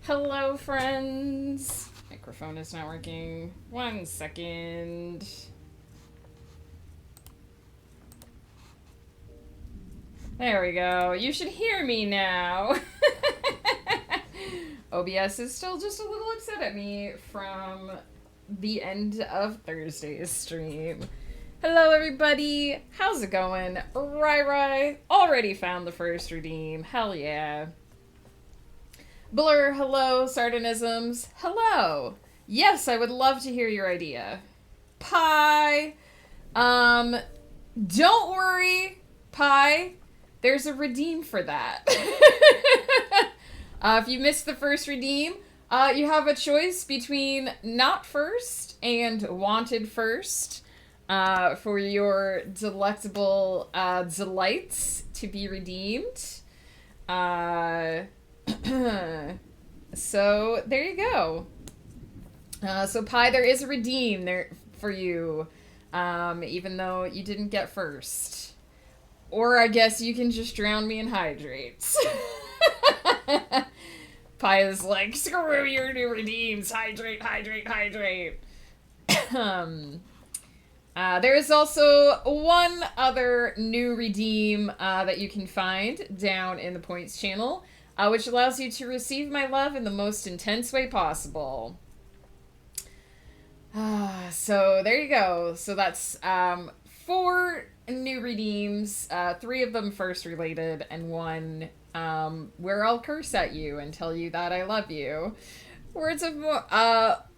Hello, friends. Microphone is not working. 1 second. There we go. You should hear me now. OBS is still just a little upset at me from the end of Thursday's stream. Hello, everybody. How's it going? Rai already found the first redeem. Hell yeah. Blur, hello. Sardonisms, hello. Yes, I would love to hear your idea. Pie. Don't worry, Pie. There's a redeem for that. If you missed the first redeem, you have a choice between not first and wanted first for your delectable delights to be redeemed. So there you go. So Pie, there is a redeem there for you, even though you didn't get first. Or I guess you can just drown me in hydrates. Pie is like, screw your new redeems. Hydrate. There is also one other new redeem that you can find down in the points channel, which allows you to receive my love in the most intense way possible. So there you go. So that's 4 new redeems, 3 of them first related, and 1 where I'll curse at you and tell you that I love you. Words of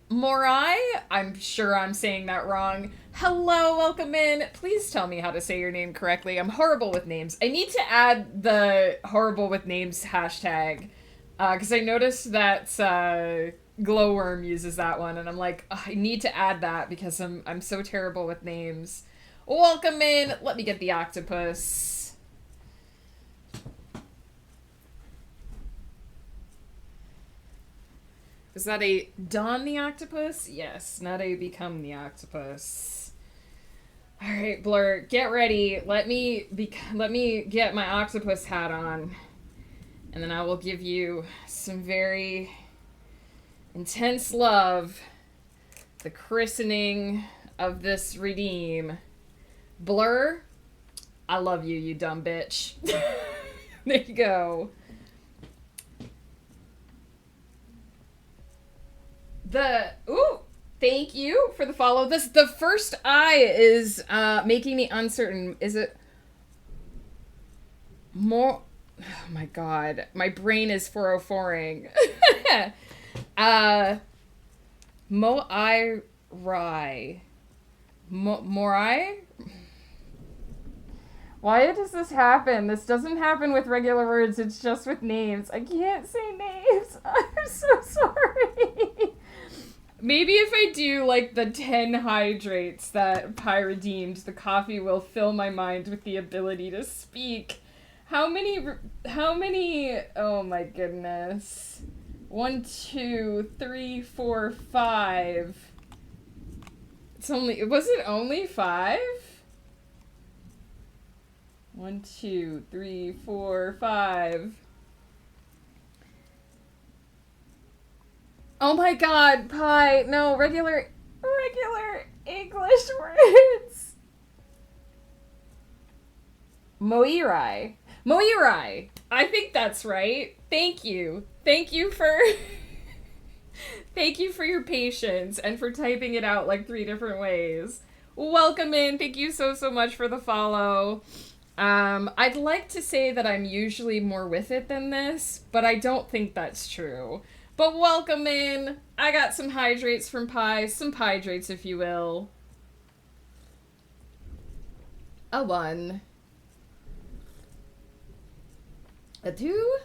Morai, I'm sure I'm saying that wrong. Hello, welcome in. Please tell me how to say your name correctly. I'm horrible with names. I need to add the horrible with names hashtag, because I noticed that Glowworm uses that one, and I'm like, I need to add that because I'm so terrible with names. Welcome in. Let me get the octopus. Is that a Don the Octopus? Yes, not a Become the Octopus. Alright, Blur, get ready. Let me get my octopus hat on. And then I will give you some very intense love. The christening of this redeem. Blur, I love you, you dumb bitch. There you go. Thank you for the follow. The first eye is making me uncertain. Is it more? Oh my god, my brain is 404ing. Moai Rai. Morai? Why does this happen? This doesn't happen with regular words, it's just with names. I can't say names. I'm so sorry. Maybe if I do, like, the 10 hydrates that Pi redeemed, the coffee will fill my mind with the ability to speak. How many, oh my goodness. 1, 2, 3, 4, 5. Was it only 5? 1, 2, 3, 4, 5. Oh my god, Pi, no, regular English words. Moirai. I think that's right. Thank you. Thank you for your patience and for typing it out like 3 different ways. Welcome in. Thank you so much for the follow. I'd like to say that I'm usually more with it than this, but I don't think that's true. But welcome in. I got some hydrates from Pi, some hydrates if you will. A 1. A 2.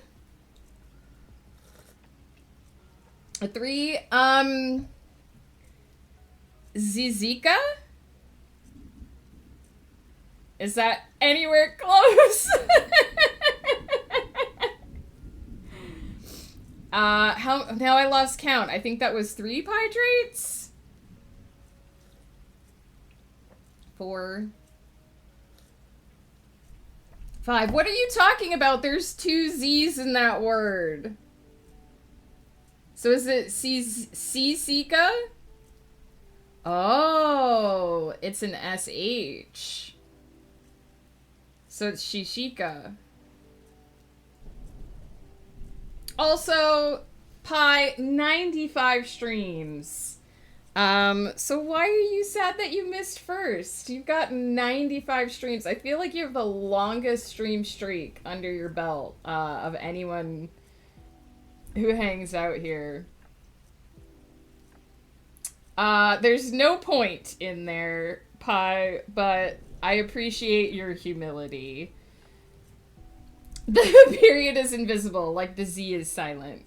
A 3. Zizika? Is that anywhere close? Now I lost count. I think that was 3 hydrates? 4. 5. What are you talking about? There's 2 Z's in that word. So is it Sika? Oh, it's an SH. So it's Shishika. Also, Pi, 95 streams. So why are you sad that you missed first? You've got 95 streams. I feel like you have the longest stream streak under your belt, of anyone who hangs out here. There's no point in there, Pi, but I appreciate your humility. The period is invisible, like the Z is silent.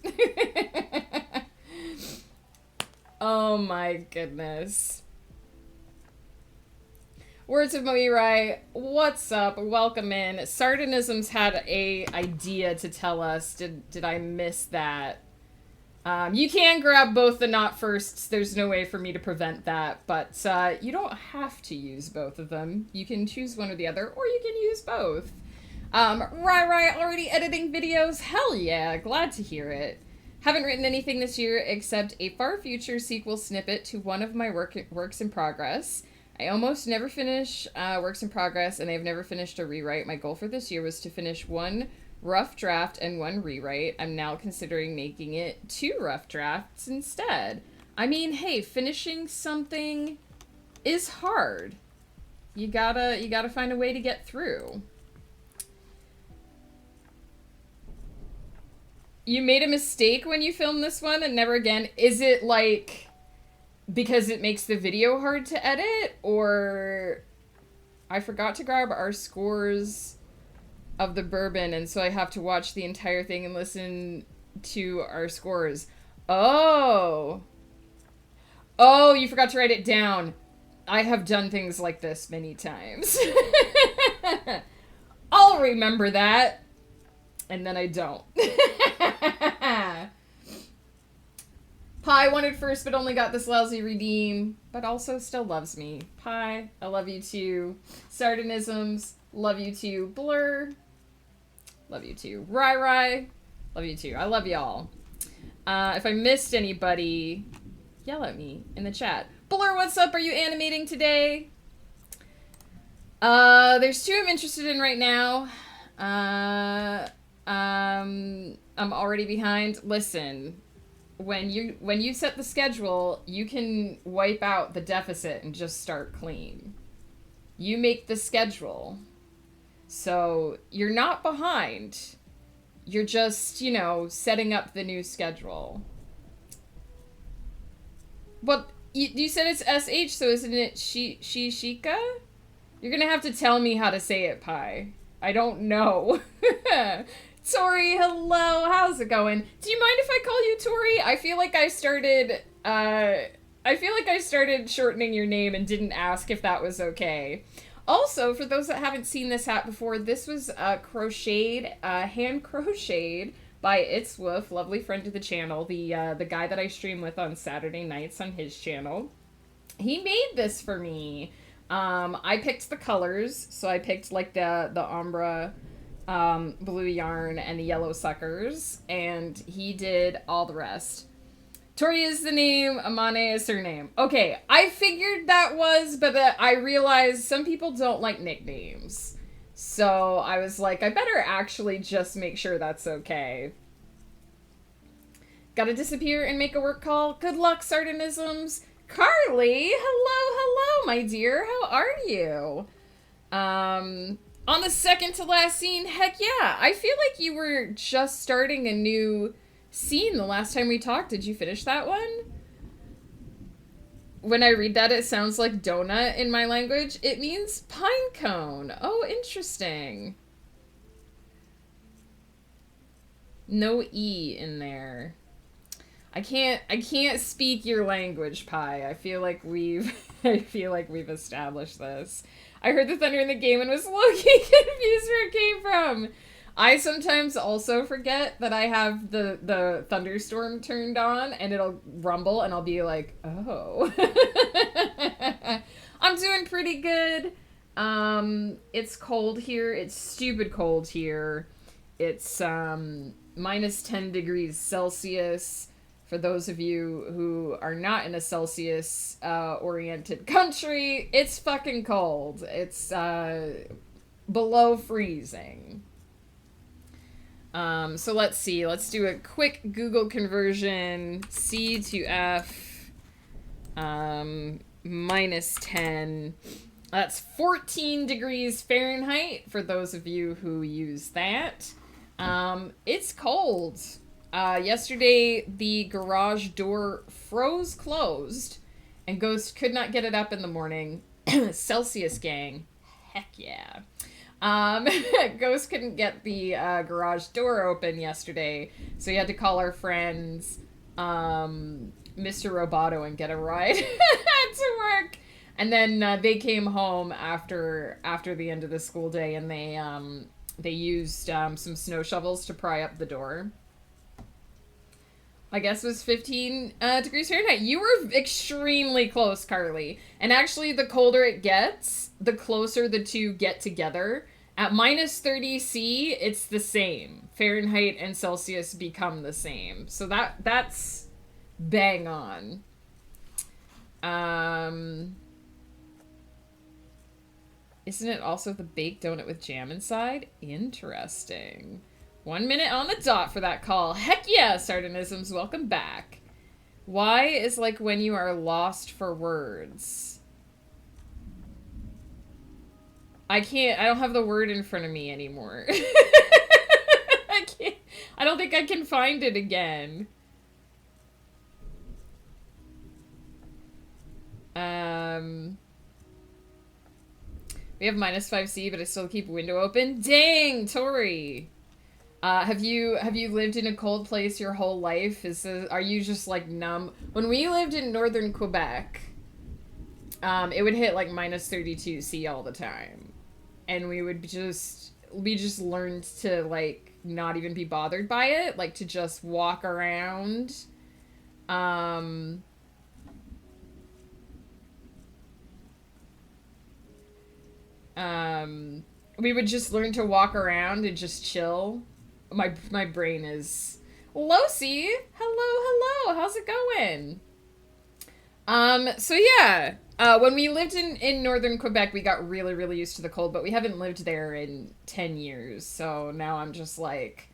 Oh my goodness. Words of Moirai, what's up? Welcome in. Sardonisms had a idea to tell us. Did I miss that? You can grab both the not firsts. There's no way for me to prevent that, but you don't have to use both of them. You can choose one or the other, or you can use both. Rai already editing videos? Hell yeah, glad to hear it. Haven't written anything this year except a far future sequel snippet to one of my works in progress. I almost never finish works in progress, and I've never finished a rewrite. My goal for this year was to finish one rough draft and one rewrite. I'm now considering making it 2 rough drafts instead. I mean, hey, finishing something is hard. You gotta find a way to get through. You made a mistake when you filmed this one and never again. Is it like because it makes the video hard to edit, or I forgot to grab our scores of the bourbon and so I have to watch the entire thing and listen to our scores? Oh, you forgot to write it down. I have done things like this many times. I'll remember that. And then I don't. Pi wanted first but only got this lousy redeem, but also still loves me. Pi, I love you too. Sardonisms, love you too. Blur, love you too. Rai, love you too. I love y'all. If I missed anybody, yell at me in the chat. Blur, what's up? Are you animating today? There's 2 I'm interested in right now. I'm already behind. Listen, when you set the schedule, you can wipe out the deficit and just start clean. You make the schedule. So you're not behind. You're just, setting up the new schedule. But you said it's SH, so isn't it Shika? You're gonna have to tell me how to say it, Pi. I don't know. Tori, hello. How's it going? Do you mind if I call you Tori? I feel like I started shortening your name and didn't ask if that was okay. Also, for those that haven't seen this hat before, this was hand crocheted by It's Wolf, lovely friend of the channel, the guy that I stream with on Saturday nights on his channel. He made this for me. I picked the colors, so I picked like the ombre blue yarn and the yellow suckers, and he did all the rest. Tori is the name, Amane is surname. Okay, I figured that was, but I realized some people don't like nicknames. So I was like, I better actually just make sure that's okay. Gotta disappear and make a work call. Good luck, Sardonisms. Carly, hello, my dear. How are you? On the second to last scene, heck yeah. I feel like you were just starting a new scene the last time we talked. Did you finish that one? When I read that, it sounds like donut in my language. It means pine cone. Oh, interesting. No E in there. I can't speak your language, Pi. I feel like we've established this. I heard the thunder in the game and was low-key confused where it came from. I sometimes also forget that I have the thunderstorm turned on and it'll rumble and I'll be like, oh. I'm doing pretty good. It's cold here. It's stupid cold here. It's minus 10 degrees Celsius. For those of you who are not in a Celsius oriented country, it's fucking cold. It's below freezing. So let's see. Let's do a quick Google conversion. C to F minus 10. That's 14 degrees Fahrenheit for those of you who use that. It's cold. Yesterday, the garage door froze closed, and Ghost could not get it up in the morning. Celsius gang. Heck yeah. Ghost couldn't get the garage door open yesterday, so he had to call our friends, Mr. Roboto, and get a ride to work. And then they came home after the end of the school day, and they used some snow shovels to pry up the door. I guess it was 15 degrees Fahrenheit. You were extremely close, Carly. And actually, the colder it gets, the closer the two get together. At minus 30 C, it's the same. Fahrenheit and Celsius become the same. So that's bang on. Isn't it also the baked donut with jam inside? Interesting. 1 minute on the dot for that call. Heck yeah, Sardonisms, welcome back. Why is like when you are lost for words? I don't have the word in front of me anymore. I don't think I can find it again. We have minus 5C, but I still keep window open. Dang, Tori. Have you lived in a cold place your whole life? Are you just like numb? When we lived in northern Quebec, it would hit like minus 32 C all the time, and we just learned to like not even be bothered by it, like to just walk around. We would just learn to walk around and just chill. My brain is... Lofi! Hello! How's it going? So yeah. When we lived in northern Quebec, we got really, really used to the cold, but we haven't lived there in 10 years. So now I'm just like...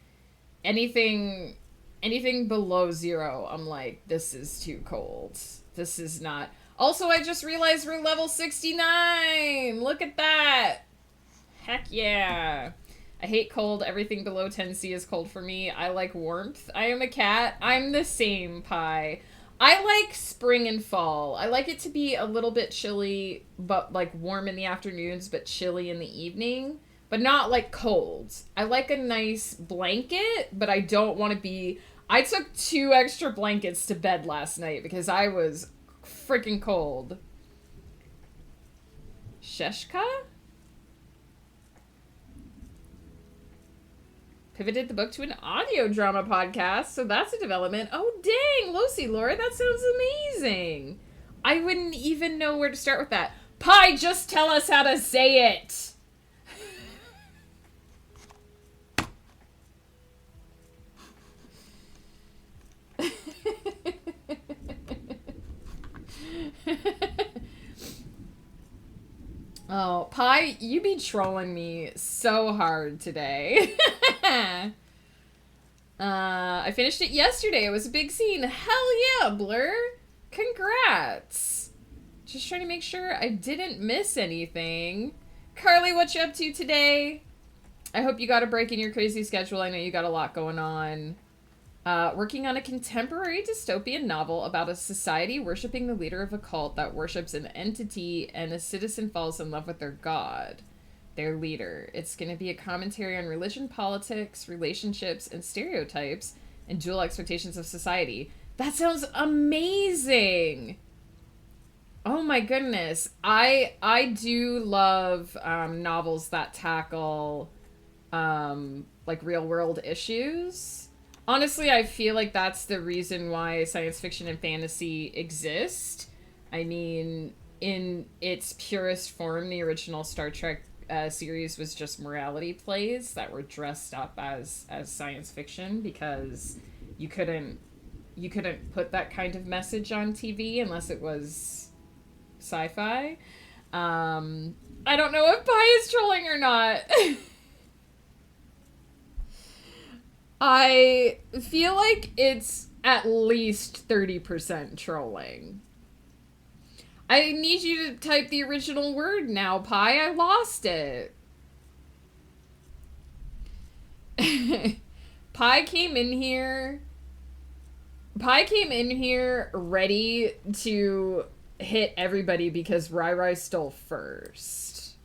Anything below 0, I'm like, this is too cold. This is not... Also, I just realized we're level 69! Look at that! Heck yeah! I hate cold. Everything below 10C is cold for me. I like warmth. I am a cat. I'm the same, Pie. I like spring and fall. I like it to be a little bit chilly, but like warm in the afternoons, but chilly in the evening. But not like cold. I like a nice blanket, but I don't want to be... I took 2 extra blankets to bed last night because I was freaking cold. Sheshka? Pivoted the book to an audio drama podcast, so that's a development. Oh, dang, Lofi, Laura, that sounds amazing. I wouldn't even know where to start with that. Pie, just tell us how to say it. Oh, Pie, you be trolling me so hard today. I finished it yesterday. It was a big scene. Hell yeah, Blur. Congrats. Just trying to make sure I didn't miss anything. Carly, what you up to today? I hope you got a break in your crazy schedule. I know you got a lot going on. Working on a contemporary dystopian novel about a society worshipping the leader of a cult that worships an entity, and a citizen falls in love with their god, their leader. It's going to be a commentary on religion, politics, relationships, and stereotypes, and dual expectations of society. That sounds amazing! Oh my goodness. I do love novels that tackle like real world issues. Honestly, I feel like that's the reason why science fiction and fantasy exist. I mean, in its purest form, the original Star Trek series was just morality plays that were dressed up as science fiction because you couldn't you couldn't put that kind of message on TV unless it was sci-fi. I don't know if Pi is trolling or not. I feel like it's at least 30% trolling. I need you to type the original word now, Pi. I lost it. Pi came in here ready to hit everybody because Rai stole first.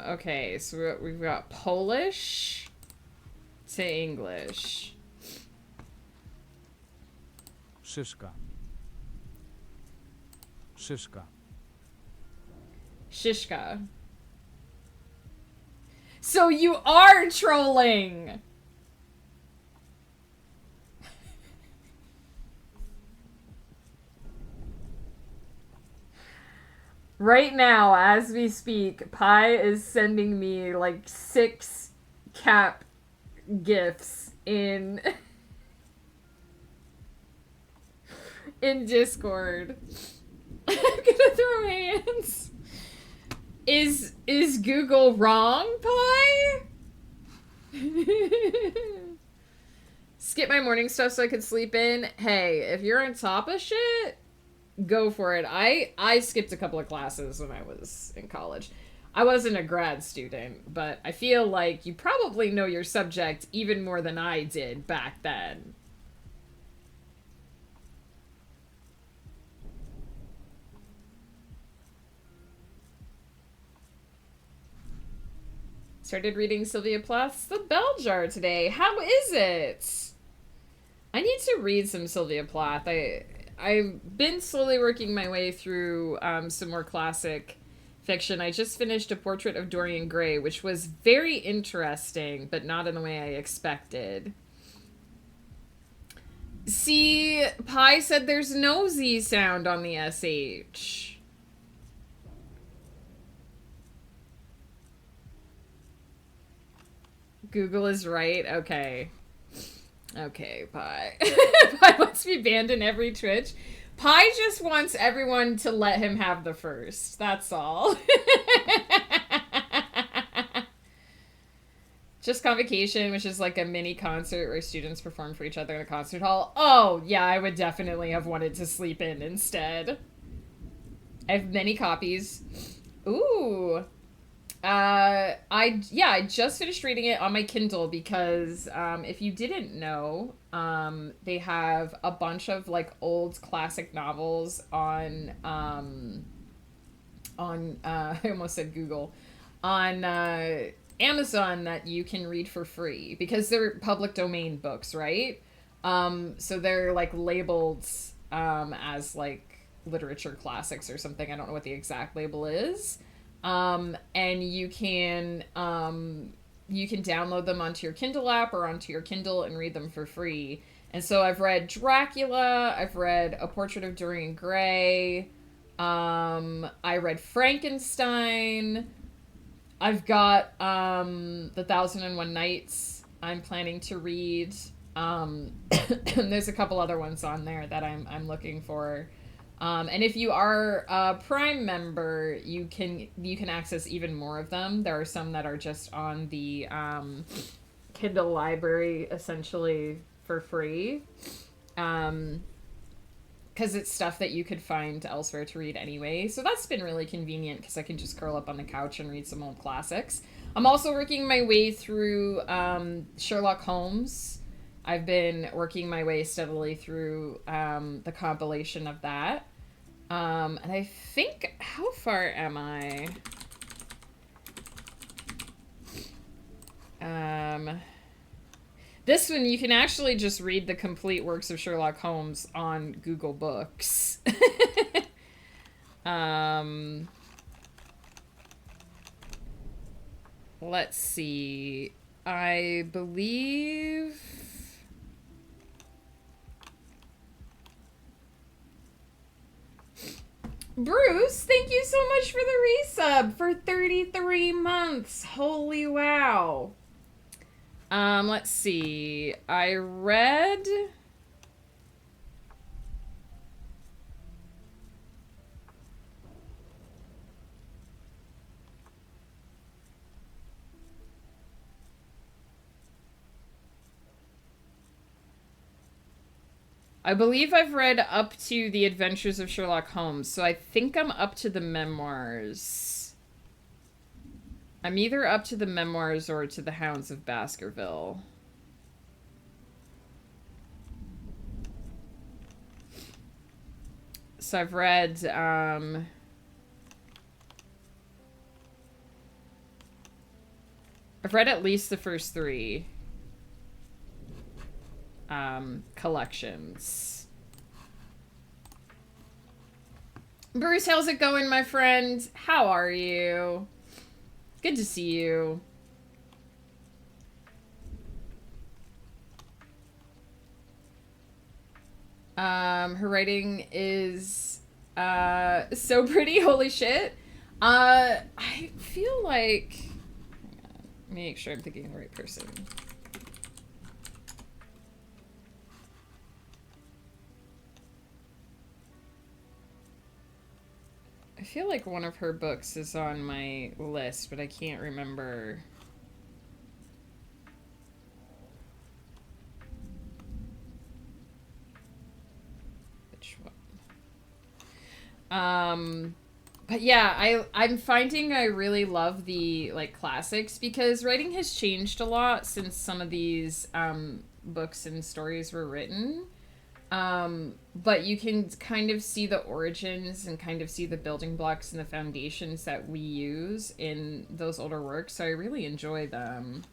Okay, so we've got Polish to English. Szyszka. Szyszka. Shishka. So you are trolling! Right now, as we speak, Pi is sending me like 6 cap gifs in Discord. I'm gonna throw hands. Is Google wrong, Pi? Skip my morning stuff so I could sleep in. Hey, if you're on top of shit, go for it. I skipped a couple of classes when I was in college. I wasn't a grad student, but I feel like you probably know your subject even more than I did back then. Started reading Sylvia Plath's The Bell Jar today. How is it? I need to read some Sylvia Plath. I've been slowly working my way through some more classic fiction. I just finished A Portrait of Dorian Gray, which was very interesting, but not in the way I expected. See, Pi said there's no Z sound on the SH. Google is right? Okay. Okay, Pi. Pi wants to be banned in every Twitch. Pi just wants everyone to let him have the first. That's all. Just Convocation, which is like a mini concert where students perform for each other in a concert hall. Oh, yeah, I would definitely have wanted to sleep in instead. I have many copies. Ooh. I just finished reading it on my Kindle because, if you didn't know, they have a bunch of, like, old classic novels on, I almost said Google, on, Amazon that you can read for free because they're public domain books, right? So they're, like, labeled, as, like, literature classics or something. I don't know what the exact label is. And you can download them onto your Kindle app or onto your Kindle and read them for free. And so I've read Dracula, I've read A Portrait of Dorian Gray, I read Frankenstein, I've got, The Thousand and One Nights I'm planning to read, and there's a couple other ones on there that I'm looking for. And if you are a Prime member, you can access even more of them. There are some that are just on the Kindle library, essentially for free, because it's stuff that you could find elsewhere to read anyway. So that's been really convenient because I can just curl up on the couch and read some old classics. I'm also working my way through Sherlock Holmes. I've been working my way steadily through the compilation of that. And I think, how far am I? This one, you can actually just read the complete works of Sherlock Holmes on Google Books. Let's see. I believe... Bruce, thank you so much for the resub for 33 months. Holy wow. Let's see. I read... I believe I've read up to The Adventures of Sherlock Holmes, so I think I'm up to the memoirs. I'm either up to the memoirs or to the Hounds of Baskerville. So I've read, I've read at least the first three. Collections. Bruce, how's it going, my friend? How are you? Good to see you. Her writing is so pretty. Holy shit. I feel like... Hang on. Let me make sure I'm thinking of the right person. I feel like one of her books is on my list, but I can't remember. Which one? But yeah, I'm finding I really love the, like, classics because writing has changed a lot since some of these, books and stories were written. But you can kind of see the origins and kind of see the building blocks and the foundations that we use in those older works, so I really enjoy them.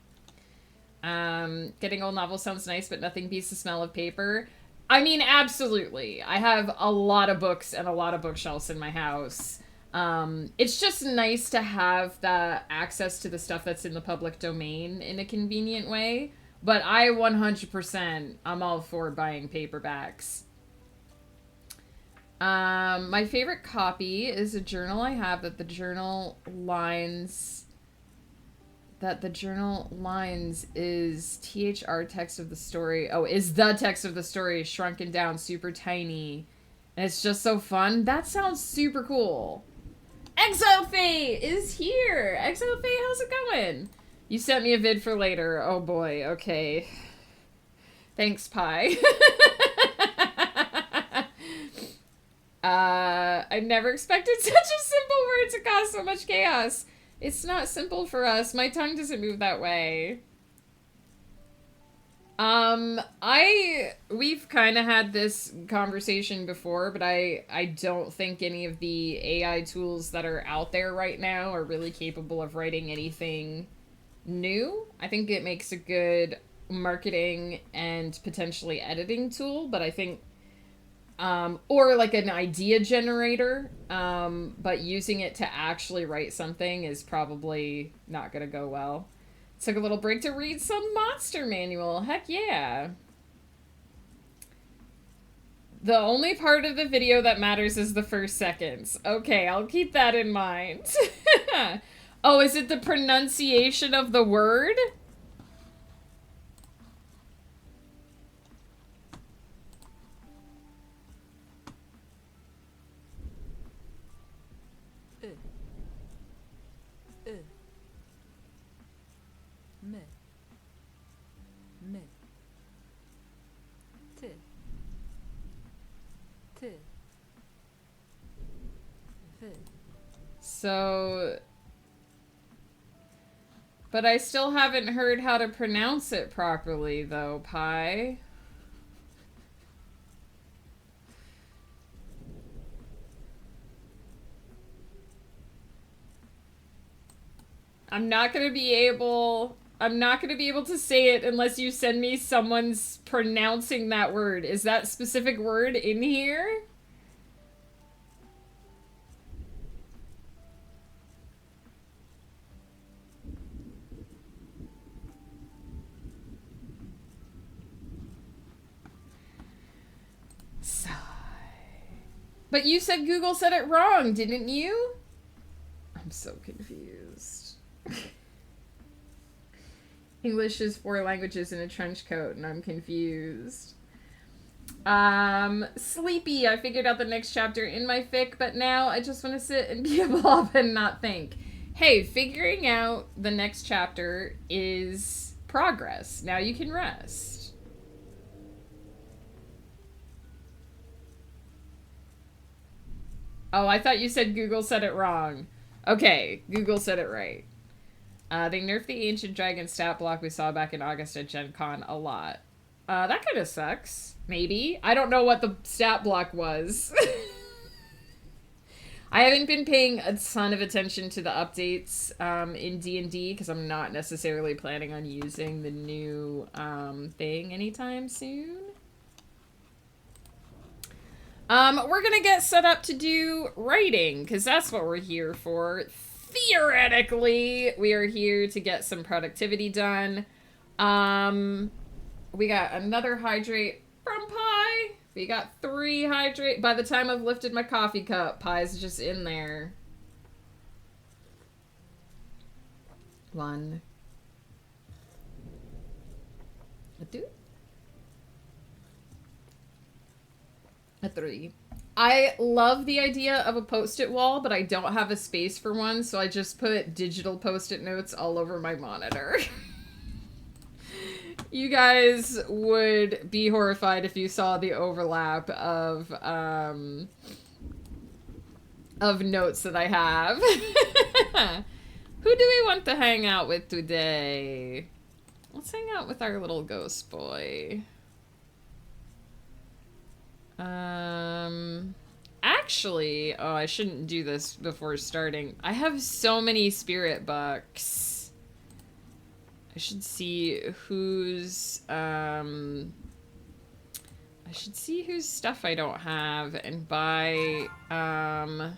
Getting old novels sounds nice, but nothing beats the smell of paper. I mean, absolutely. I have a lot of books and a lot of bookshelves in my house. It's just nice to have the access to the stuff that's in the public domain in a convenient way. But I 100%, I'm all for buying paperbacks. My favorite copy is a journal I have that the journal lines is THR text of the story. Oh, is the text of the story shrunken down super tiny. And it's just so fun. That sounds super cool. Exile Faye is here. Exile Faye, how's it going? You sent me a vid for later. Oh boy, okay. Thanks, Pi. I never expected such a simple word to cause so much chaos. It's not simple for us. My tongue doesn't move that way. We've kind of had this conversation before, but I don't think any of the AI tools that are out there right now are really capable of writing anything new. I think it makes a good marketing and potentially editing tool, but I think or like an idea generator, but using it to actually write something is probably not gonna go well. Took a little break to read some Monster Manual. Heck yeah. The only part of the video that matters is the first seconds. Okay, I'll keep that in mind. Oh, is it the pronunciation of the word? So... But I still haven't heard how to pronounce it properly, though, Pi. I'm not gonna be able to say it unless you send me someone's pronouncing that word. Is that specific word in here? Sigh. But you said Google said it wrong, didn't you? I'm so confused. English is 4 languages in a trench coat, and I'm confused. Sleepy. I figured out the next chapter in my fic, but now I just want to sit and be a blob and not think. Hey, figuring out the next chapter is progress. Now you can rest. Oh, I thought you said Google said it wrong. Okay, Google said it right. They nerfed the ancient dragon stat block we saw back in August at Gen Con a lot. That kind of sucks. Maybe. I don't know what the stat block was. I haven't been paying a ton of attention to the updates in D&D because I'm not necessarily planning on using the new thing anytime soon. We're gonna get set up to do writing because that's what we're here for. Theoretically, we are here to get some productivity done. We got another hydrate from Pie. We got 3 hydrate. By the time I've lifted my coffee cup, Pie's just in there. 1. A 2. A 3. I love the idea of a post-it wall, but I don't have a space for one, so I just put digital post-it notes all over my monitor. You guys would be horrified if you saw the overlap of notes that I have. Who do we want to hang out with today? Let's hang out with our little ghost boy. Actually, oh, I shouldn't do this before starting. I have so many spirit bucks. I should see whose, I should see whose stuff I don't have and buy, I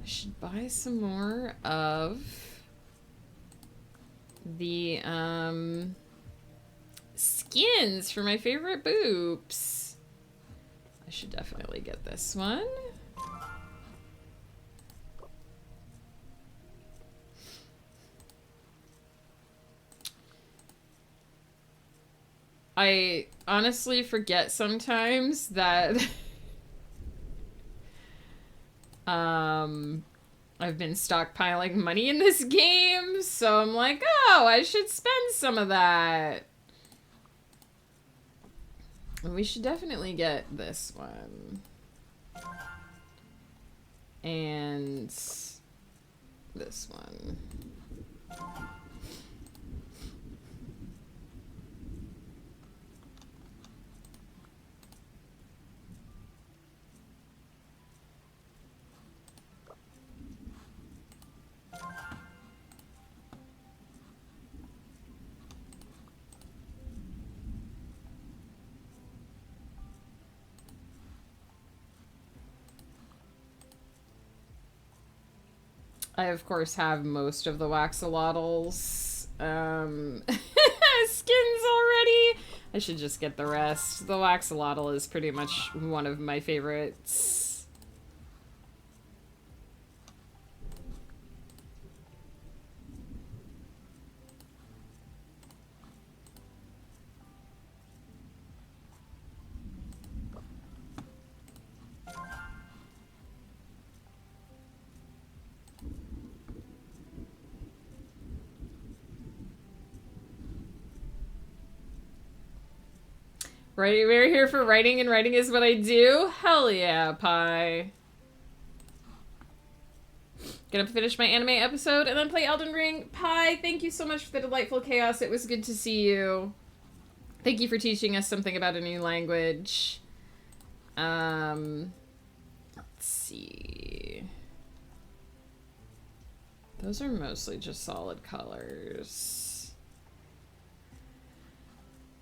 should buy some more of the, skins for my favorite boops. I should definitely get this one. I honestly forget sometimes that I've been stockpiling money in this game, so I'm like, oh, I should spend some of that. We should definitely get this one. And this one. I, of course, have most of the waxolotls skins already. I should just get the rest. The waxolotl is pretty much one of my favorites. Right, we're here for writing, and writing is what I do. Hell yeah, Pie. Gonna finish my anime episode and then play Elden Ring. Pie, thank you so much for the delightful chaos. It was good to see you. Thank you for teaching us something about a new language. Let's see. Those are mostly just solid colors.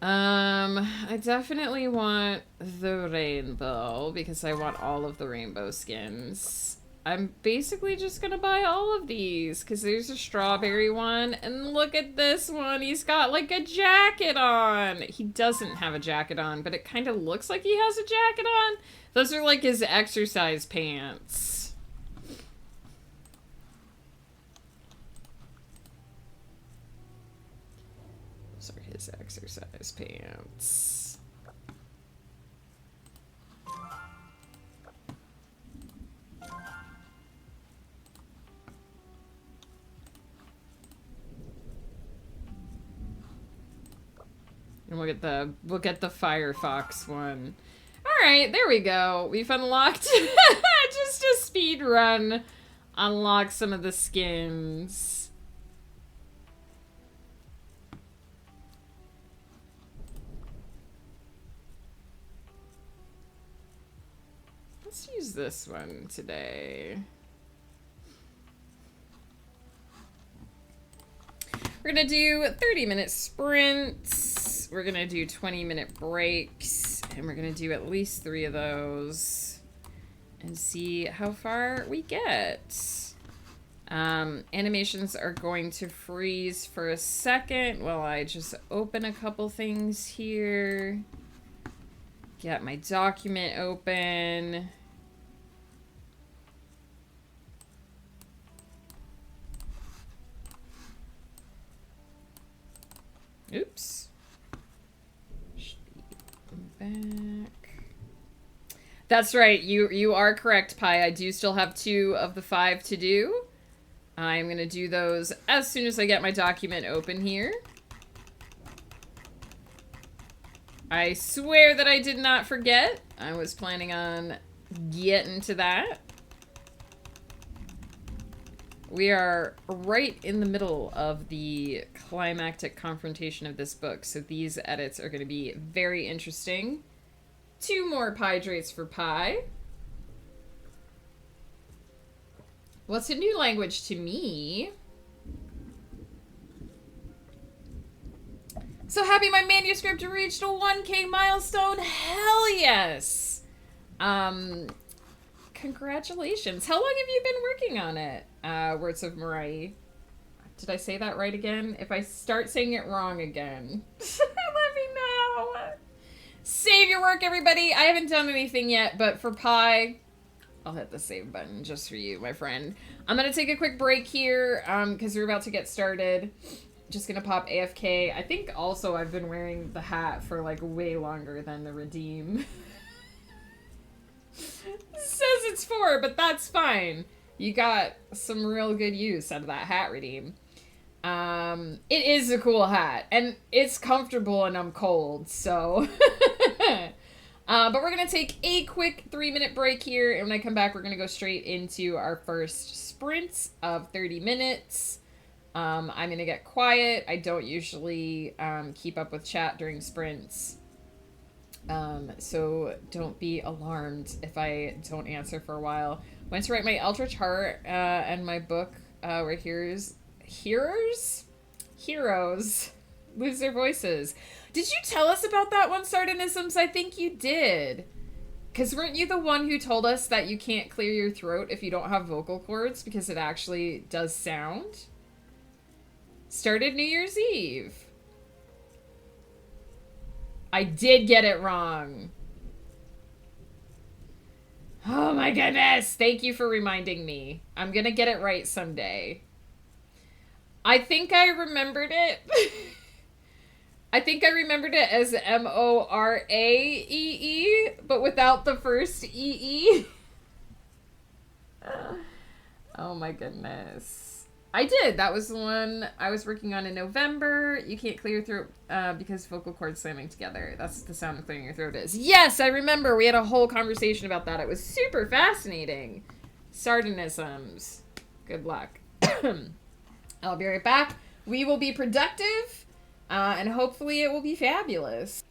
I definitely want the rainbow because I want all of the rainbow skins. I'm basically just gonna buy all of these because there's a strawberry one, and look at this one. He's got like a jacket on. He doesn't have a jacket on, but it kind of looks like he has a jacket on. Those are like his exercise pants. Those are his exercise pants. And we'll get the Firefox one. Alright, there we go. We've unlocked just a speed run. Unlock some of the skins. Let's use this one today. We're gonna do 30-minute sprints. We're gonna do 20-minute breaks. And we're gonna do at least 3 of those. And see how far we get. Animations are going to freeze for a second while I just open a couple things here. Get my document open. Oops. Back. That's right. You are correct, Pi. I do still have 2 of the 5 to do. I'm going to do those as soon as I get my document open here. I swear that I did not forget. I was planning on getting to that. We are right in the middle of the climactic confrontation of this book, so these edits are going to be very interesting. 2 more hydrates for Pi. What's a new language to me? So happy my manuscript reached a 1K milestone. Hell yes! Congratulations. How long have you been working on it? Words of Mirai. Did I say that right again? If I start saying it wrong again, let me know. Save your work, everybody. I haven't done anything yet, but for Pi, I'll hit the save button just for you, my friend. I'm going to take a quick break here because we're about to get started. Just going to pop AFK. I think also I've been wearing the hat for like way longer than the redeem. It says it's 4, but that's fine. You got some real good use out of that hat redeem. It is a cool hat, and it's comfortable and I'm cold, so... but we're going to take a quick 3-minute break here, and when I come back, we're going to go straight into our first sprints of 30 minutes. I'm going to get quiet. I don't usually keep up with chat during sprints. So don't be alarmed if I don't answer for a while. Went to write my Eldritch Heart and my book where heroes lose their voices. Did you tell us about that one, Sardonisms? I think you did. Because weren't you the one who told us that you can't clear your throat if you don't have vocal cords because it actually does sound? Started New Year's Eve. I did get it wrong. Oh my goodness. Thank you for reminding me. I'm gonna get it right someday. I think I remembered it. I think I remembered it as M-O-R-A-E-E, but without the first E-E. Oh my goodness. I did. That was the one I was working on in November. You can't clear your throat because vocal cords slamming together. That's the sound of clearing your throat is. Yes, I remember. We had a whole conversation about that. It was super fascinating. Sardonisms. Good luck. I'll be right back. We will be productive, and hopefully it will be fabulous.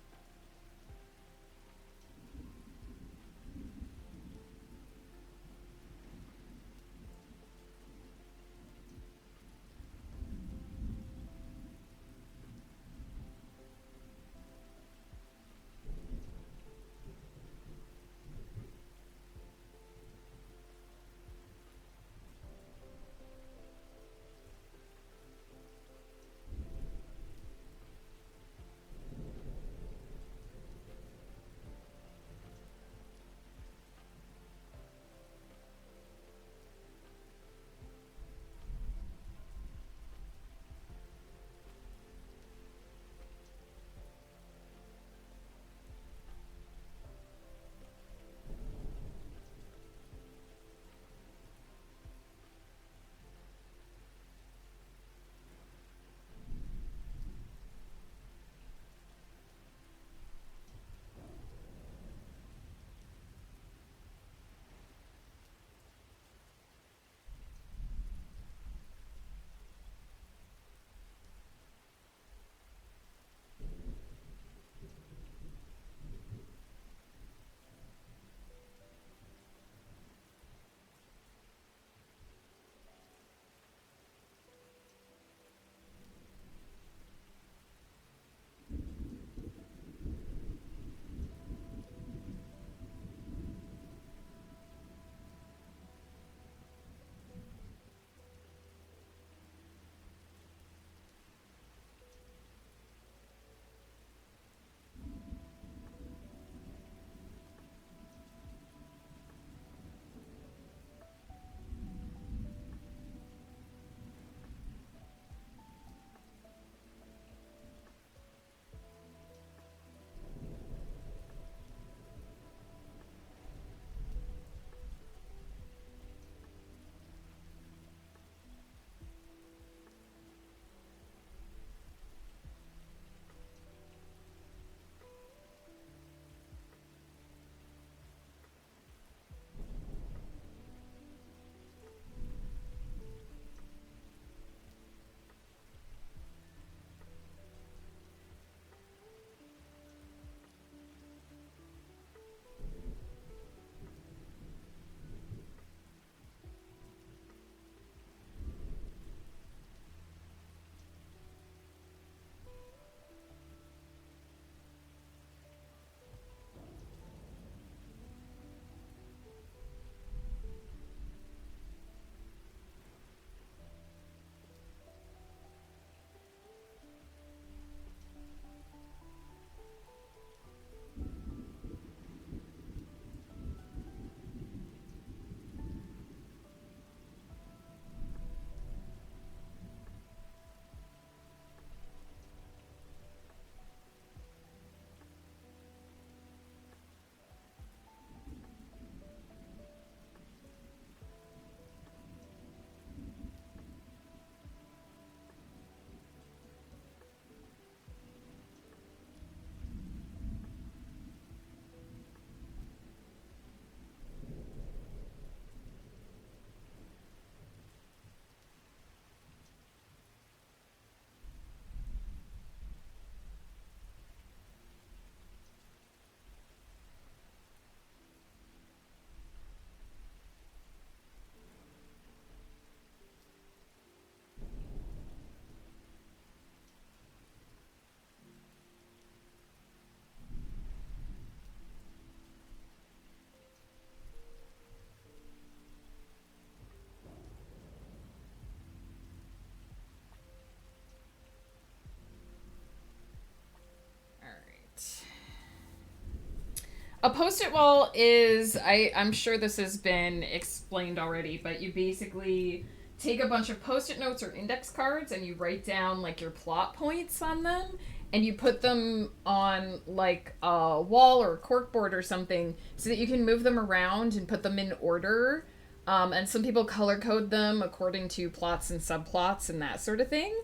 A post-it wall is I'm sure this has been explained already, but you basically take a bunch of post-it notes or index cards and you write down like your plot points on them and you put them on like a wall or a corkboard or something so that you can move them around and put them in order. And some people color code them according to plots and subplots and that sort of thing.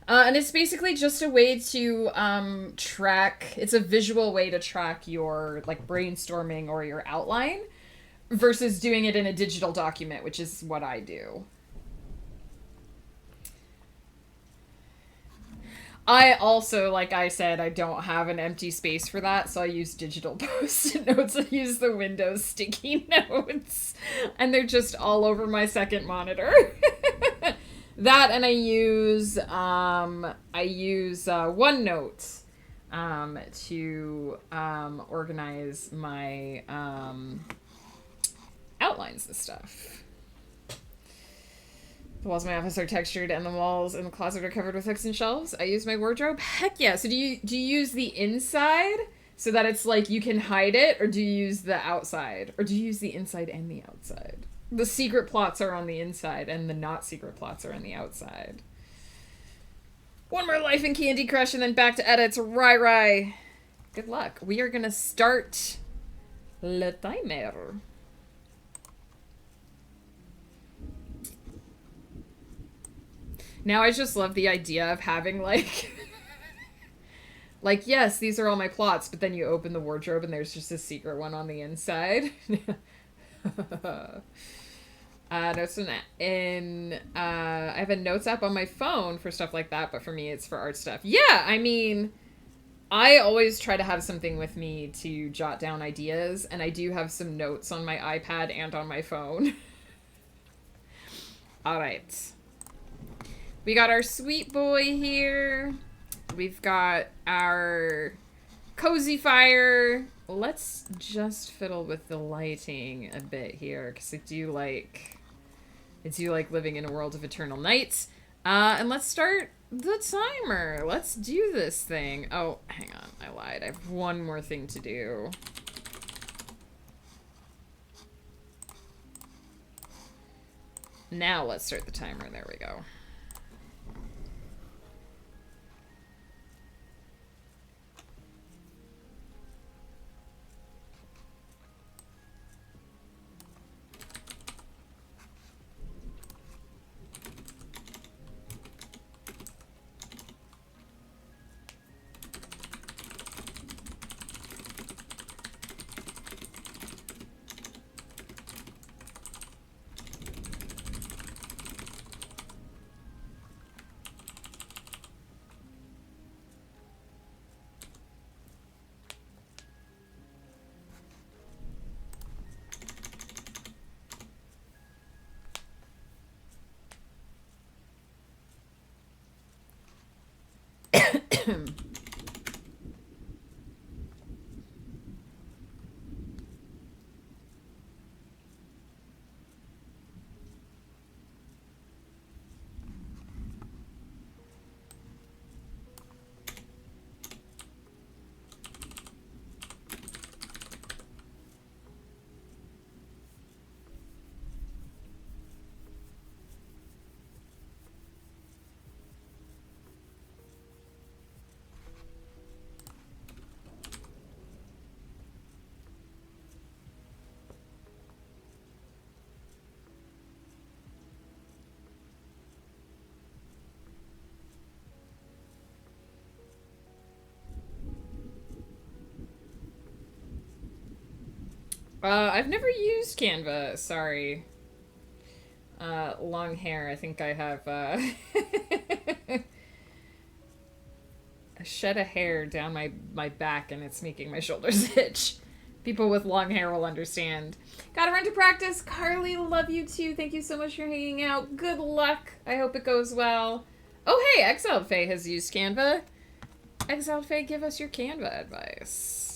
And it's basically just a way to track. It's a visual way to track your like brainstorming or your outline, versus doing it in a digital document, which is what I do. I also, like I said, I don't have an empty space for that, so I use digital post-it notes. I use the Windows sticky notes, and they're just all over my second monitor. That, and I use OneNote to organize my outlines and stuff. The walls of my office are textured, and the walls in the closet are covered with hooks and shelves. I use my wardrobe. Heck yeah! So do you use the inside so that it's like you can hide it, or do you use the outside, or do you use the inside and the outside? The secret plots are on the inside, and the not secret plots are on the outside. One more life in Candy Crush, and then back to edits. Rai. Good luck. We are gonna start le timer. Now I just love the idea of having like like, yes, these are all my plots, but then you open the wardrobe and there's just a secret one on the inside. Notes I have a notes app on my phone for stuff like that, but for me it's for art stuff. Yeah, I mean, I always try to have something with me to jot down ideas, and I do have some notes on my iPad and on my phone. All right. We got our sweet boy here. We've got our cozy fire. Let's just fiddle with the lighting a bit here, because I do like living in a world of eternal night. And let's start the timer. Let's do this thing. Oh, hang on. I lied. I have one more thing to do. Now let's start the timer. There we go. I've never used Canva, sorry. Long hair, I think I have, a shed of hair down my back and it's making my shoulders itch. People with long hair will understand. Gotta run to practice. Carly, love you too. Thank you so much for hanging out. Good luck. I hope it goes well. Oh, hey, Exiled Faye has used Canva. Exiled Faye, give us your Canva advice.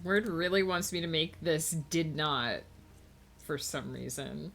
Word really wants me to make this did not for some reason.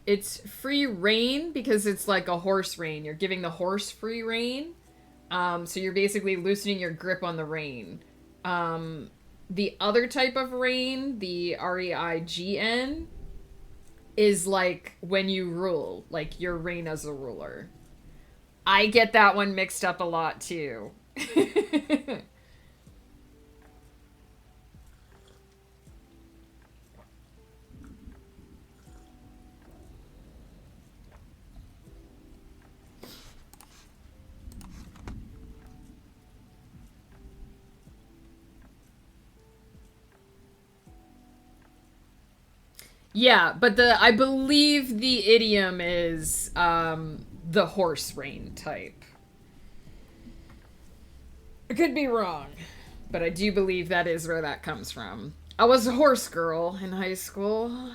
It's free reign because it's like a horse rein. You're giving the horse free rein. So you're basically loosening your grip on the rein. The other type of reign, the REIGN, is like when you rule, like your reign as a ruler. I get that one mixed up a lot too. Yeah, but the I believe the idiom is the horse rein type. I could be wrong, but I do believe that is where that comes from. I was a horse girl in high school.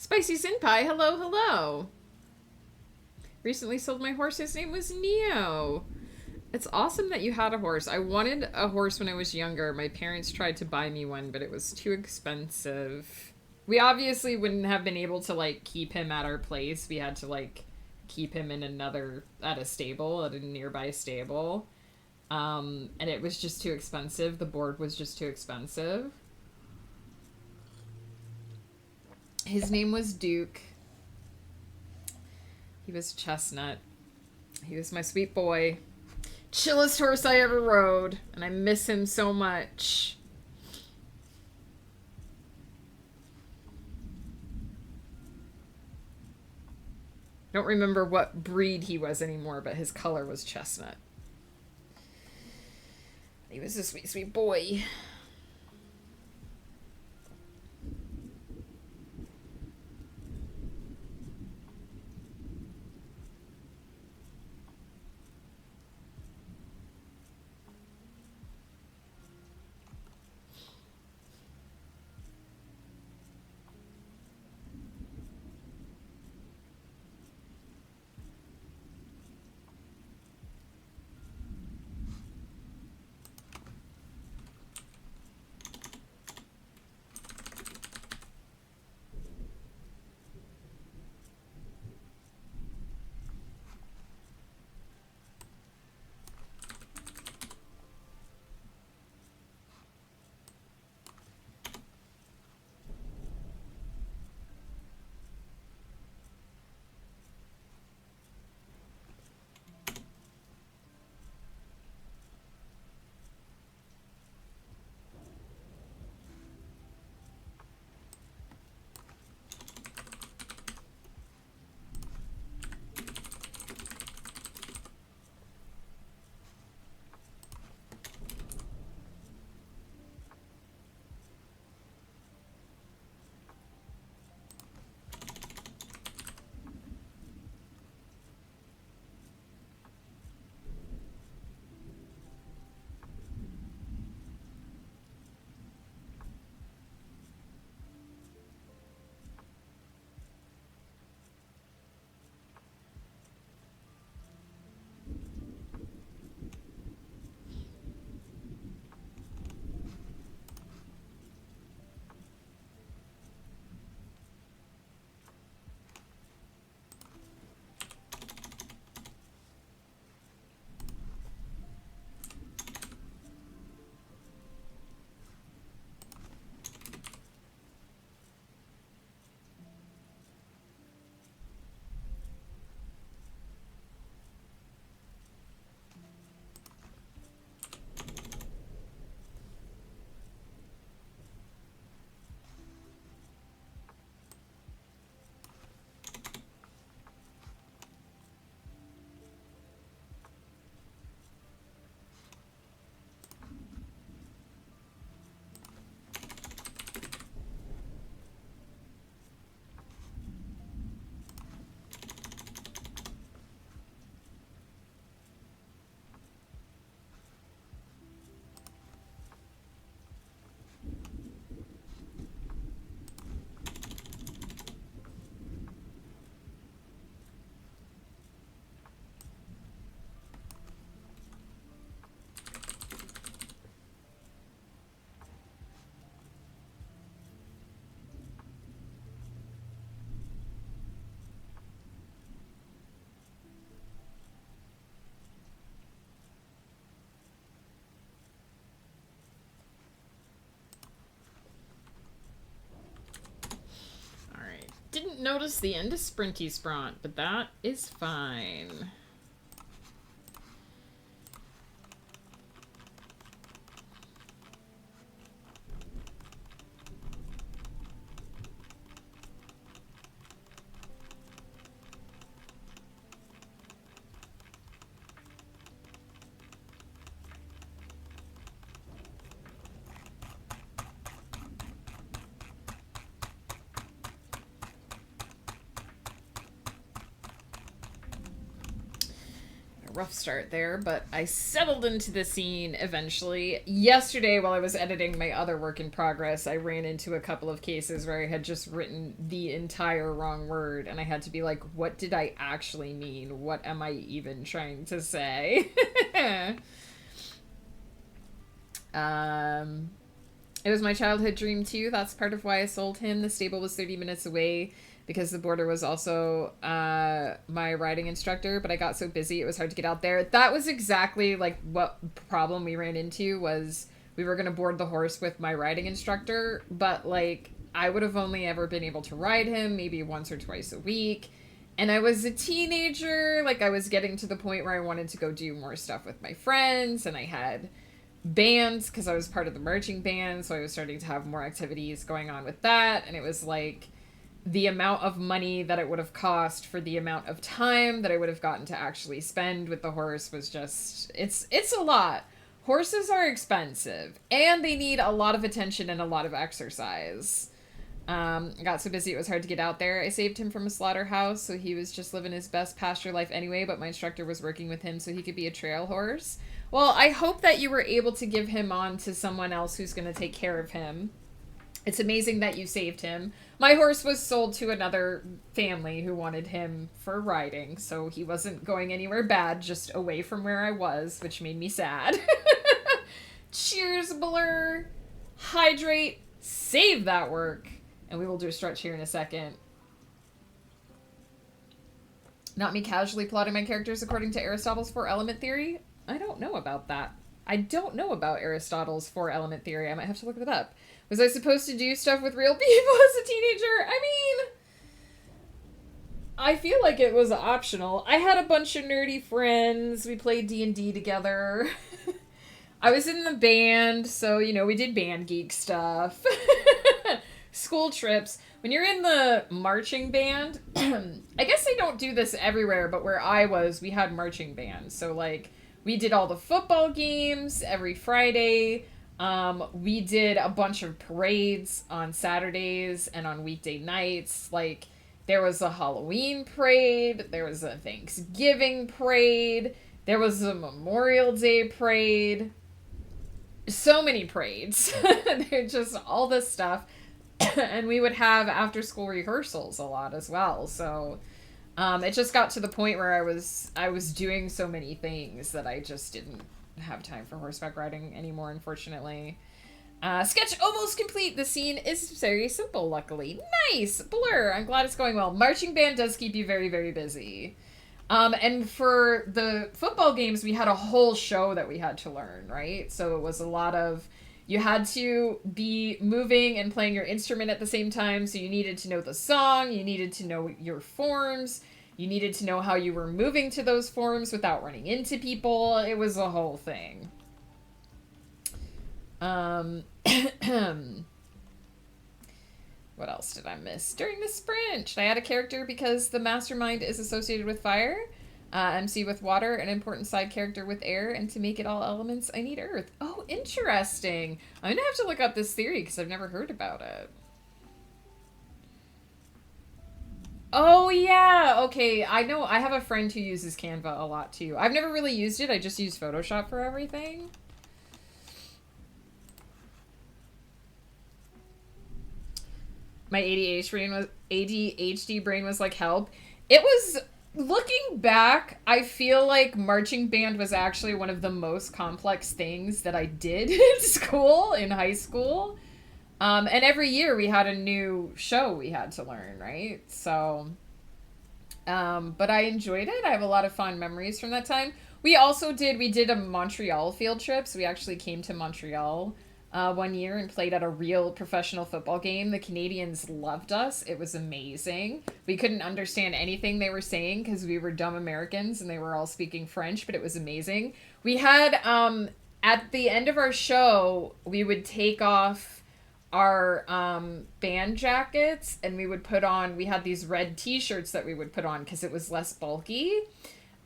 Spicy Senpai, hello, hello. Recently sold my horse. His name was Neo. It's awesome that you had a horse. I wanted a horse when I was younger. My parents tried to buy me one, but it was too expensive. We obviously wouldn't have been able to like keep him at our place. We had to like keep him in another at a stable, at a nearby stable. And it was just too expensive. The board was just too expensive. His name was Duke. He was Chestnut. He was my sweet boy. Chillest horse I ever rode, and I miss him so much. Don't remember what breed he was anymore, but his color was chestnut. He was a sweet, sweet boy. Didn't notice the end of Sprinty Spront, but that is fine. Rough start there, but I settled into the scene eventually. Yesterday, while I was editing my other work in progress, I ran into a couple of cases where I had just written the entire wrong word, and I had to be like, what did I actually mean? What am I even trying to say? It was my childhood dream too. That's part of why I sold him. The stable was 30 minutes away because the boarder was also my riding instructor, but I got so busy it was hard to get out there. That was exactly like what problem we ran into. Was we were going to board the horse with my riding instructor, but like I would have only ever been able to ride him maybe once or twice a week. And I was a teenager, like I was getting to the point where I wanted to go do more stuff with my friends, and I had bands because I was part of the marching band, so I was starting to have more activities going on with that, and it was like the amount of money that it would have cost for the amount of time that I would have gotten to actually spend with the horse was just it's a lot. Horses are expensive and they need a lot of attention and a lot of exercise. I got so busy it was hard to get out there. I saved him from a slaughterhouse, so he was just living his best pasture life anyway, but my instructor was working with him so he could be a trail horse. Well, I hope that you were able to give him on to someone else who's going to take care of him. It's amazing that you saved him. My horse was sold to another family who wanted him for riding, so he wasn't going anywhere bad, just away from where I was, which made me sad. Cheers, Blur. Hydrate. Save that work. And we will do a stretch here in a second. Not me casually plotting my characters according to Aristotle's four-element theory? I don't know about that. I don't know about Aristotle's four-element theory. I might have to look that up. Was I supposed to do stuff with real people as a teenager? I mean, I feel like it was optional. I had a bunch of nerdy friends. We played D&D together. I was in the band, so, you know, we did band geek stuff. School trips. When you're in the marching band, I guess they don't do this everywhere, but where I was, we had marching bands. So, like, we did all the football games every Friday. We did a bunch of parades on Saturdays and on weekday nights. Like, there was a Halloween parade, there was a Thanksgiving parade, there was a Memorial Day parade. So many parades. They're just all this stuff. And we would have after school rehearsals a lot as well. So it just got to the point where I was doing so many things that I just didn't have time for horseback riding anymore, unfortunately. Sketch almost complete. The scene is very simple, luckily. Nice! Blur! I'm glad it's going well. Marching band does keep you very, very busy. And for the football games, we had a whole show that we had to learn, right? So it was a lot of... You had to be moving and playing your instrument at the same time, so you needed to know the song, you needed to know your forms, you needed to know how you were moving to those forms without running into people. It was a whole thing. What else did I miss? During the sprint, should I add a character because the mastermind is associated with fire? MC with water, an important side character with air, and to make it all elements, I need earth. Oh, interesting. I'm gonna have to look up this theory because I've never heard about it. Oh, yeah. Okay, I know. I have a friend who uses Canva a lot, too. I've never really used it. I just use Photoshop for everything. My ADHD brain was like, help. It was... Looking back, I feel like marching band was actually one of the most complex things that I did in school, in high school. And every year we had a new show we had to learn, right? So, but I enjoyed it. I have a lot of fond memories from that time. We did a Montreal field trip. So we actually came to Montreal one year and played at a real professional football game. The Canadians loved us. It was amazing. We couldn't understand anything they were saying because we were dumb Americans and they were all speaking French, but it was amazing. We had, at the end of our show, we would take off our band jackets and we had these red t-shirts that we would put on because it was less bulky.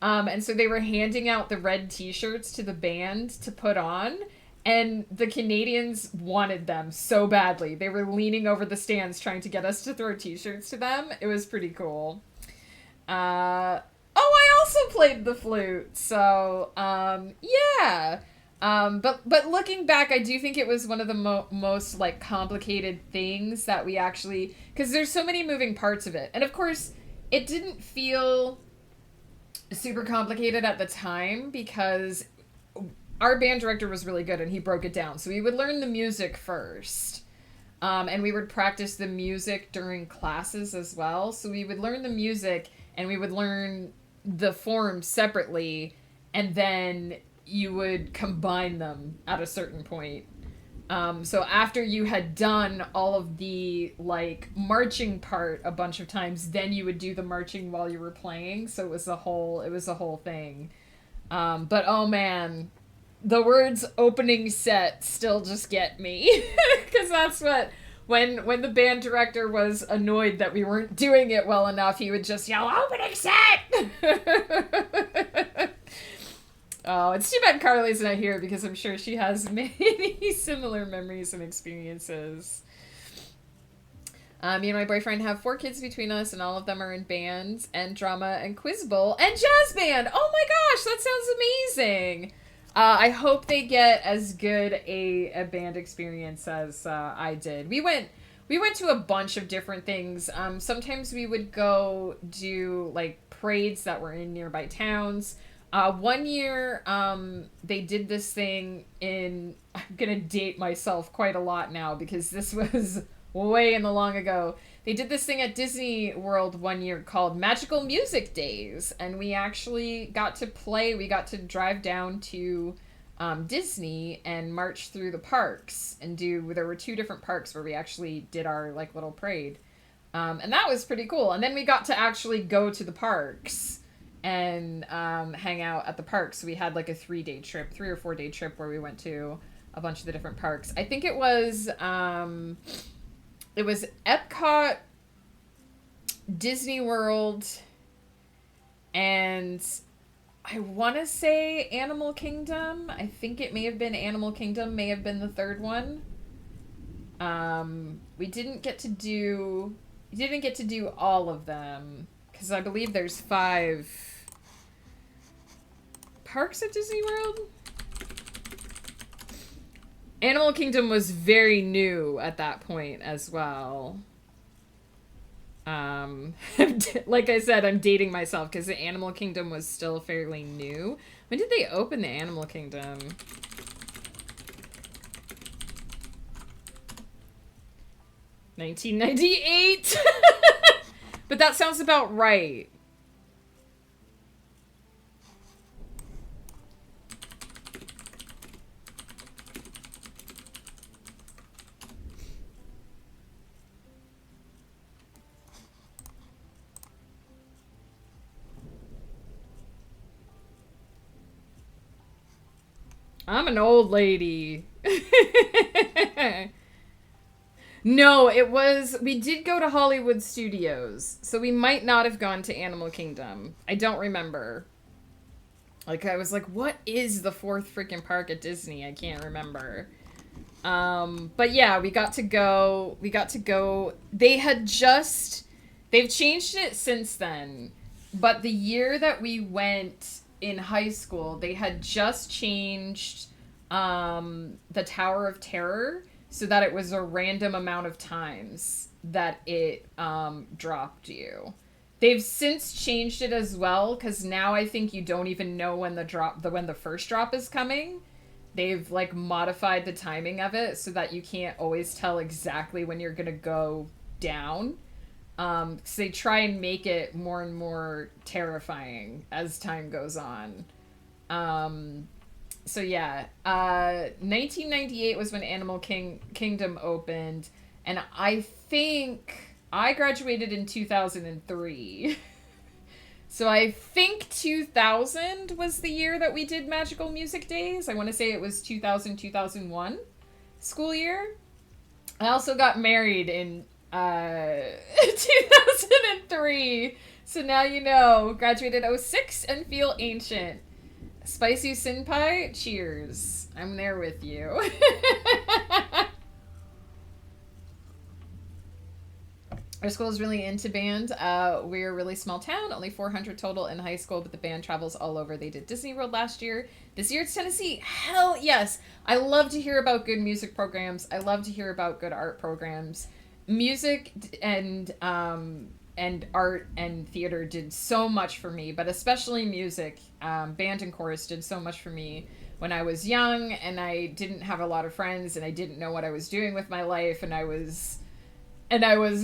And so they were handing out the red t-shirts to the band to put on. And the Canadians wanted them so badly. They were leaning over the stands trying to get us to throw t-shirts to them. It was pretty cool. I also played the flute. So, yeah. But looking back, I do think it was one of the most, like, complicated things that we actually... Because there's so many moving parts of it. And, of course, it didn't feel super complicated at the time because... Our band director was really good and he broke it down. So we would learn the music first. And we would practice the music during classes as well. So we would learn the music and we would learn the forms separately. And then you would combine them at a certain point. So after you had done all of the like marching part a bunch of times, then you would do the marching while you were playing. So it was a whole thing. But oh man, the words opening set still just get me because that's what when the band director was annoyed that we weren't doing it well enough, he would just yell opening set. Oh, it's too bad Carly's not here because I'm sure she has many similar memories and experiences. Me and my boyfriend have 4 kids between us, and all of them are in bands and drama and quiz bowl and jazz band. Oh my gosh, that sounds amazing! I hope they get as good a band experience as I did. We went to a bunch of different things. Sometimes we would go do like parades that were in nearby towns. One year, they did this thing in. I'm gonna date myself quite a lot now because this was way in the long ago. They did this thing at Disney World one year called Magical Music Days, and we actually got to play. We got to drive down to Disney and march through the parks and do. There were 2 different parks where we actually did our like little parade, and that was pretty cool. And then we got to actually go to the parks and hang out at the parks. So we had like a 3-day trip, 3 or 4 day trip where we went to a bunch of the different parks. I think it was Epcot, Disney World, and I want to say Animal Kingdom. I think it may have been Animal Kingdom, may have been the third one. We didn't get to do all of them because I believe there's 5 parks at Disney World. Animal Kingdom was very new at that point as well. Like I said, I'm dating myself because the Animal Kingdom was still fairly new. When did they open the Animal Kingdom? 1998. But that sounds about right. I'm an old lady. No, we did go to Hollywood Studios, so we might not have gone to Animal Kingdom. I don't remember. Like, I was like, what is the 4th freaking park at Disney? I can't remember. But yeah, we got to go. They've changed it since then. But the year that we went in high school, they had just changed the Tower of Terror so that it was a random amount of times that it dropped you. They've since changed it as well because now I think you don't even know when the first drop is coming. They've like modified the timing of it so that you can't always tell exactly when you're gonna go down. So they try and make it more and more terrifying as time goes on. So yeah, 1998 was when Kingdom opened, and I think I graduated in 2003. So I think 2000 was the year that we did Magical Music Days. I want to say it was 2001 school year. I also got married in 2003. So now you know. Graduated '06 and feel ancient. Spicy Senpai, cheers. I'm there with you. Our school is really into band. We're a really small town, only 400 total in high school, but the band travels all over. They did Disney World last year. This year it's Tennessee. Hell yes. I love to hear about good music programs. I love to hear about good art programs. Music and art and theater did so much for me, but especially music. Band and chorus did so much for me when I was young and I didn't have a lot of friends and I didn't know what I was doing with my life and I was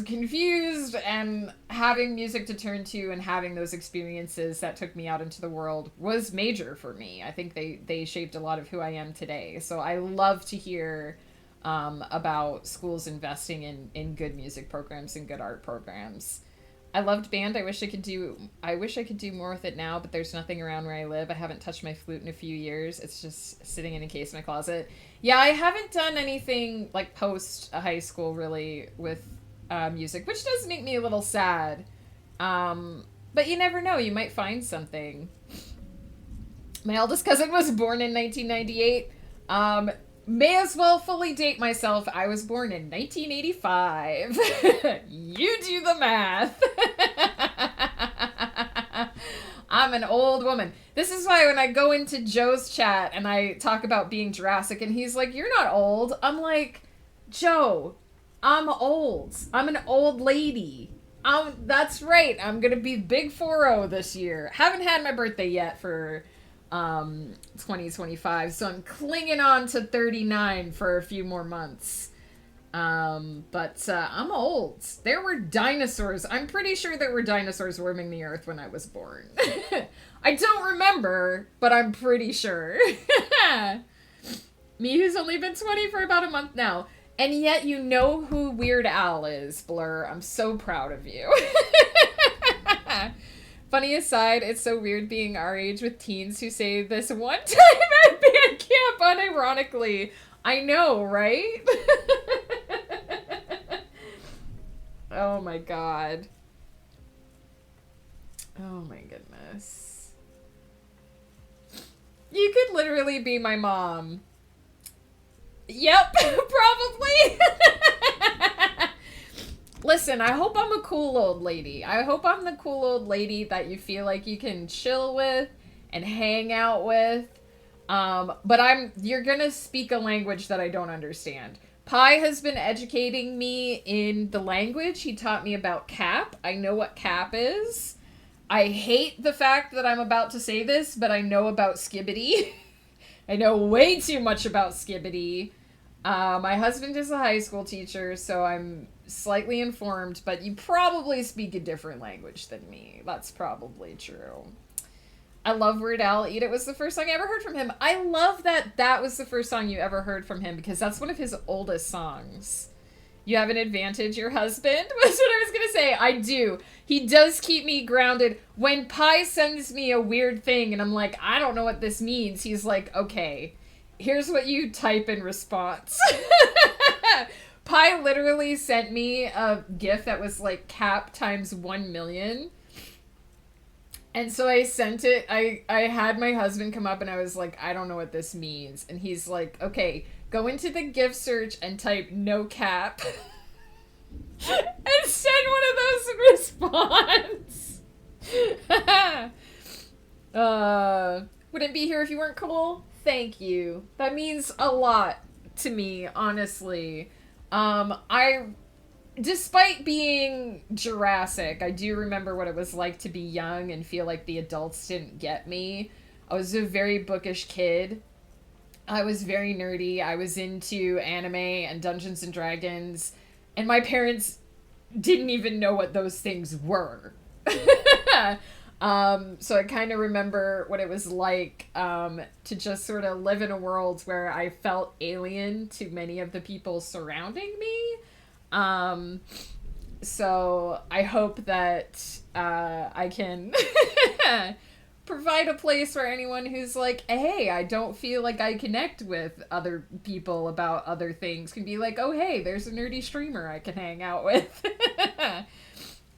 confused, and having music to turn to and having those experiences that took me out into the world was major for me. I think they shaped a lot of who I am today. So I love to hear about schools investing in good music programs and good art programs. I loved band. I wish I could do more with it now, but there's nothing around where I live. I haven't touched my flute in a few years. It's just sitting in a case in my closet. Yeah, I haven't done anything like post high school really with music, which does make me a little sad. But you never know, you might find something. My eldest cousin was born in 1998. May as well fully date myself. I was born in 1985. You do the math. I'm an old woman. This is why when I go into Joe's chat and I talk about being Jurassic and he's like, "You're not old." I'm like, "Joe, I'm old. I'm an old lady. That's right. I'm going to be big 40 this year. Haven't had my birthday yet for 2025, so I'm clinging on to 39 for a few more months. But I'm old. There were dinosaurs. I'm pretty sure there were dinosaurs roaming the earth when I was born. I don't remember, but I'm pretty sure. Me, who's only been 20 for about a month now. And yet you know who Weird Al is, Blur. I'm so proud of you. Funny aside, it's so weird being our age with teens who say this one time at band camp unironically. I know, right? Oh my god. Oh my goodness. You could literally be my mom. Yep, probably. Listen, I hope I'm a cool old lady. I hope I'm the cool old lady that you feel like you can chill with and hang out with. But you're gonna speak a language that I don't understand. Pi has been educating me in the language. He taught me about cap. I know what cap is. I hate the fact that I'm about to say this, but I know about skibbity. I know way too much about skibbity. My husband is a high school teacher, so I'm slightly informed, but you probably speak a different language than me. That's probably true. I love Weird Al. Eat It was the first song I ever heard from him. I love that was the first song you ever heard from him, because that's one of his oldest songs. You have an advantage, your husband? Was what I was going to say. I do. He does keep me grounded. When Pi sends me a weird thing and I'm like, I don't know what this means, he's like, okay, here's what you type in response. Pi literally sent me a GIF that was like cap times 1 million. And so I sent it. I had my husband come up and I was like, I don't know what this means. And he's like, okay, go into the GIF search and type no cap. And send one of those in response. Wouldn't be here if you weren't cool. Thank you. That means a lot to me, honestly. Despite being Jurassic, I do remember what it was like to be young and feel like the adults didn't get me. I was a very bookish kid. I was very nerdy. I was into anime and Dungeons and Dragons, and my parents didn't even know what those things were. So I kind of remember what it was like to just sort of live in a world where I felt alien to many of the people surrounding me. So I hope that I can provide a place for anyone who's like, hey, I don't feel like I connect with other people about other things, can be like, oh, hey, there's a nerdy streamer I can hang out with. I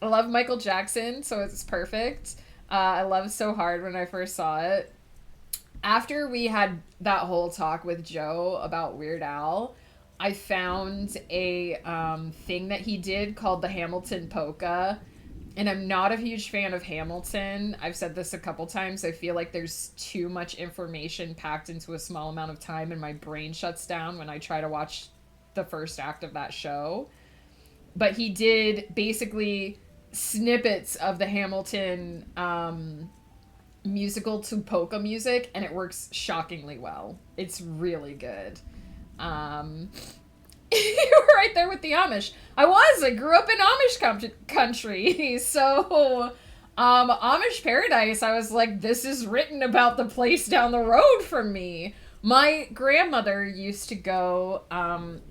love Michael Jackson, so it's perfect. I loved So Hard when I first saw it. After we had that whole talk with Joe about Weird Al, I found a thing that he did called the Hamilton Polka. And I'm not a huge fan of Hamilton. I've said this a couple times. I feel like there's too much information packed into a small amount of time and my brain shuts down when I try to watch the first act of that show. But he did basically snippets of the Hamilton musical to polka music, and it works shockingly well. It's really good. You were right there with the Amish. I grew up in Amish country. So, Amish Paradise, I was like, this is written about the place down the road from me. My grandmother used to go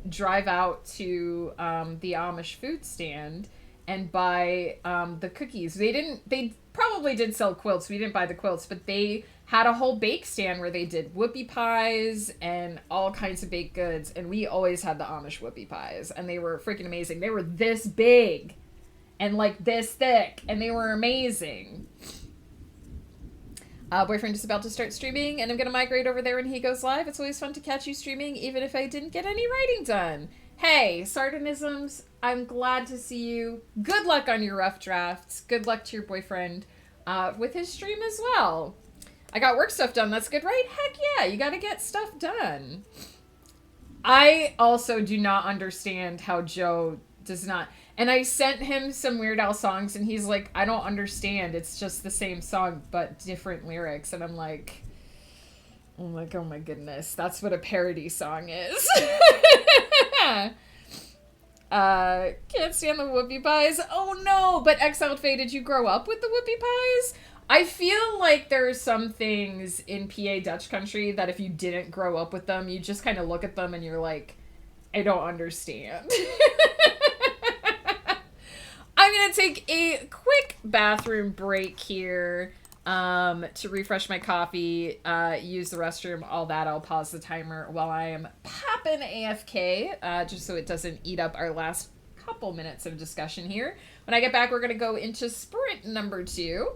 drive out to the Amish food stand and buy the cookies. They probably did sell quilts. We didn't buy the quilts, but they had a whole bake stand where they did whoopie pies and all kinds of baked goods. And we always had the Amish whoopie pies, and they were freaking amazing. They were this big and like this thick, and they were amazing. Boyfriend is about to start streaming, and I'm gonna migrate over there when he goes live. It's always fun to catch you streaming, even if I didn't get any writing done. Hey, Sardonisms, I'm glad to see you. Good luck on your rough drafts. Good luck to your boyfriend with his stream as well. I got work stuff done. That's good, right? Heck yeah, you gotta get stuff done. I also do not understand how Joe does not. And I sent him some Weird Al songs, and he's like, I don't understand. It's just the same song, but different lyrics. And I'm like, oh my goodness. That's what a parody song is. Can't stand the whoopie pies. Oh no, but Exiled Faye, did you grow up with the whoopie pies? I feel like there are some things in PA Dutch country that if you didn't grow up with them, you just kind of look at them and you're like, I don't understand. I'm going to take a quick bathroom break here to refresh my coffee, use the restroom, all that. I'll pause the timer while I am popping AFK, just so it doesn't eat up our last couple minutes of discussion here. When I get back, we're going to go into sprint number 2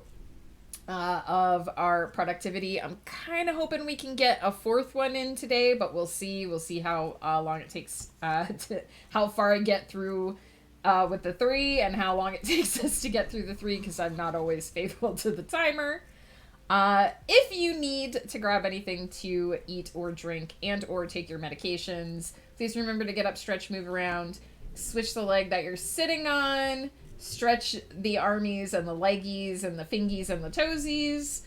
of our productivity. I'm kind of hoping we can get a 4th one in today, but we'll see. We'll see how long it takes, how far I get through with the 3 and how long it takes us to get through the 3, because I'm not always faithful to the timer. If you need to grab anything to eat or drink and or take your medications, please remember to get up, stretch, move around, switch the leg that you're sitting on, stretch the armies and the leggies and the fingies and the toesies.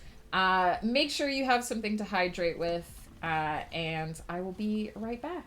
Make sure you have something to hydrate with, and I will be right back.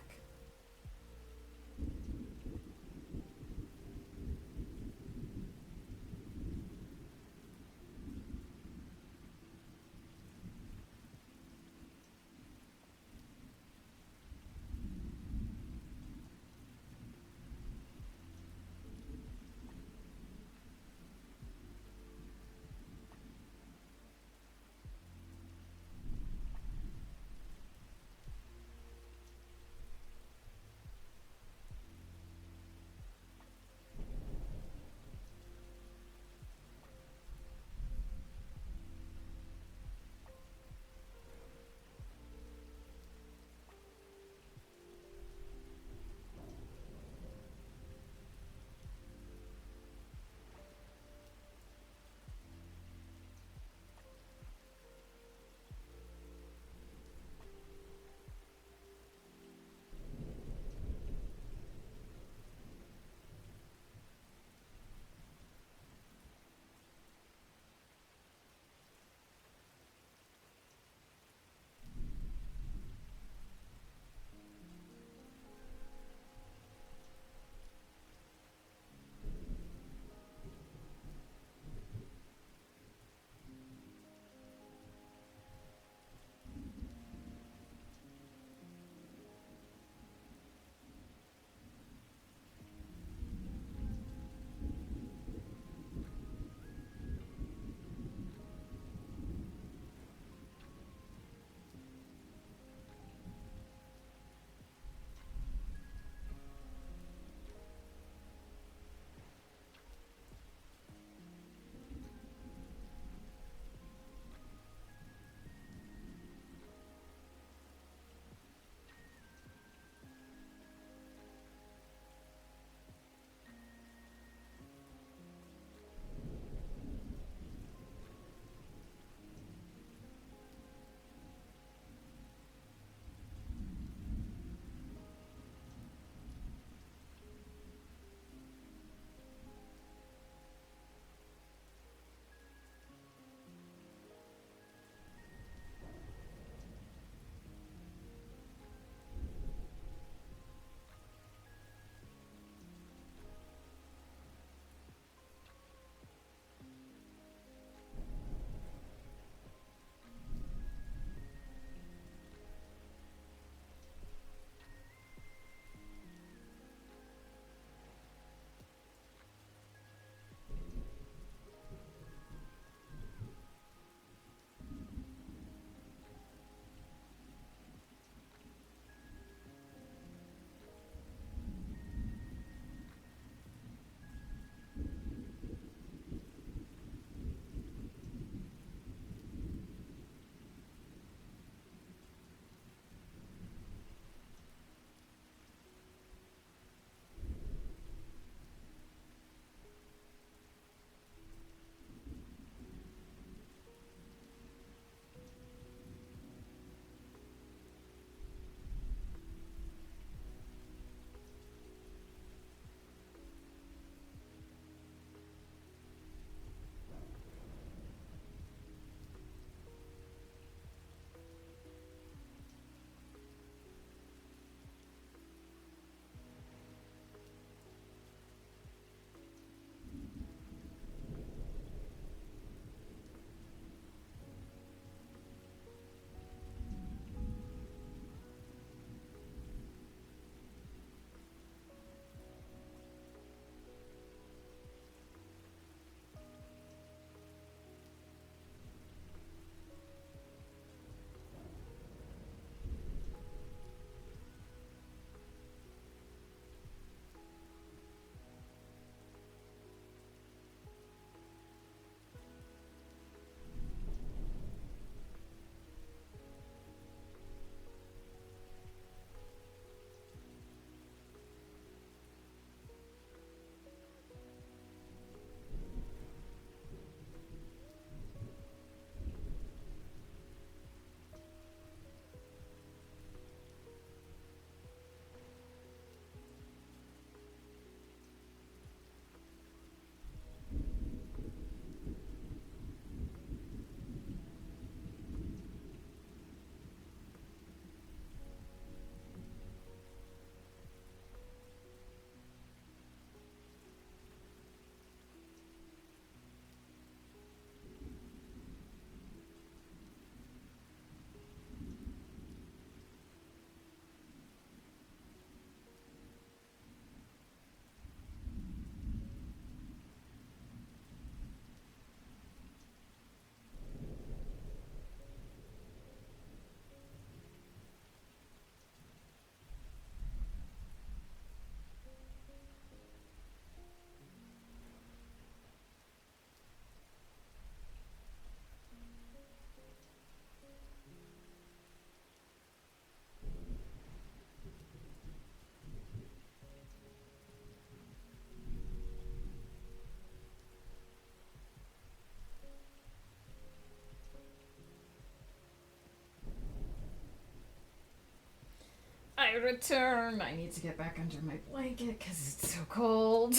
return. I need to get back under my blanket because it's so cold.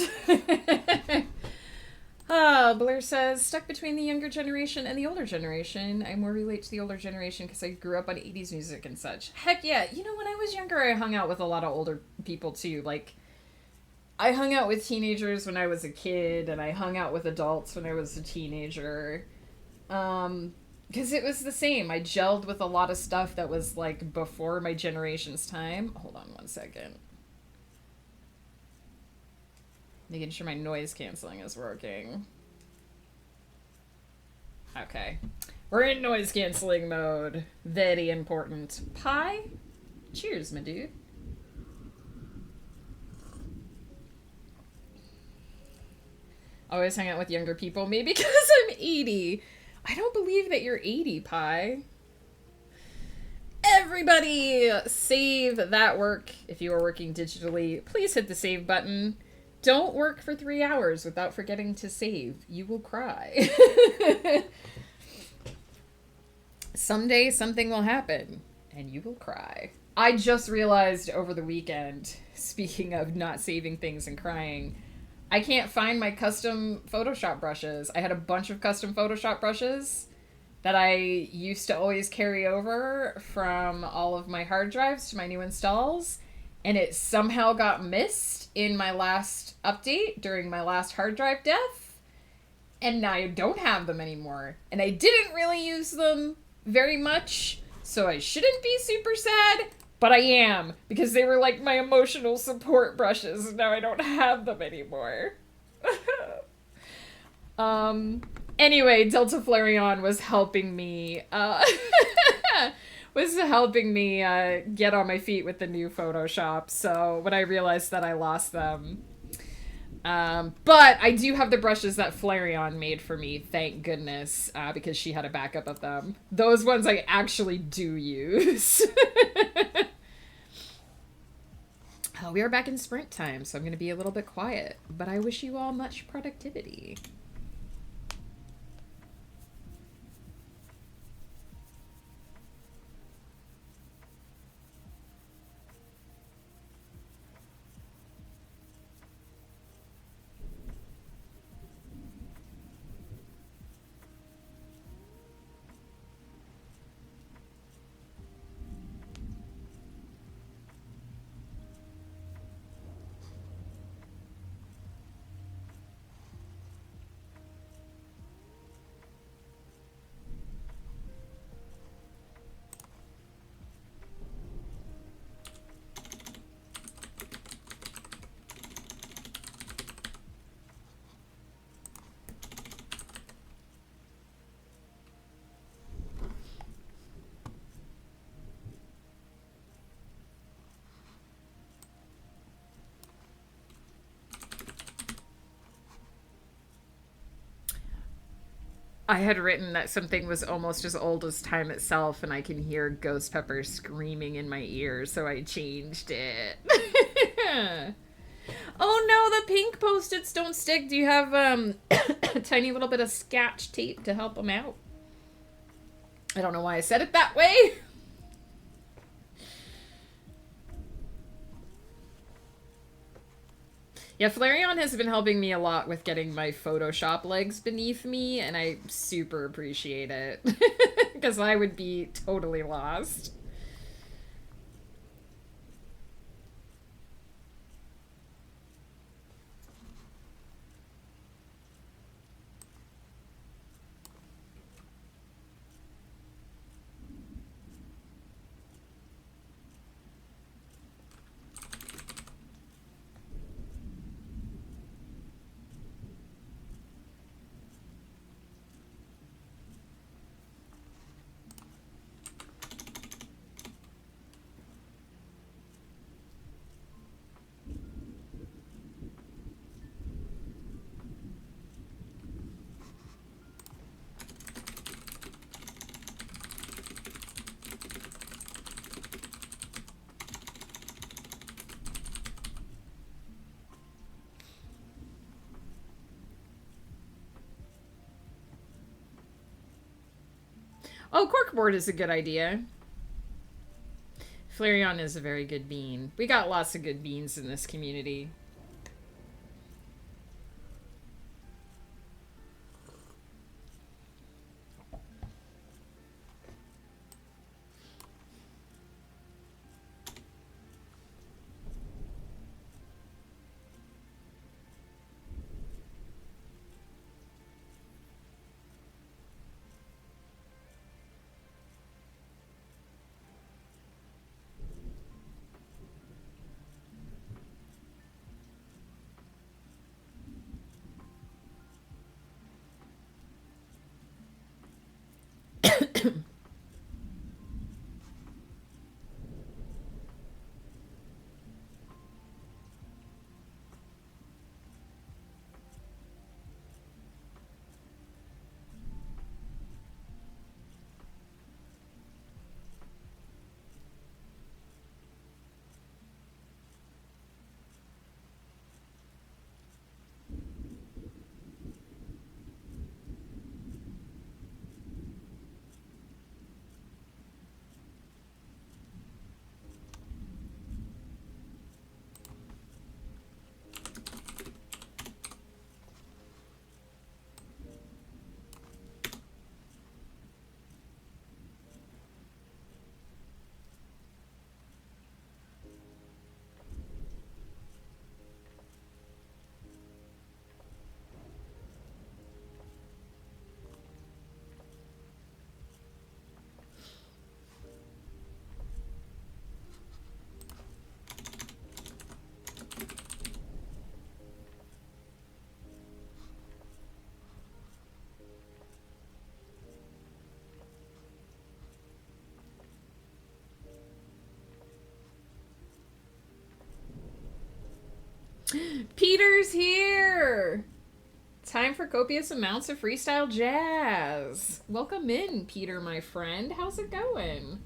Blair says, stuck between the younger generation and the older generation. I more relate to the older generation because I grew up on 80s music and such. Heck yeah. You know, when I was younger, I hung out with a lot of older people too. Like, I hung out with teenagers when I was a kid, and I hung out with adults when I was a teenager. Because it was the same. I gelled with a lot of stuff that was, like, before my generation's time. Hold on one second. Making sure my noise canceling is working. Okay. We're in noise canceling mode. Very important. Pie? Cheers, my dude. Always hang out with younger people. Maybe because I'm 80. I don't believe that you're 80, Pie. Everybody, save that work. If you are working digitally, please hit the save button. Don't work for 3 hours without forgetting to save. You will cry. Someday something will happen, and you will cry. I just realized over the weekend, speaking of not saving things and crying, I can't find my custom Photoshop brushes. I had a bunch of custom Photoshop brushes that I used to always carry over from all of my hard drives to my new installs, and it somehow got missed in my last update during my last hard drive death, and now I don't have them anymore. And I didn't really use them very much, so I shouldn't be super sad, but I am, because they were like my emotional support brushes, and now I don't have them anymore. Anyway, Delta Flareon was helping me, get on my feet with the new Photoshop, so when I realized that I lost them. But I do have the brushes that Flareon made for me, thank goodness, because she had a backup of them. Those ones I actually do use. We are back in sprint time, so I'm going to be a little bit quiet, but I wish you all much productivity. I had written that something was almost as old as time itself, and I can hear Ghost Pepper screaming in my ear, so I changed it. Oh no, the pink Post-its don't stick. Do you have a tiny little bit of Scotch tape to help them out? I don't know why I said it that way. Yeah, Flareon has been helping me a lot with getting my Photoshop legs beneath me, and I super appreciate it. Because I would be totally lost. Oh, corkboard is a good idea. Flareon is a very good bean. We got lots of good beans in this community. Peter's here! Time for copious amounts of freestyle jazz. Welcome in, Peter, my friend. How's it going?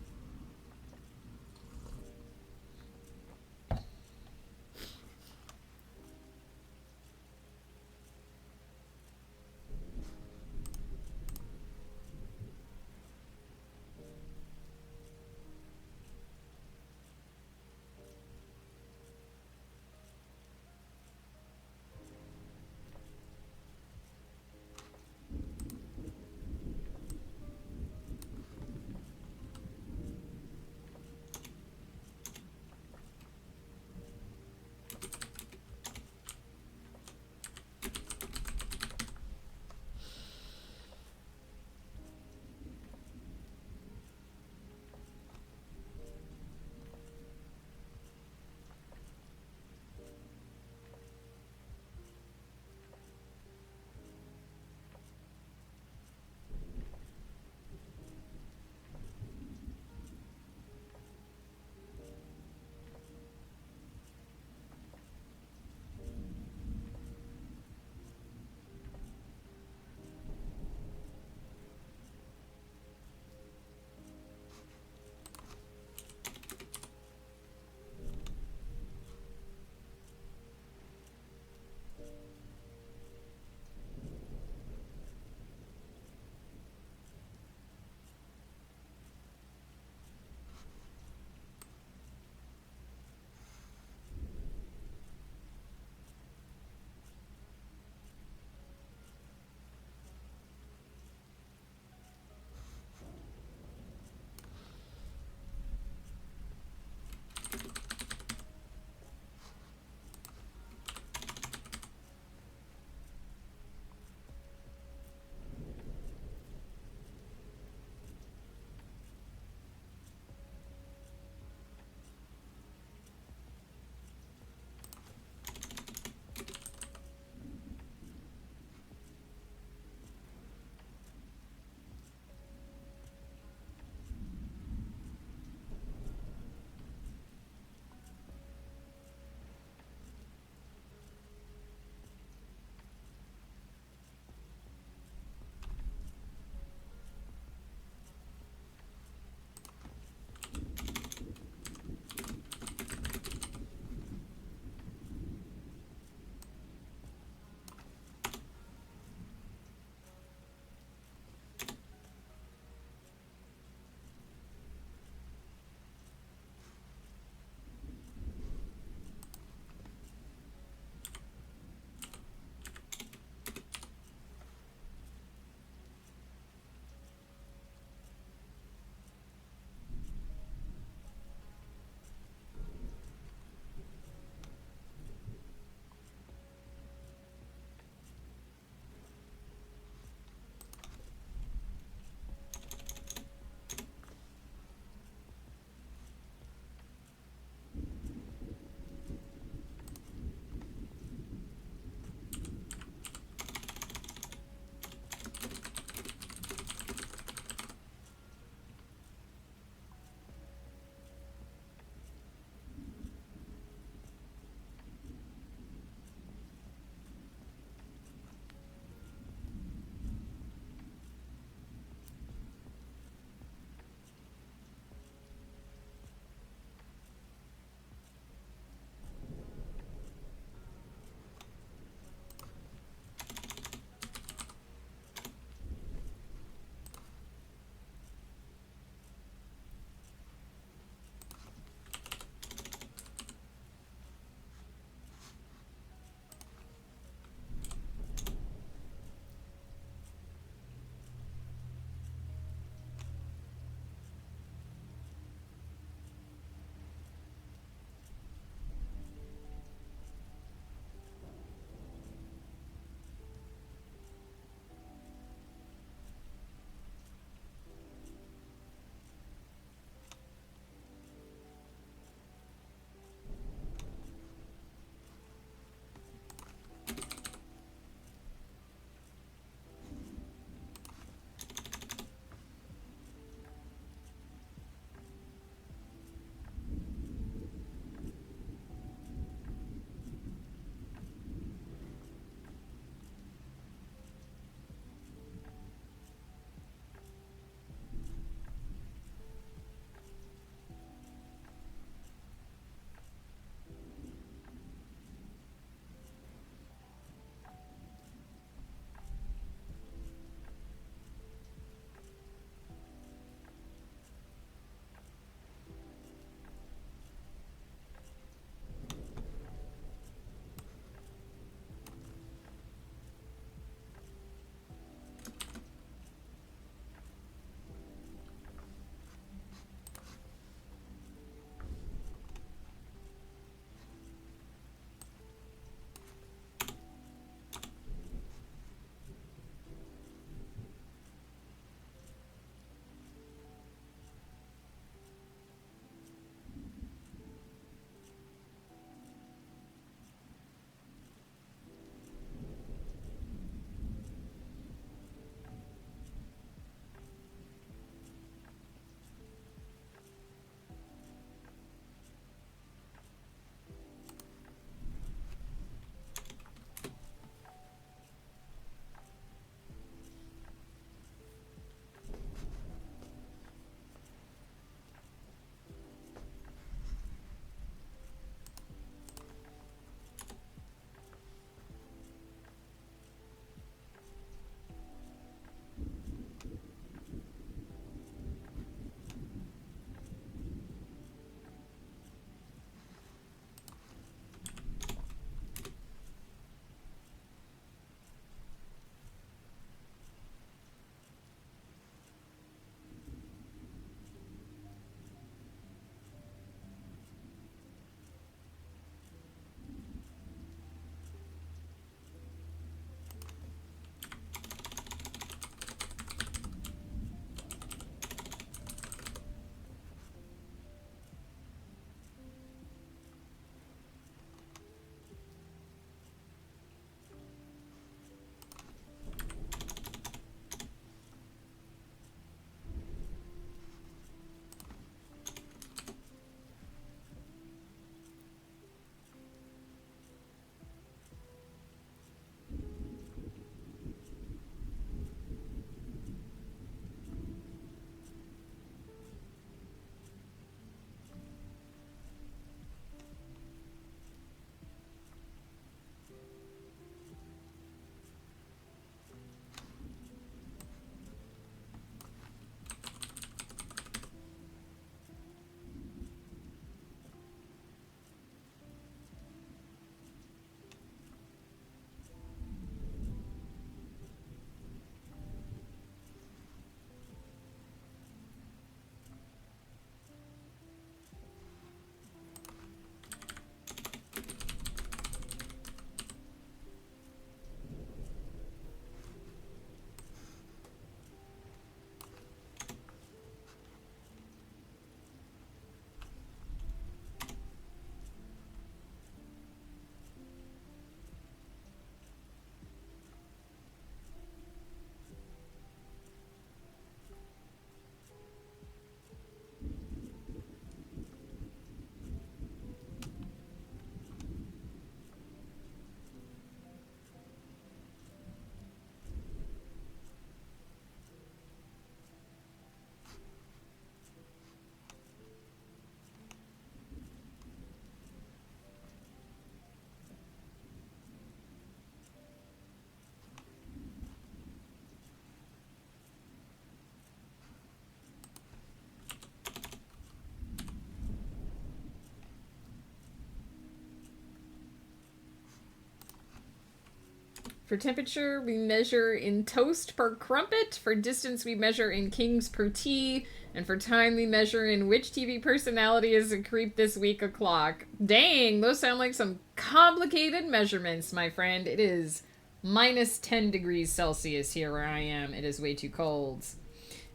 For temperature, we measure in toast per crumpet. For distance, we measure in kings per tea. And for time, we measure in which TV personality is a creep this week o'clock. Dang, those sound like some complicated measurements, my friend. It is minus 10 degrees Celsius here where I am. It is way too cold.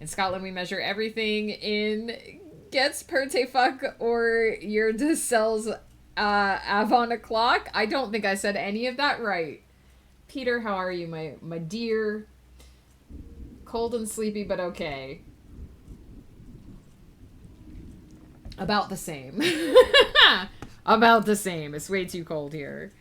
In Scotland, we measure everything in gets per te fuck or your de cells avon o'clock. I don't think I said any of that right. Peter, how are you, my dear? Cold and sleepy, but okay. About the same. About the same. It's way too cold here.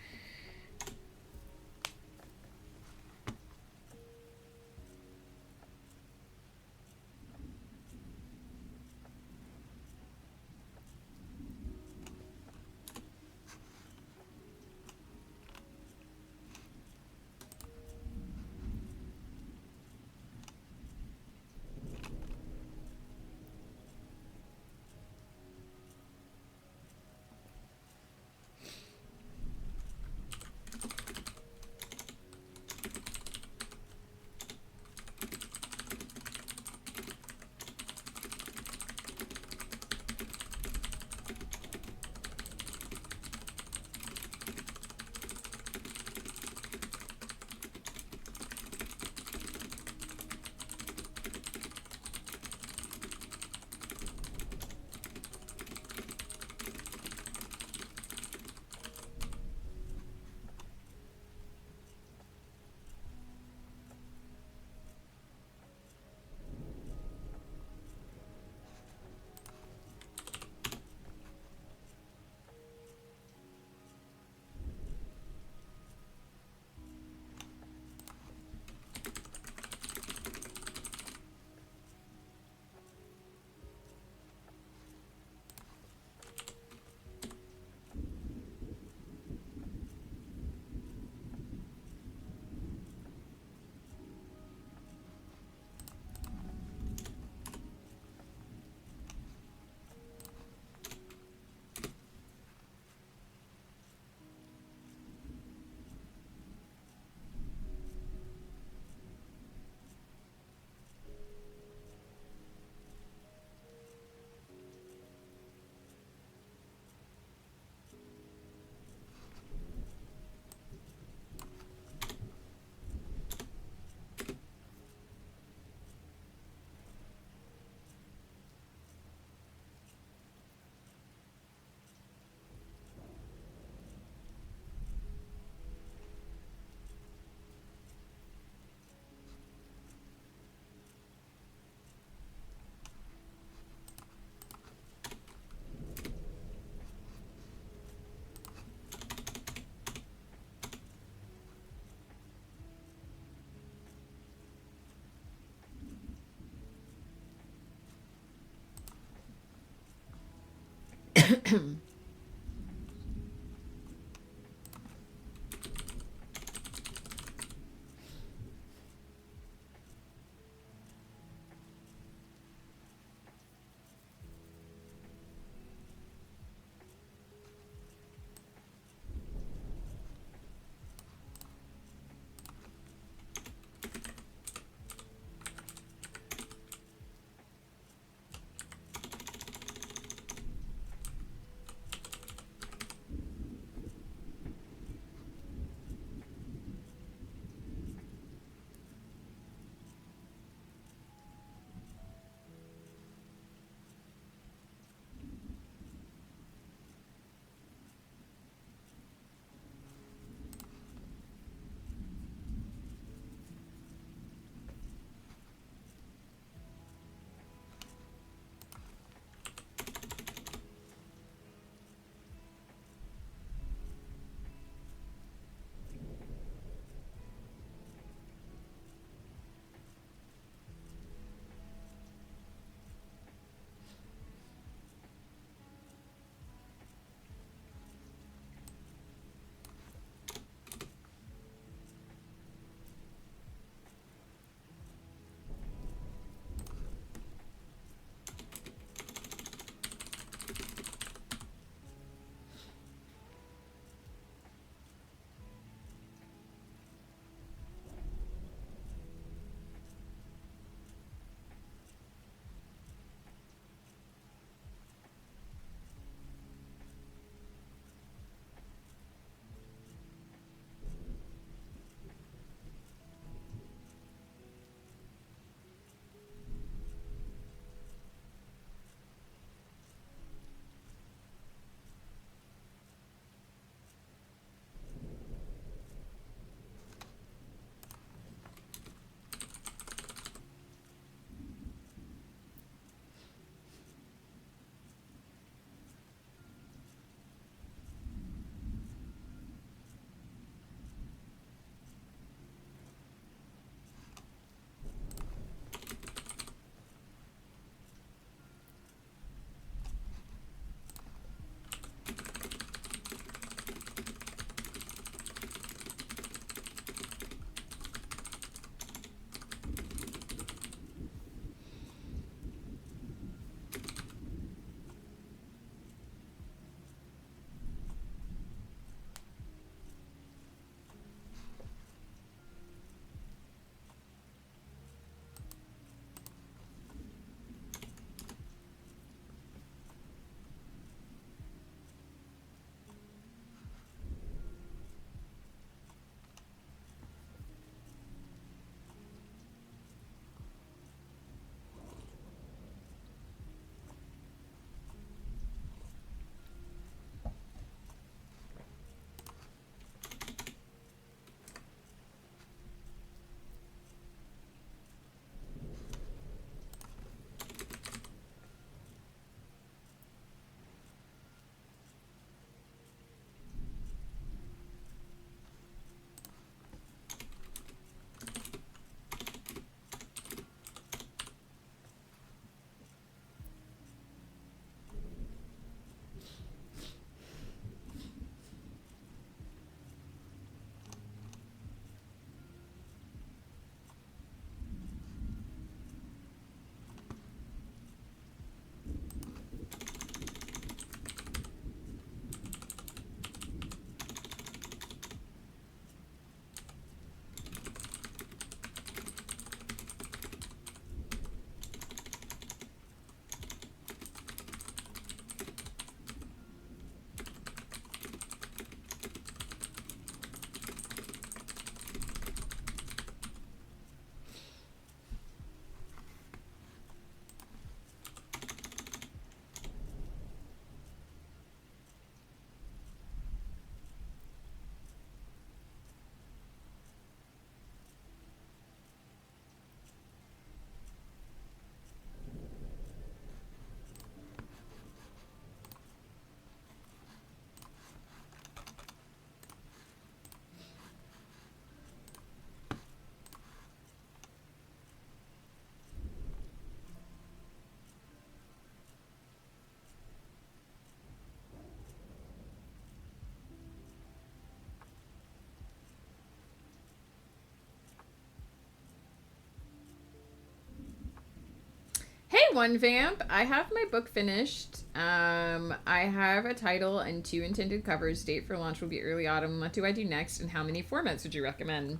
one vamp. I have my book finished. I have a title and two intended covers. Date for launch will be early autumn. What do I do next, and how many formats would you recommend?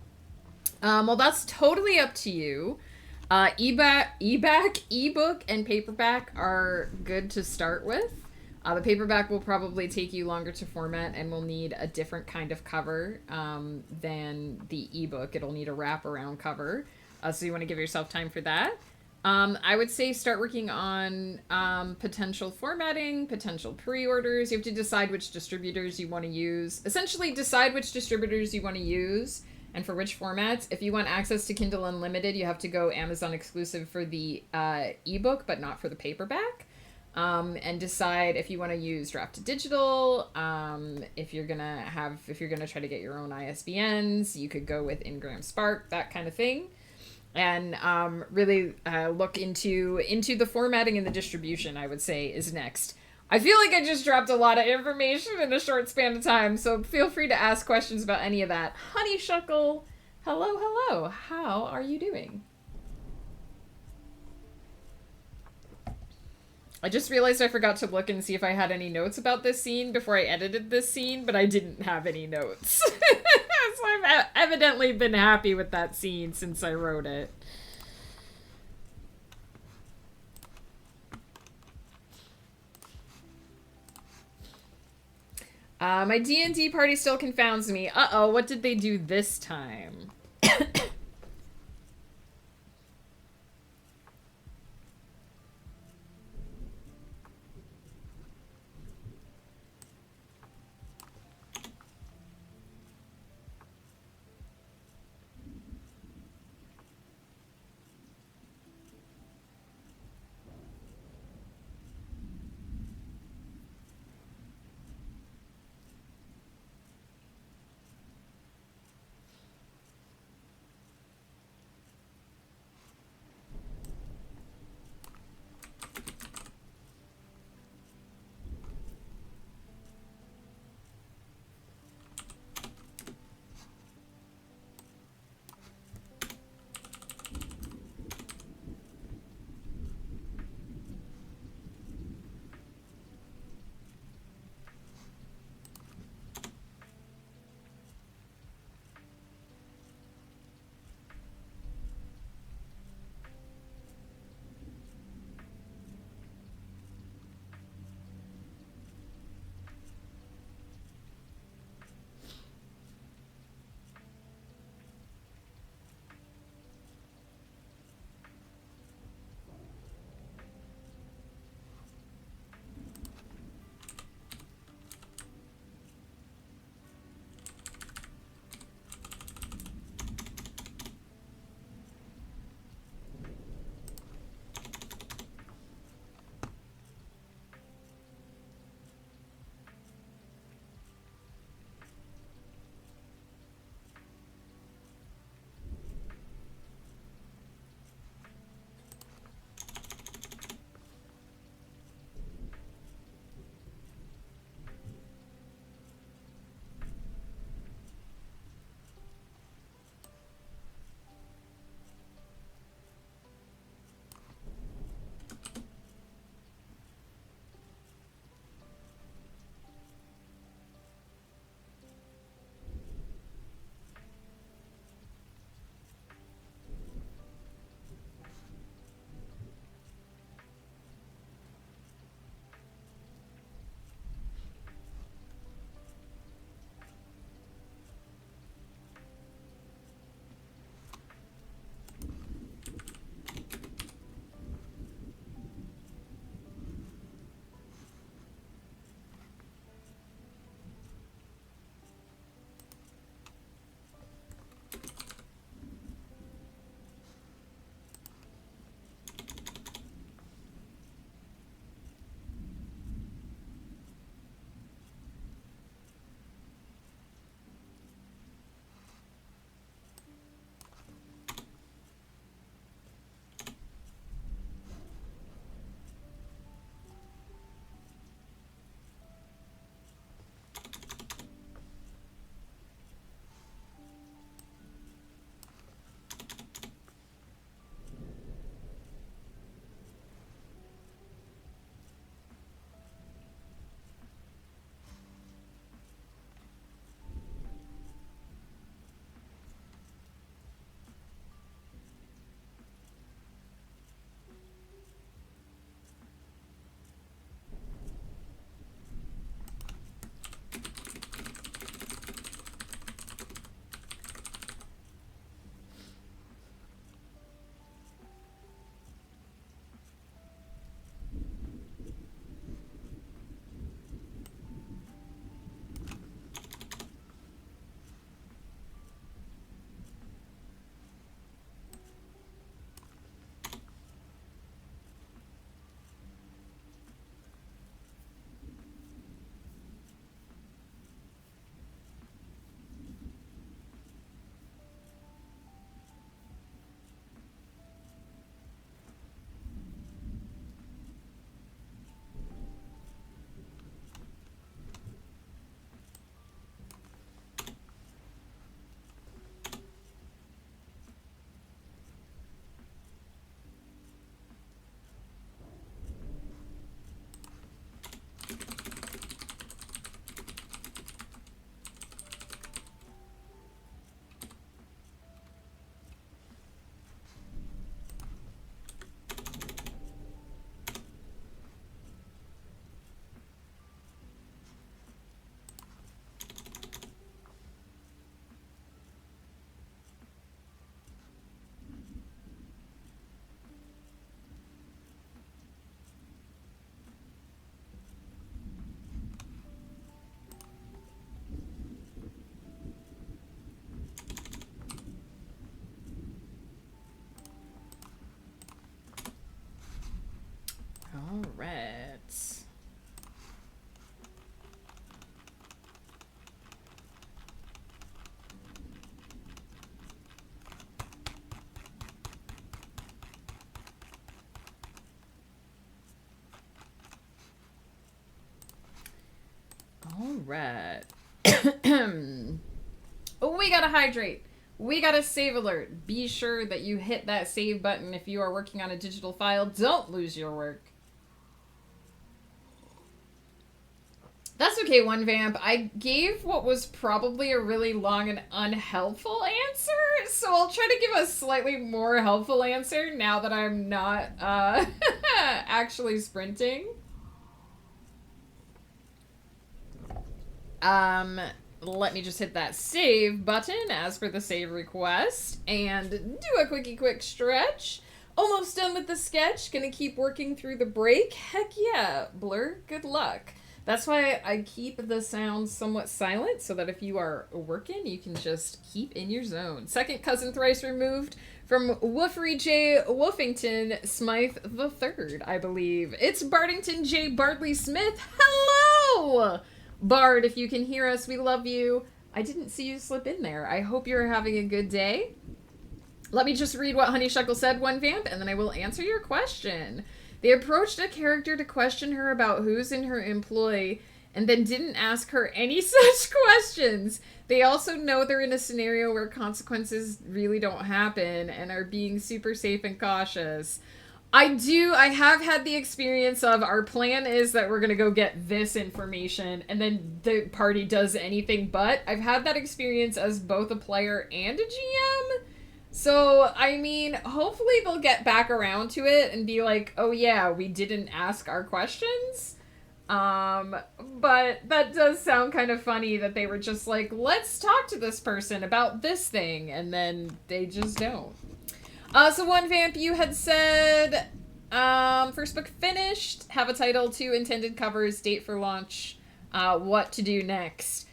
Well, that's totally up to you. Ebook, and paperback are good to start with. The paperback will probably take you longer to format and will need a different kind of cover than the ebook. It'll need a wraparound cover. So you want to give yourself time for that. I would say start working on potential formatting, potential pre-orders. You have to decide which distributors you want to use. Essentially, decide which distributors you want to use and for which formats. If you want access to Kindle Unlimited, you have to go Amazon exclusive for the ebook, but not for the paperback. And decide if you want to use draft to digital. If you're gonna try to get your own ISBNs, you could go with Ingram Spark, that kind of thing. And really look into the formatting and the distribution, I would say, is next. I feel like I just dropped a lot of information in a short span of time, so feel free to ask questions about any of that. Honeyshuckle, hello, how are you doing? I just realized I forgot to look and see if I had any notes about this scene before I edited this scene, but I didn't have any notes. So I've evidently been happy with that scene since I wrote it. My D&D party still confounds me. Uh-oh, what did they do this time? right. All right. Oh, we gotta hydrate. We got a save alert. Be sure that you hit that save button if you are working on a digital file. Don't lose your work. That's okay, One Vamp. I gave what was probably a really long and unhelpful answer, so I'll try to give a slightly more helpful answer now that I'm not actually sprinting. Let me just hit that save button as per the save request and do a quick stretch. Almost done with the sketch. Gonna keep working through the break. Heck yeah, Blur. Good luck. That's why I keep the sounds somewhat silent so that if you are working, you can just keep in your zone. Second cousin thrice removed from Woofery J. Woofington Smythe the Third, I believe. It's Bardington J. Bardley Smith. Hello! Bard, if you can hear us, we love you. I didn't see you slip in there. I hope you're having a good day. Let me just read what Honeysuckle said, One Vamp, and then I will answer your question. They approached a character to question her about who's in her employ, and then didn't ask her any such questions. They also know they're in a scenario where consequences really don't happen and are being super safe and cautious. I have had the experience of our plan is that we're going to go get this information and then the party does anything but. I've had that experience as both a player and a GM. So, I mean, hopefully they'll get back around to it and be like, oh yeah, we didn't ask our questions. But that does sound kind of funny that they were just like, let's talk to this person about this thing, and then they just don't. So One Vamp, you had said, first book finished, have a title, 2 intended covers, date for launch, what to do next.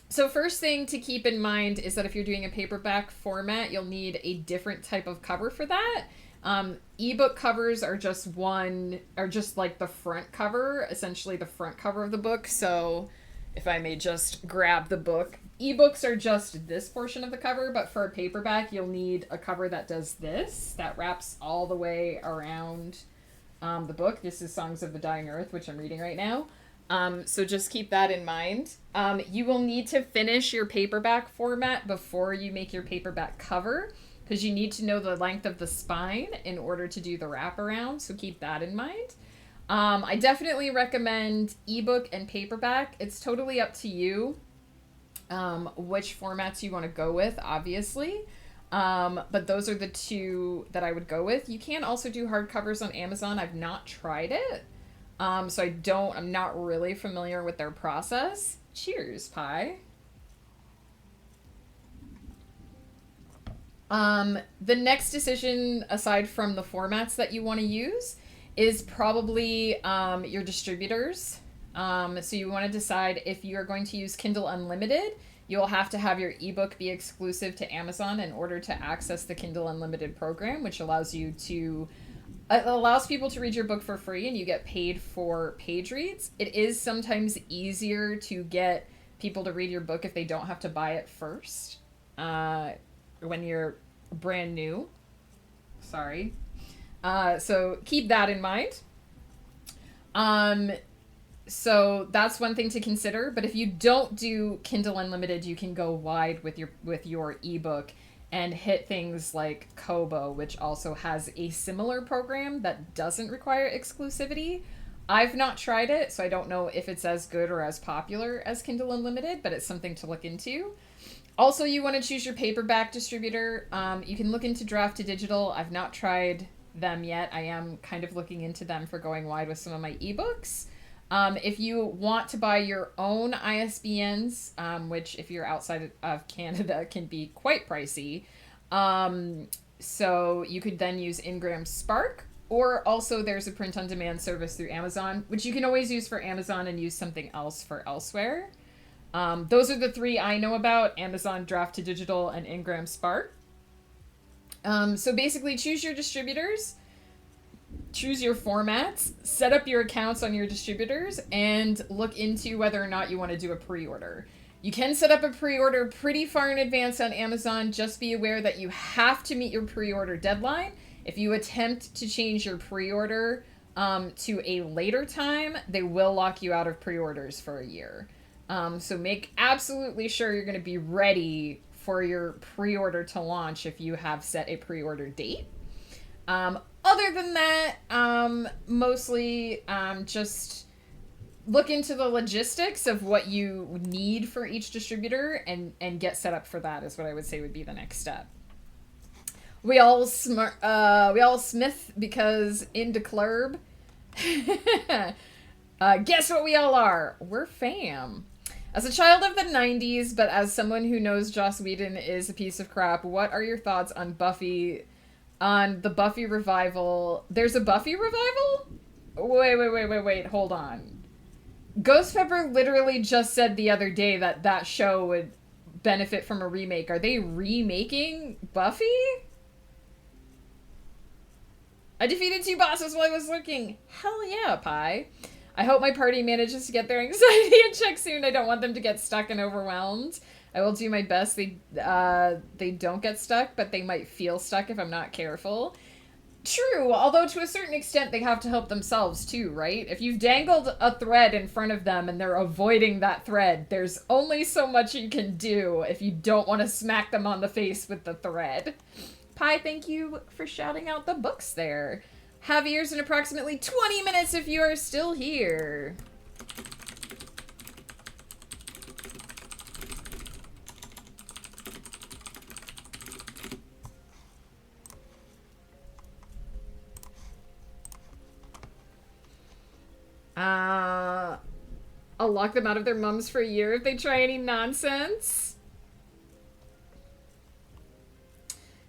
So first thing to keep in mind is that if you're doing a paperback format, you'll need a different type of cover for that. Ebook covers are just like the front cover, essentially the front cover of the book. So if I may just grab the book, ebooks are just this portion of the cover, but for a paperback, you'll need a cover that does this, that wraps all the way around the book. This is Songs of the Dying Earth, which I'm reading right now. So just keep that in mind. You will need to finish your paperback format before you make your paperback cover, because you need to know the length of the spine in order to do the wraparound, so keep that in mind. I definitely recommend ebook and paperback. It's totally up to you which formats you want to go with, obviously. But those are the two that I would go with. You can also do hardcovers on Amazon. I've not tried it. So I'm not really familiar with their process. Cheers, Pie. The next decision, aside from the formats that you want to use, is probably your distributors. So you want to decide if you are going to use Kindle Unlimited. You'll have to have your ebook be exclusive to Amazon in order to access the Kindle Unlimited program, which allows people to read your book for free, and you get paid for page reads. It is sometimes easier to get people to read your book if they don't have to buy it first when you're brand new. Sorry. So keep that in mind. So that's one thing to consider. But if you don't do Kindle Unlimited, you can go wide with your ebook and hit things like Kobo, which also has a similar program that doesn't require exclusivity. I've not tried it, so I don't know if it's as good or as popular as Kindle Unlimited, but it's something to look into. Also, you want to choose your paperback distributor. You can look into Draft to Digital. I've not tried them yet. I am kind of looking into them for going wide with some of my ebooks. If you want to buy your own ISBNs, which if you're outside of Canada can be quite pricey, so you could then use Ingram Spark, or also there's a print-on-demand service through Amazon, which you can always use for Amazon and use something else for elsewhere. Those are the 3 I know about: Amazon, Draft to Digital, and Ingram Spark. So basically choose your distributors. choose your formats, set up your accounts on your distributors, and look into whether or not you want to do a pre-order. You can set up a pre-order pretty far in advance on Amazon. Just be aware that you have to meet your pre-order deadline. If you attempt to change your pre-order to a later time, they will lock you out of pre-orders for a year. So make absolutely sure you're going to be ready for your pre-order to launch if you have set a pre-order date. Other than that, mostly just look into the logistics of what you need for each distributor and get set up for that is what I would say would be the next step. We all smith because into club. Guess what we all are? We're fam. As a child of the 90s, but as someone who knows Joss Whedon is a piece of crap, what are your thoughts on the Buffy revival? There's a Buffy revival? Wait, hold on. Ghost Pepper literally just said the other day that that show would benefit from a remake. Are they remaking Buffy? I defeated 2 bosses while I was looking. Hell yeah, Pie. I hope my party manages to get their anxiety in check soon. I don't want them to get stuck and overwhelmed. I will do my best. They don't get stuck, but they might feel stuck if I'm not careful. True, although to a certain extent they have to help themselves too, right? If you've dangled a thread in front of them and they're avoiding that thread, there's only so much you can do if you don't want to smack them on the face with the thread. Pi, thank you for shouting out the books there. Have ears in approximately 20 minutes if you are still here. I'll lock them out of their mums for a year if they try any nonsense.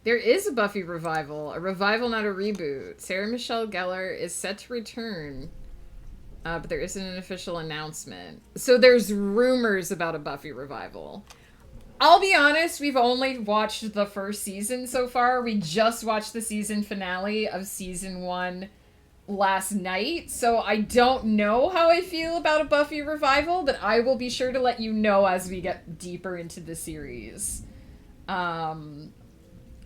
There is a Buffy revival. A revival, not a reboot. Sarah Michelle Gellar is set to return. But there isn't an official announcement. So there's rumors about a Buffy revival. I'll be honest, we've only watched the first season so far. We just watched the season finale of season 1 last night. So I don't know how I feel about a Buffy revival, but I will be sure to let you know as we get deeper into the series.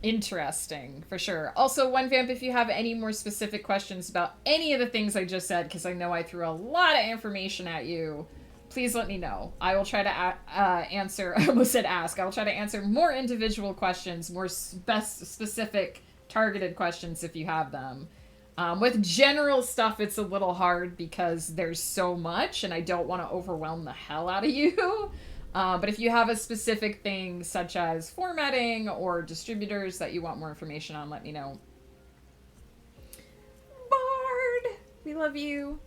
Interesting, for sure. Also, OneVamp, if you have any more specific questions about any of the things I just said, because I know I threw a lot of information at you, please let me know. I will try to answer, I almost said ask, I will try to answer more individual questions, more specific, targeted questions if you have them. With general stuff, it's a little hard because there's so much, and I don't want to overwhelm the hell out of you. But if you have a specific thing, such as formatting or distributors that you want more information on, let me know. Bard! We love you.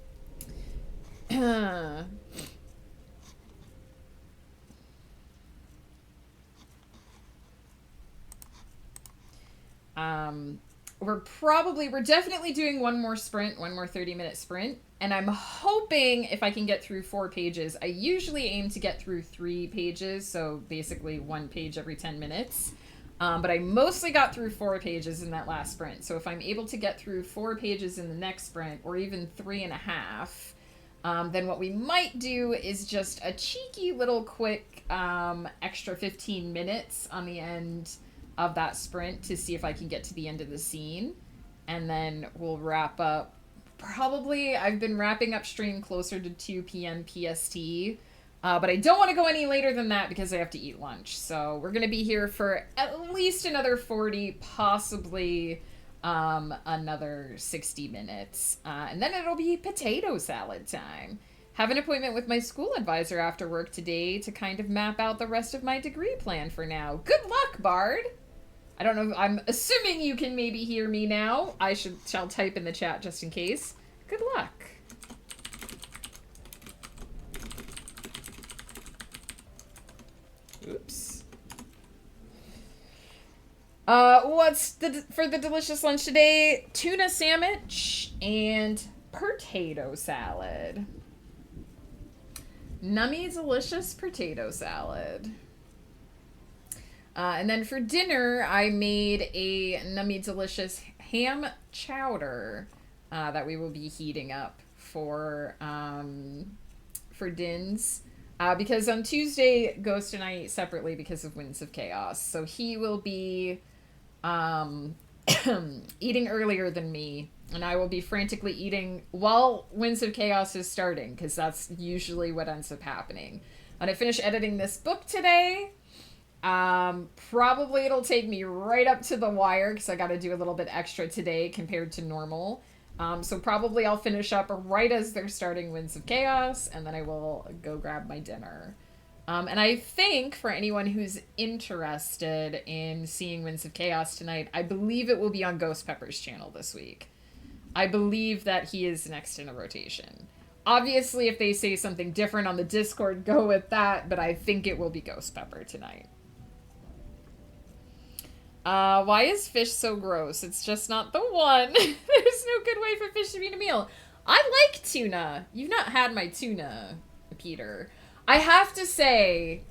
We're definitely doing one more 30-minute sprint. And I'm hoping if I can get through 4 pages. I usually aim to get through 3 pages, so basically 1 page every 10 minutes. But I mostly got through 4 pages in that last sprint. So if I'm able to get through 4 pages in the next sprint, or even 3.5, then what we might do is just a cheeky little quick extra 15 minutes on the end of that sprint to see if I can get to the end of the scene. And then we'll wrap up. Probably, I've been wrapping up stream closer to 2 p.m. PST, but I don't want to go any later than that because I have to eat lunch. So we're going to be here for at least another 40, possibly another 60 minutes. And then it'll be potato salad time. Have an appointment with my school advisor after work today to kind of map out the rest of my degree plan for now. Good luck, Bard! I don't know, I'm assuming you can maybe hear me now. I shall type in the chat just in case. Good luck. Oops. What's for the delicious lunch today? Tuna sandwich and potato salad. Nummy delicious potato salad. And then for dinner, I made a nummy delicious ham chowder that we will be heating up for Din's. Because on Tuesday, Ghost and I eat separately because of Winds of Chaos. So he will be um, eating earlier than me, and I will be frantically eating while Winds of Chaos is starting, because that's usually what ends up happening. When I finish editing this book today, probably it'll take me right up to the wire, because I got to do a little bit extra today compared to normal. So probably I'll finish up right as they're starting Winds of Chaos, and then I will go grab my dinner. And I think for anyone who's interested in seeing Winds of Chaos tonight, I believe it will be on Ghost Pepper's channel this week. I believe that he is next in a rotation. Obviously, if they say something different on the Discord, go with that, but I think it will be Ghost Pepper tonight. Why is fish so gross? It's just not the one. There's no good way for fish to be in a meal. I like tuna. You've not had my tuna, Peter. I have to say,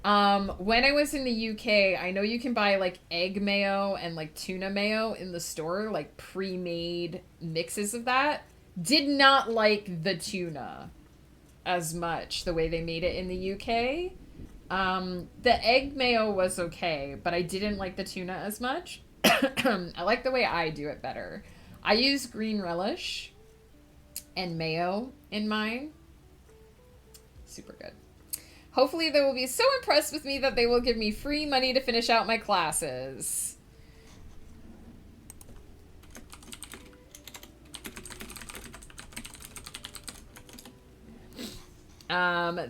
when I was in the UK, I know you can buy like egg mayo and like tuna mayo in the store, like pre-made mixes of that. Did not like the tuna as much the way they made it in the UK. The egg mayo was okay, but I didn't like the tuna as much. I like the way I do it better. I use green relish and mayo in mine. Super good. Hopefully they will be so impressed with me that they will give me free money to finish out my classes.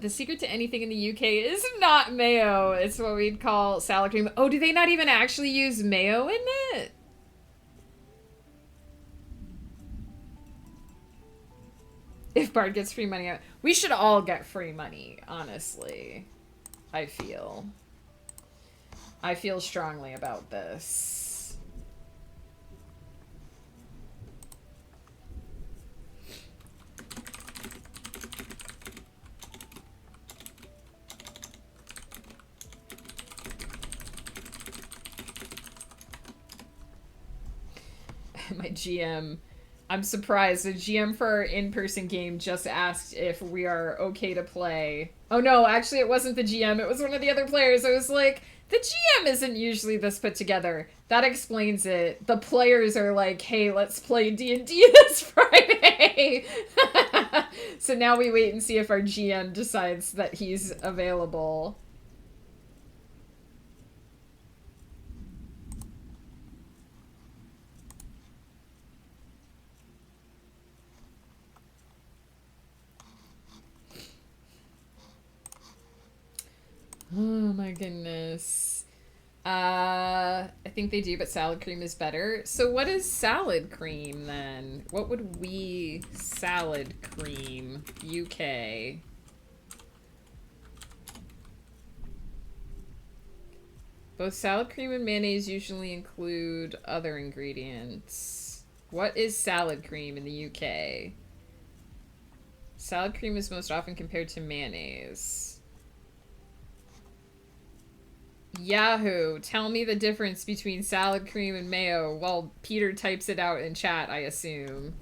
The secret to anything in the UK is not mayo. It's what we'd call salad cream. Oh, do they not even actually use mayo in it? If Bard gets free money, we should all get free money, honestly. I feel strongly about this. My GM, I'm surprised. The GM for our in-person game just asked if we are okay to play. Oh no, actually it wasn't the GM, it was one of the other players. I was like, the GM isn't usually this put together. That explains it. The players are like, hey, let's play D&D this Friday. So now we wait and see if our GM decides that he's available. Oh my goodness. I think they do, but salad cream is better. So what is salad cream then? What would we salad cream UK? Both salad cream and mayonnaise usually include other ingredients. What is salad cream in the UK? Salad cream is most often compared to mayonnaise. Yahoo! Tell me the difference between salad cream and mayo while Peter types it out in chat, I assume.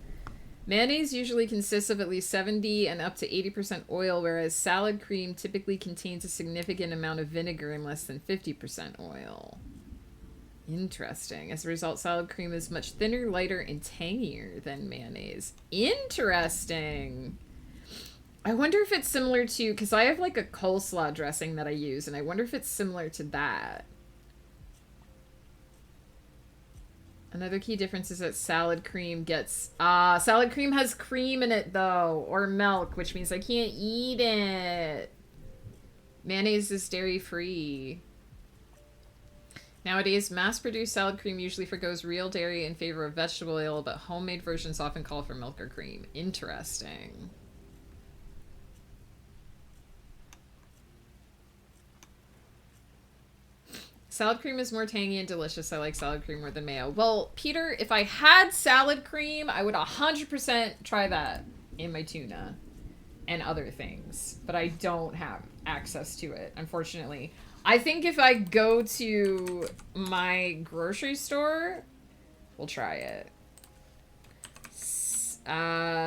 Mayonnaise usually consists of at least 70 and up to 80% oil, whereas salad cream typically contains a significant amount of vinegar and less than 50% oil. Interesting. As a result, salad cream is much thinner, lighter, and tangier than mayonnaise. Interesting! I wonder if it's similar to, because I have like a coleslaw dressing that I use, and I wonder if it's similar to that. Another key difference is that salad cream gets, salad cream has cream in it though, or milk, which means I can't eat it. Mayonnaise is dairy free. Nowadays, mass-produced salad cream usually forgoes real dairy in favor of vegetable oil, but homemade versions often call for milk or cream. Interesting. Salad cream is more tangy and delicious. I like salad cream more than mayo. Well, Peter, if I had salad cream, I would 100% try that in my tuna and other things. But I don't have access to it, unfortunately. I think if I go to my grocery store, we'll try it.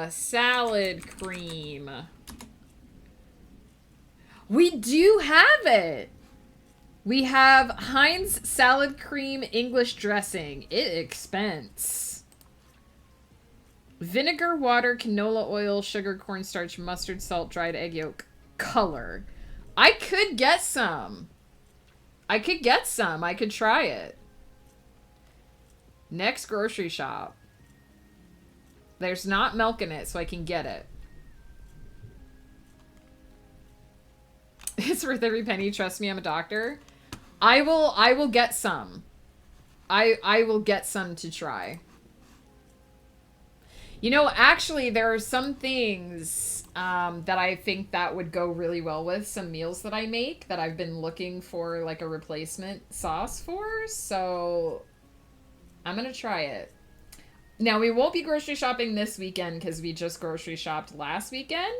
Salad cream. We do have it. We have Heinz salad cream English dressing. It expense. Vinegar, water, canola oil, sugar, cornstarch, mustard, salt, dried egg yolk. Color. I could get some. I could try it. Next grocery shop. There's not milk in it, so I can get it. It's worth every penny. Trust me, I'm a doctor. I will get some. I will get some to try. You know, actually, there are some things that I think that would go really well with some meals that I make that I've been looking for like a replacement sauce for. So I'm going to try it. Now, we won't be grocery shopping this weekend because we just grocery shopped last weekend.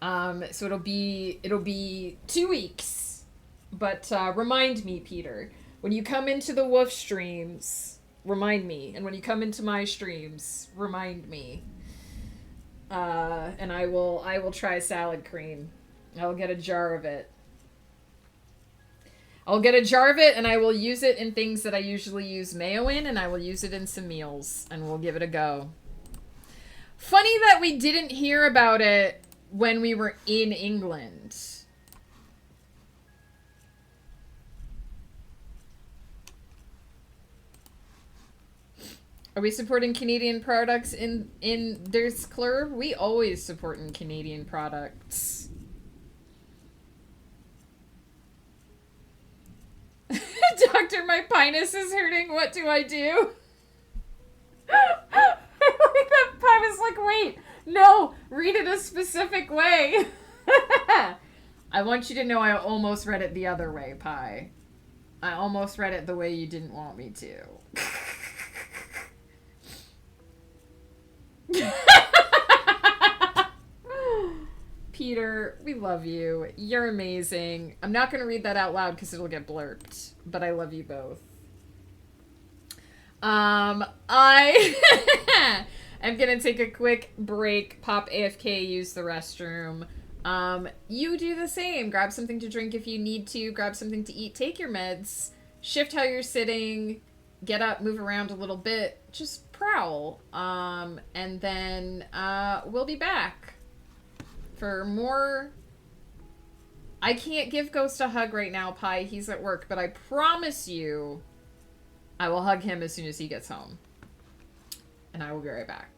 So it'll be 2 weeks. But remind me, Peter, when you come into the Wolf streams, remind me. And when you come into my streams, remind me. And I will try salad cream. I'll get a jar of it. I'll get a jar of it and I will use it in things that I usually use mayo in, and I will use it in some meals, and we'll give it a go. Funny that we didn't hear about it when we were in England. Are we supporting Canadian products in There's Clurb? We always support in Canadian products. Doctor, my pinus is hurting. What do I do? That I was like, wait, no, read it a specific way. I want you to know I almost read it the other way, Pi. I almost read it the way you didn't want me to. Peter, we love you. You're amazing. I'm not going to read that out loud because it'll get blurped, but I love you both. I am going to take a quick break, pop AFK, use the restroom. You do the same. Grab something to drink if you need to. Grab something to eat. Take your meds. Shift how you're sitting. Get up, move around a little bit. Just prowl. And then we'll be back for more. I can't give Ghost a hug right now, Pi. He's at work, but I promise you I will hug him as soon as he gets home. And I will be right back.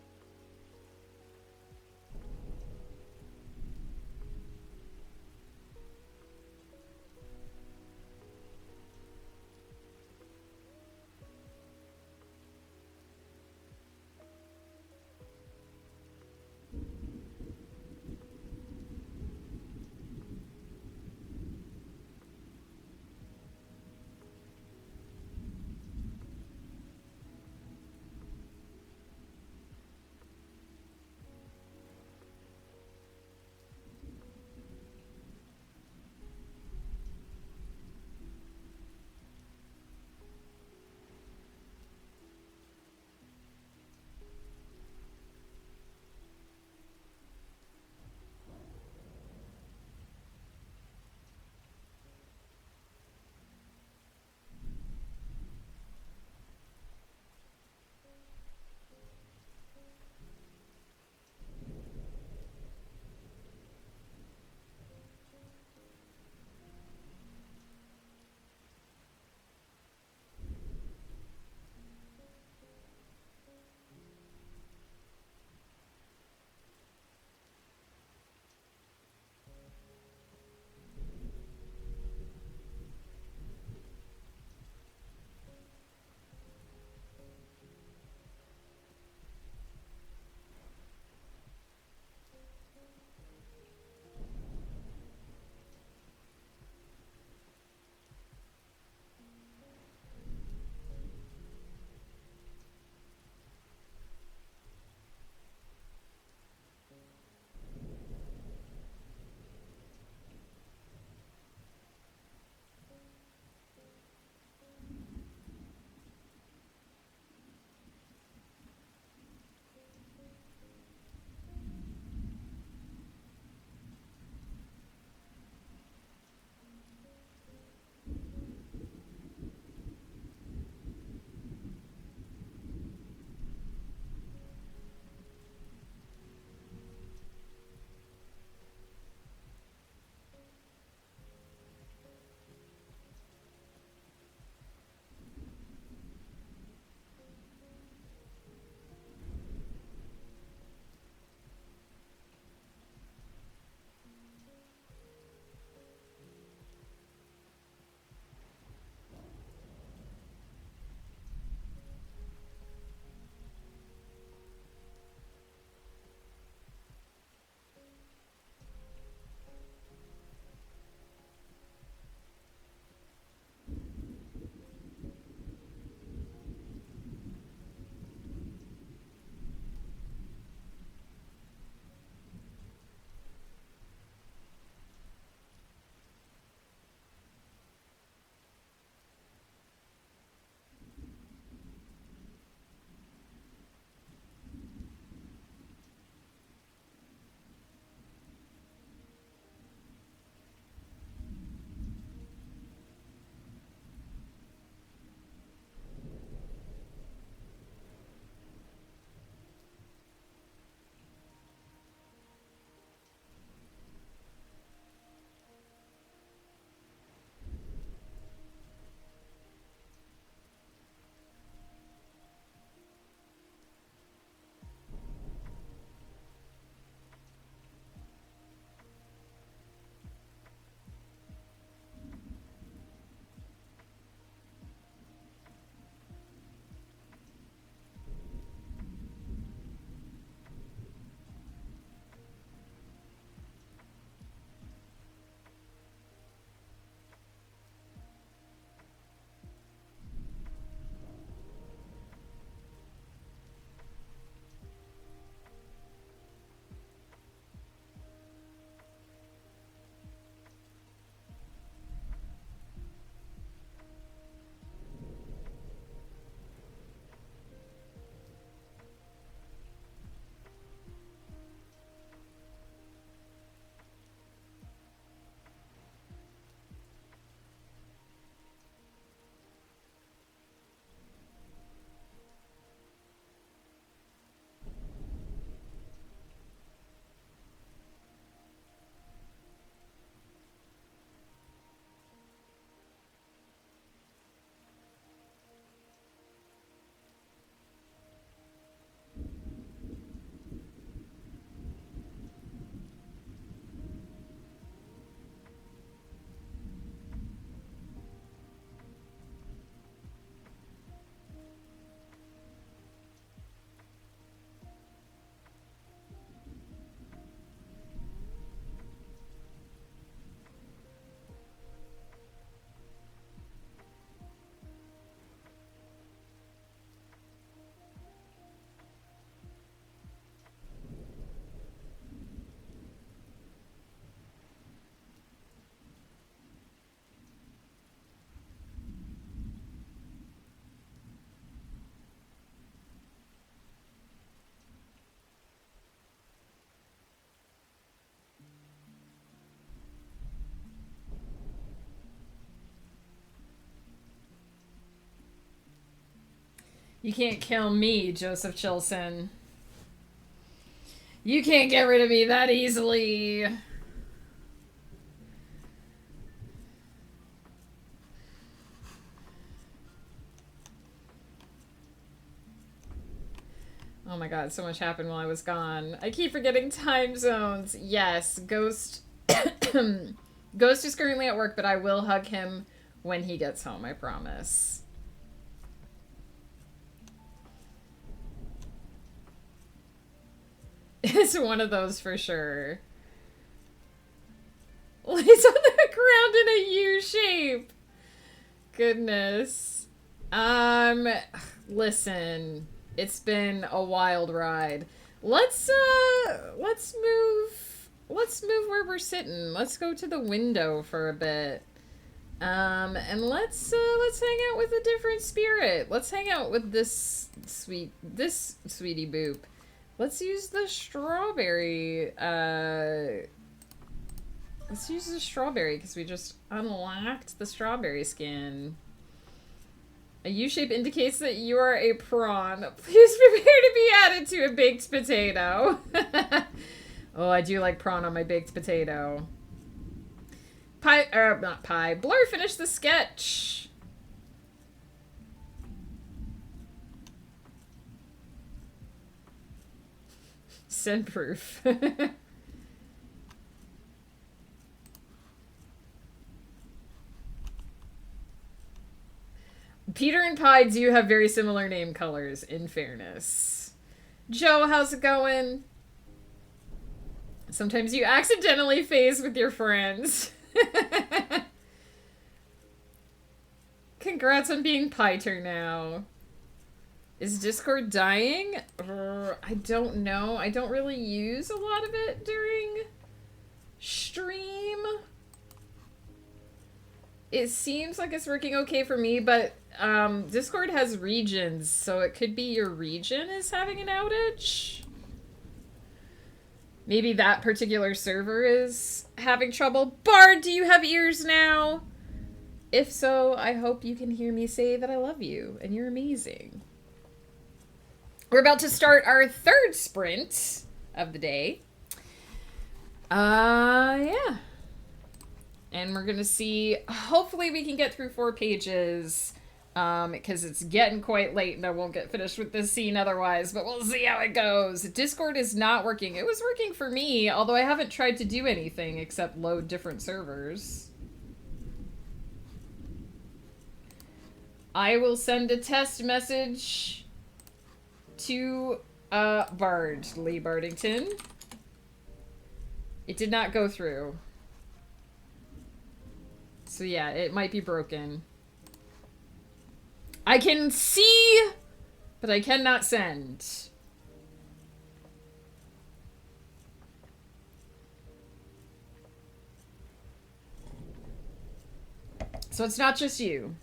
You can't kill me, Joseph Chilson. You can't get rid of me that easily. Oh my god, so much happened while I was gone. I keep forgetting time zones. Yes, Ghost... Ghost is currently at work, but I will hug him when he gets home, I promise. It's one of those for sure. Lays on the ground in a U shape. Goodness. Listen. It's been a wild ride. Let's move where we're sitting. Let's go to the window for a bit. And let's hang out with a different spirit. Let's hang out with this sweetie boop. Let's use the strawberry, let's use the strawberry because we just unlocked the strawberry skin. A U-shape indicates that you are a prawn. Please prepare to be added to a baked potato. Oh, I do like prawn on my baked potato. Not pie. Blur finished the sketch. Send proof. Peter and Pie do have very similar name colors, in fairness. Joe, how's it going? Sometimes you accidentally phase with your friends. Congrats on being Piter now. Is Discord dying? I don't know. I don't really use a lot of it during stream. It seems like it's working okay for me, but Discord has regions, so it could be your region is having an outage. Maybe that particular server is having trouble. Bard, do you have ears now? If so, I hope you can hear me say that I love you and you're amazing. We're about to start our third sprint of the day. Yeah. And we're gonna see, hopefully we can get through 4 pages, because it's getting quite late and I won't get finished with this scene otherwise, but we'll see how it goes. Discord is not working. It was working for me, although I haven't tried to do anything except load different servers. I will send a test message to Bard, Lee Bardington. It did not go through. So yeah, it might be broken. I can see, but I cannot send. So it's not just you.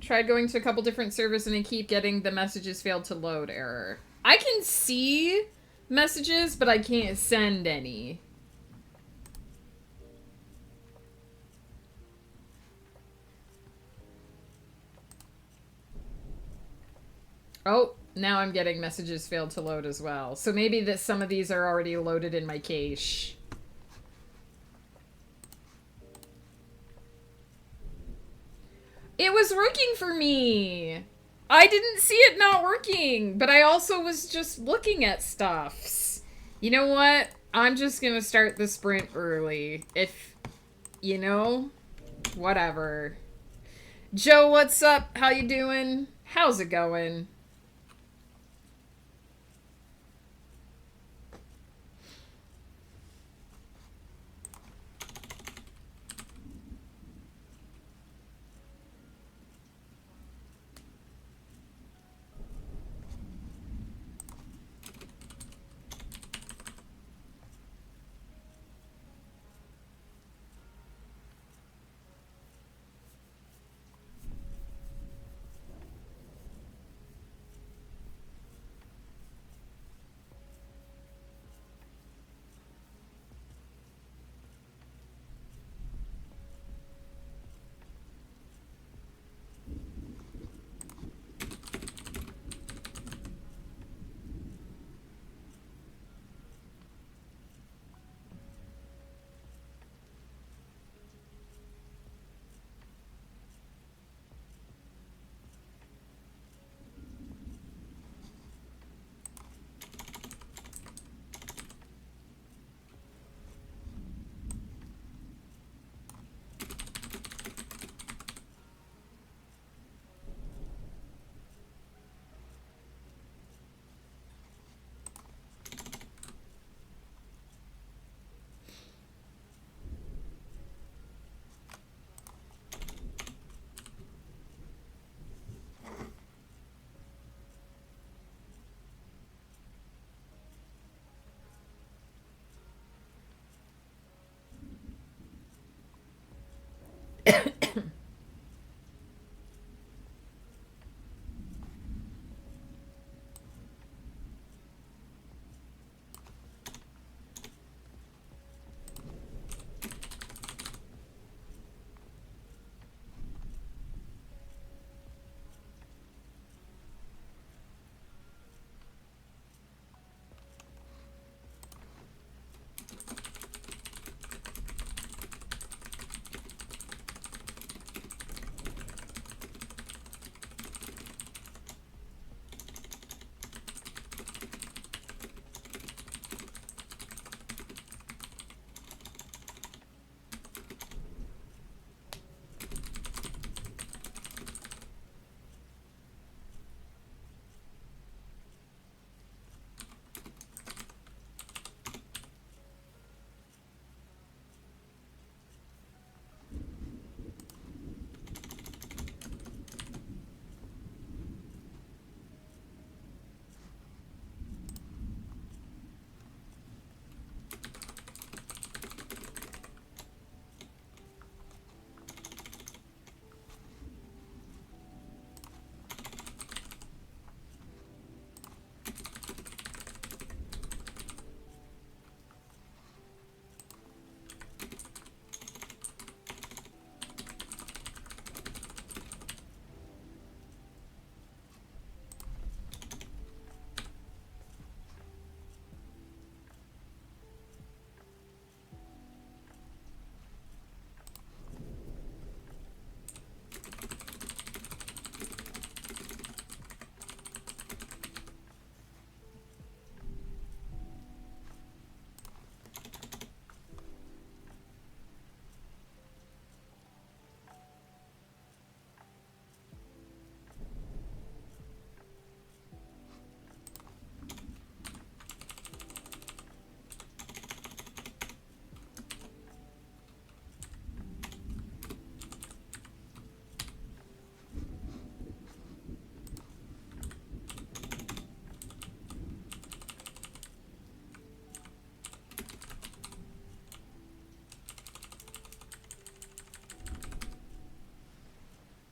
Tried going to a couple different servers and I keep getting the messages failed to load error. I can see messages, but I can't send any. Oh, now I'm getting messages failed to load as well. So maybe that some of these are already loaded in my cache. It was working for me. I didn't see it not working, but I also was just looking at stuffs. You know what? I'm just gonna start the sprint early. If, you know, whatever. Joe, what's up? How you doing? How's it going?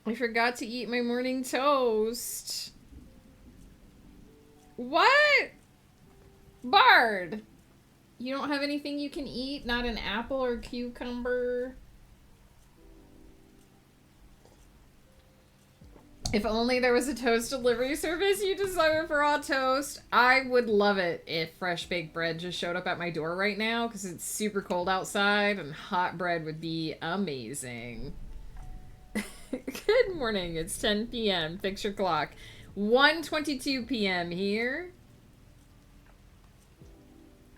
I forgot to eat my morning toast. What? Bard! You don't have anything you can eat? Not an apple or cucumber? If only there was a toast delivery service you deserve for raw toast. I would love it if fresh baked bread just showed up at my door right now because it's super cold outside and hot bread would be amazing. Good morning. It's 10 p.m. Fix your clock. 1:22 p.m. here.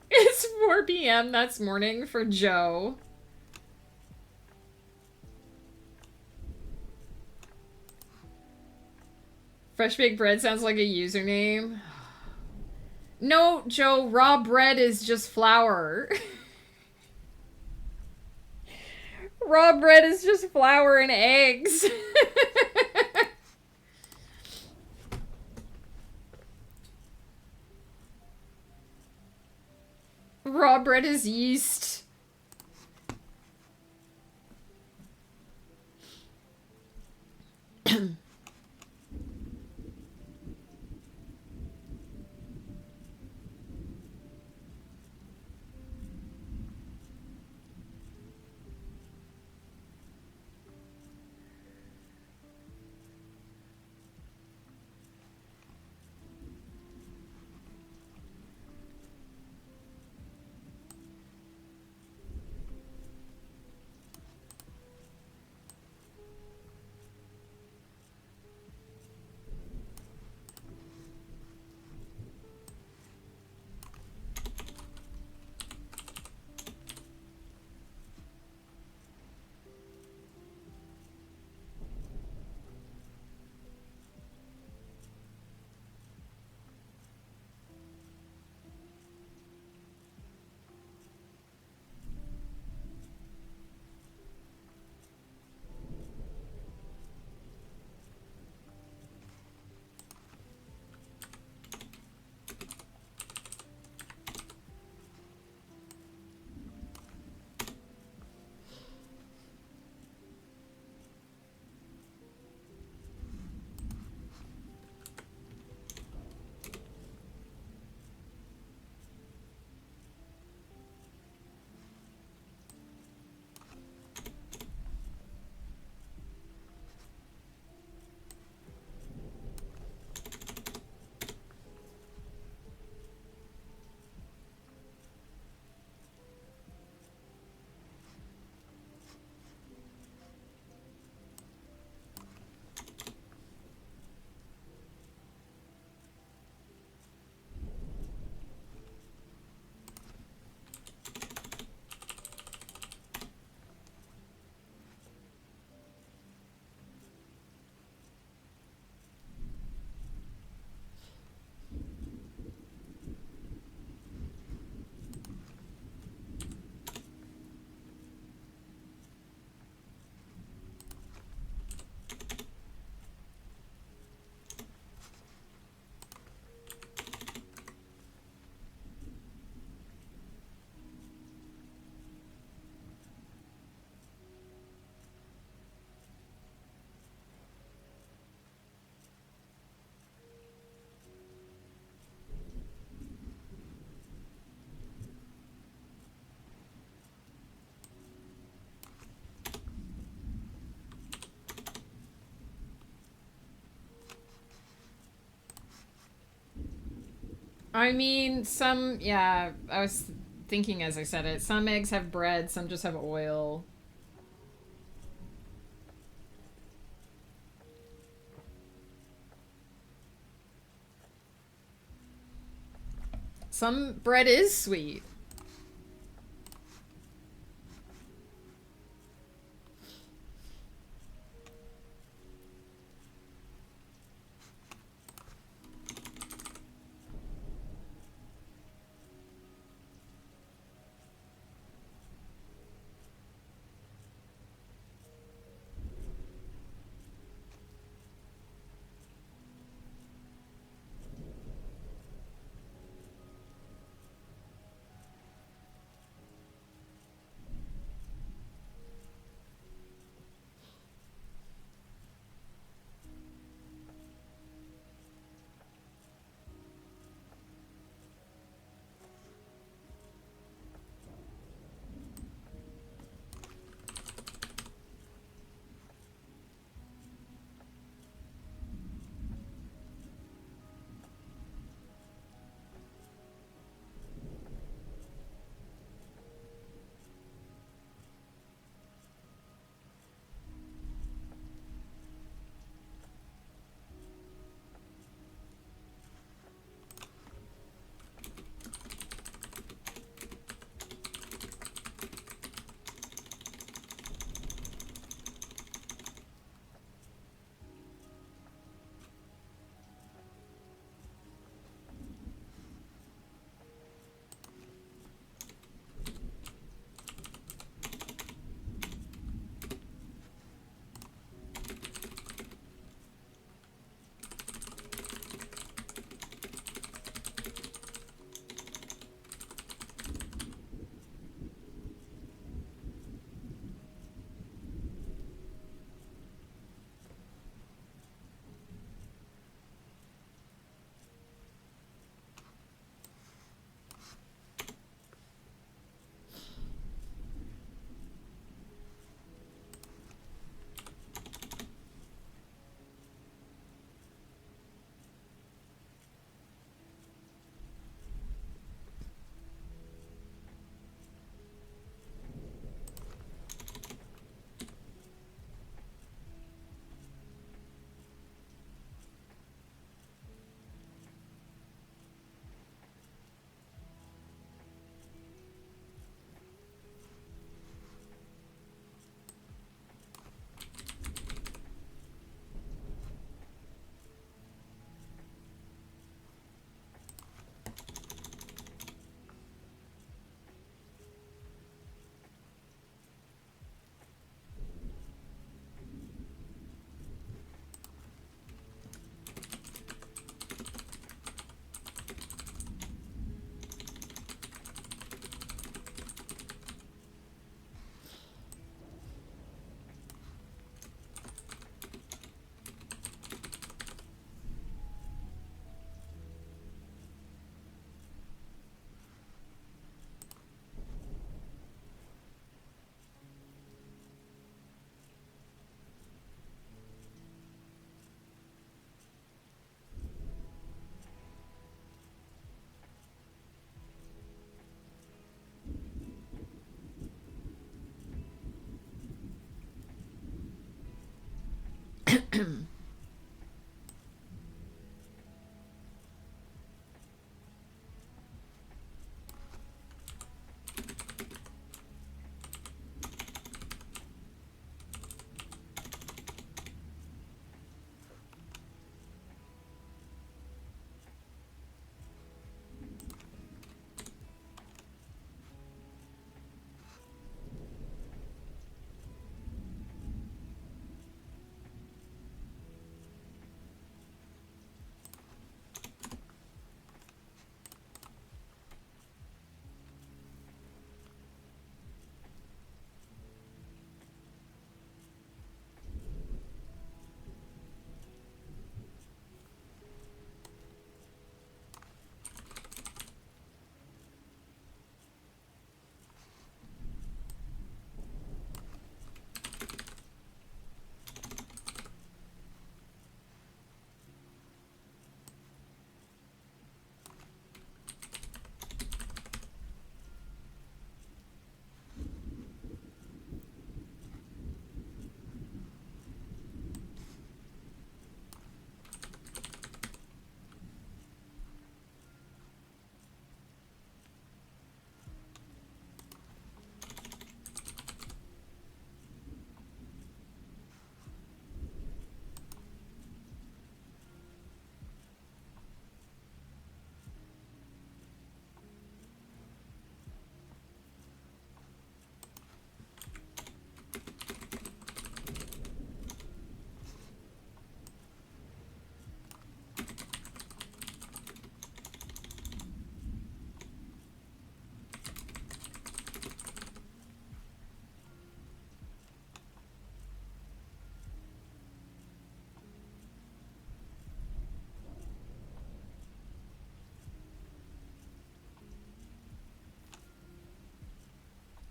It's 4 p.m. That's morning for Joe. Fresh baked bread sounds like a username. No, Joe, raw bread is just flour. Raw bread is just flour and eggs. Raw bread is yeast. I mean, yeah, I was thinking as I said it. Some eggs have bread, some just have oil. Some bread is sweet.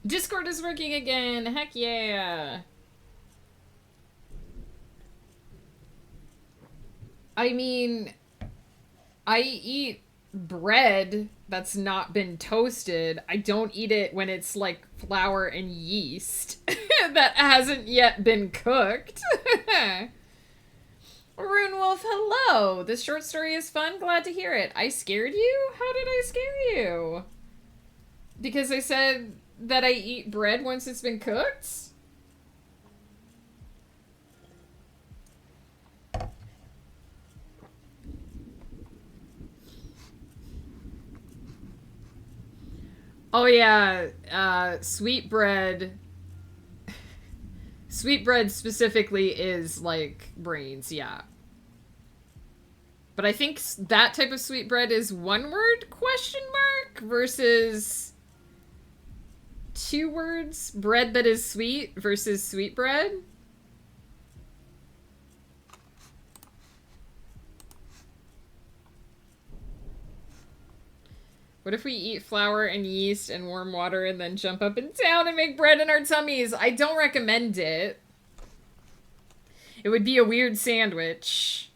Discord is working again. Heck yeah. I mean, I eat bread that's not been toasted. I don't eat it when it's like flour and yeast that hasn't yet been cooked. Rune Wolf, hello. This short story is fun. Glad to hear it. I scared you? How did I scare you? Because I said that I eat bread once it's been cooked? Oh yeah, sweetbread. Sweetbread specifically is like brains, yeah. But I think that type of sweetbread is one word question mark versus two words bread that is sweet versus sweetbread. What if we eat flour and yeast and warm water and then jump up and down and make bread in our tummies? I don't recommend it. It would be a weird sandwich.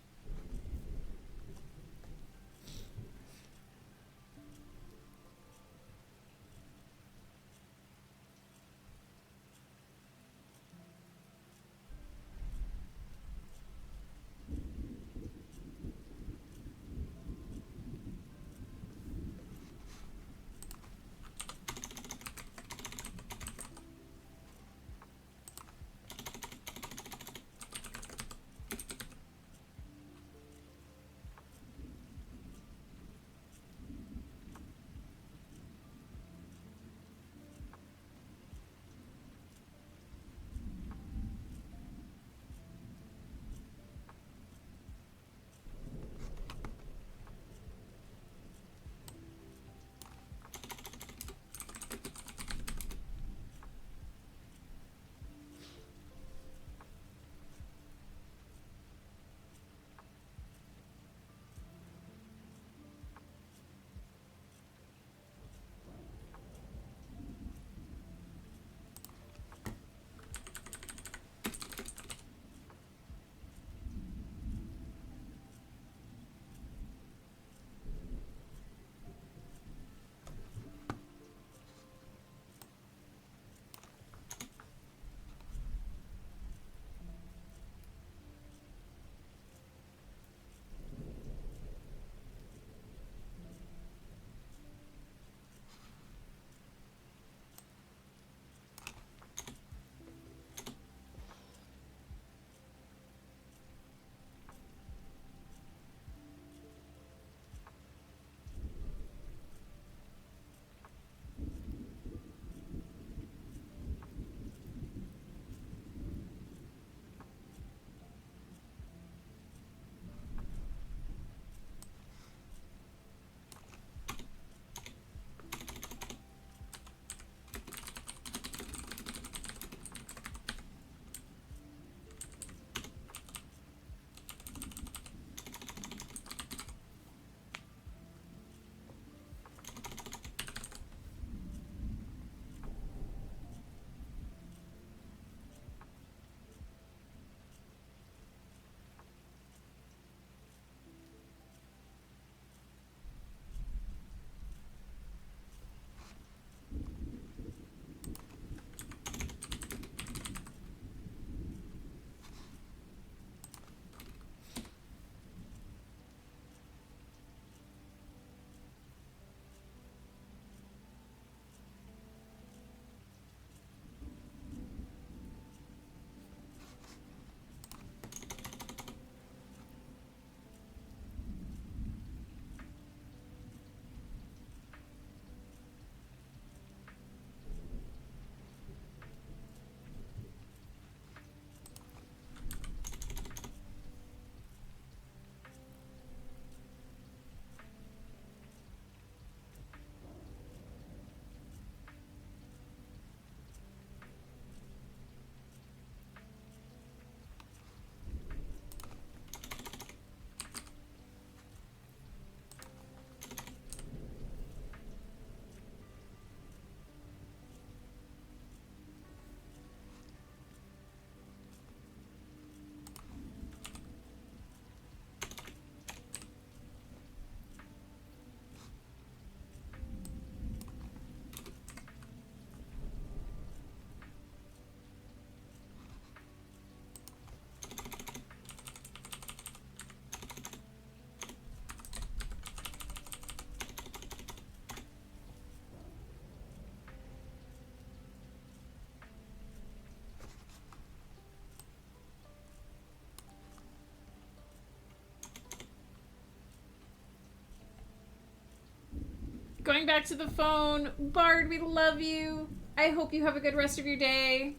Going back to the phone. Bard, we love you. I hope you have a good rest of your day.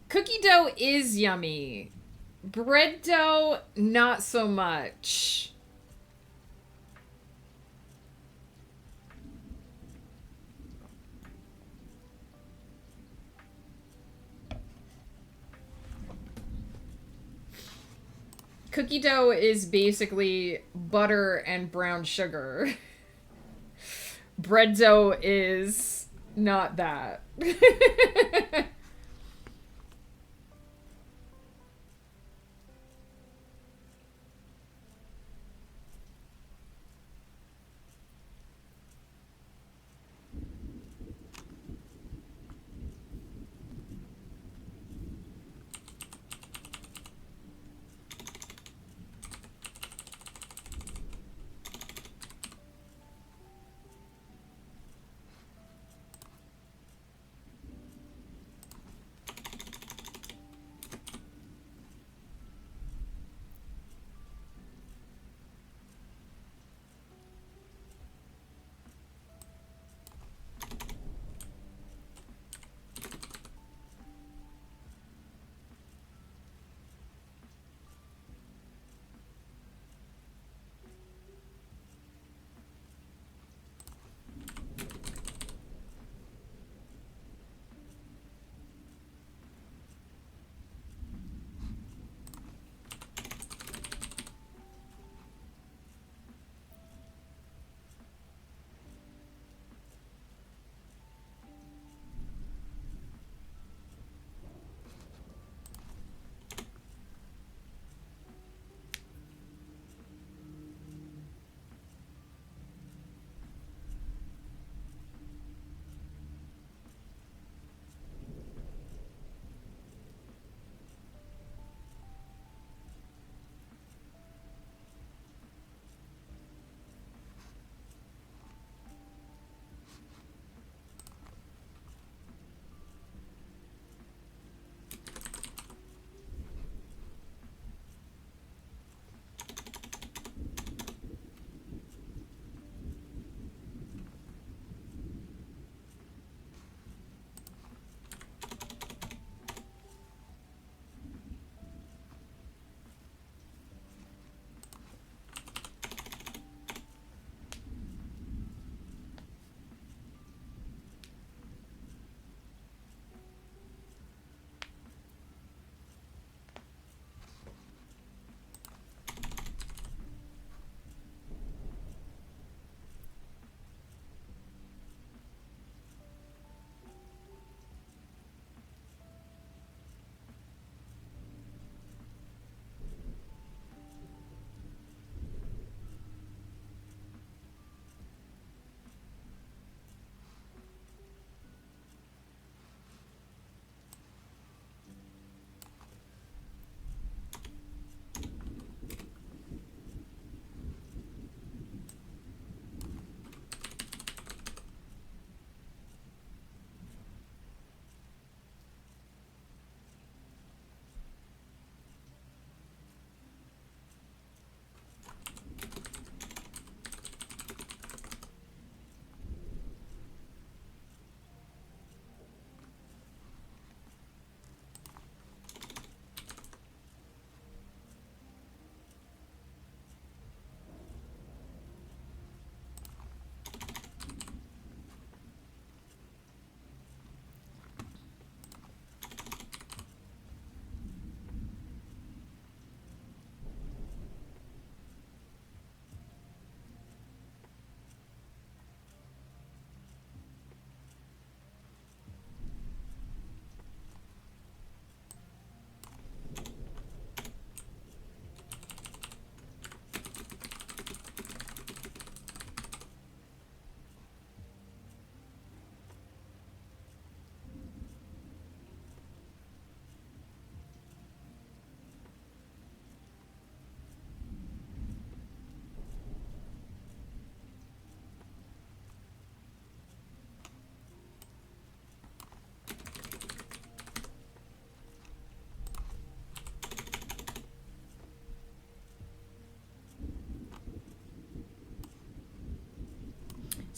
Cookie dough is yummy. Bread dough, not so much. Cookie dough is basically butter and brown sugar. Bread dough is not that.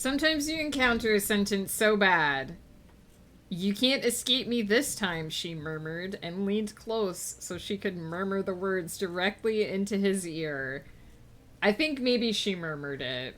Sometimes you encounter a sentence so bad. You can't escape me this time, she murmured, and leaned close so she could murmur the words directly into his ear. I think maybe she murmured it.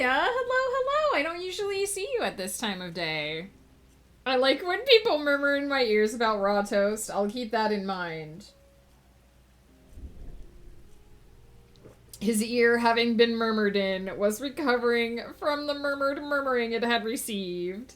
Maya, hello, hello. I don't usually see you at this time of day. I like when people murmur in my ears about raw toast. I'll keep that in mind. His ear, having been murmured in, was recovering from the murmured murmuring it had received.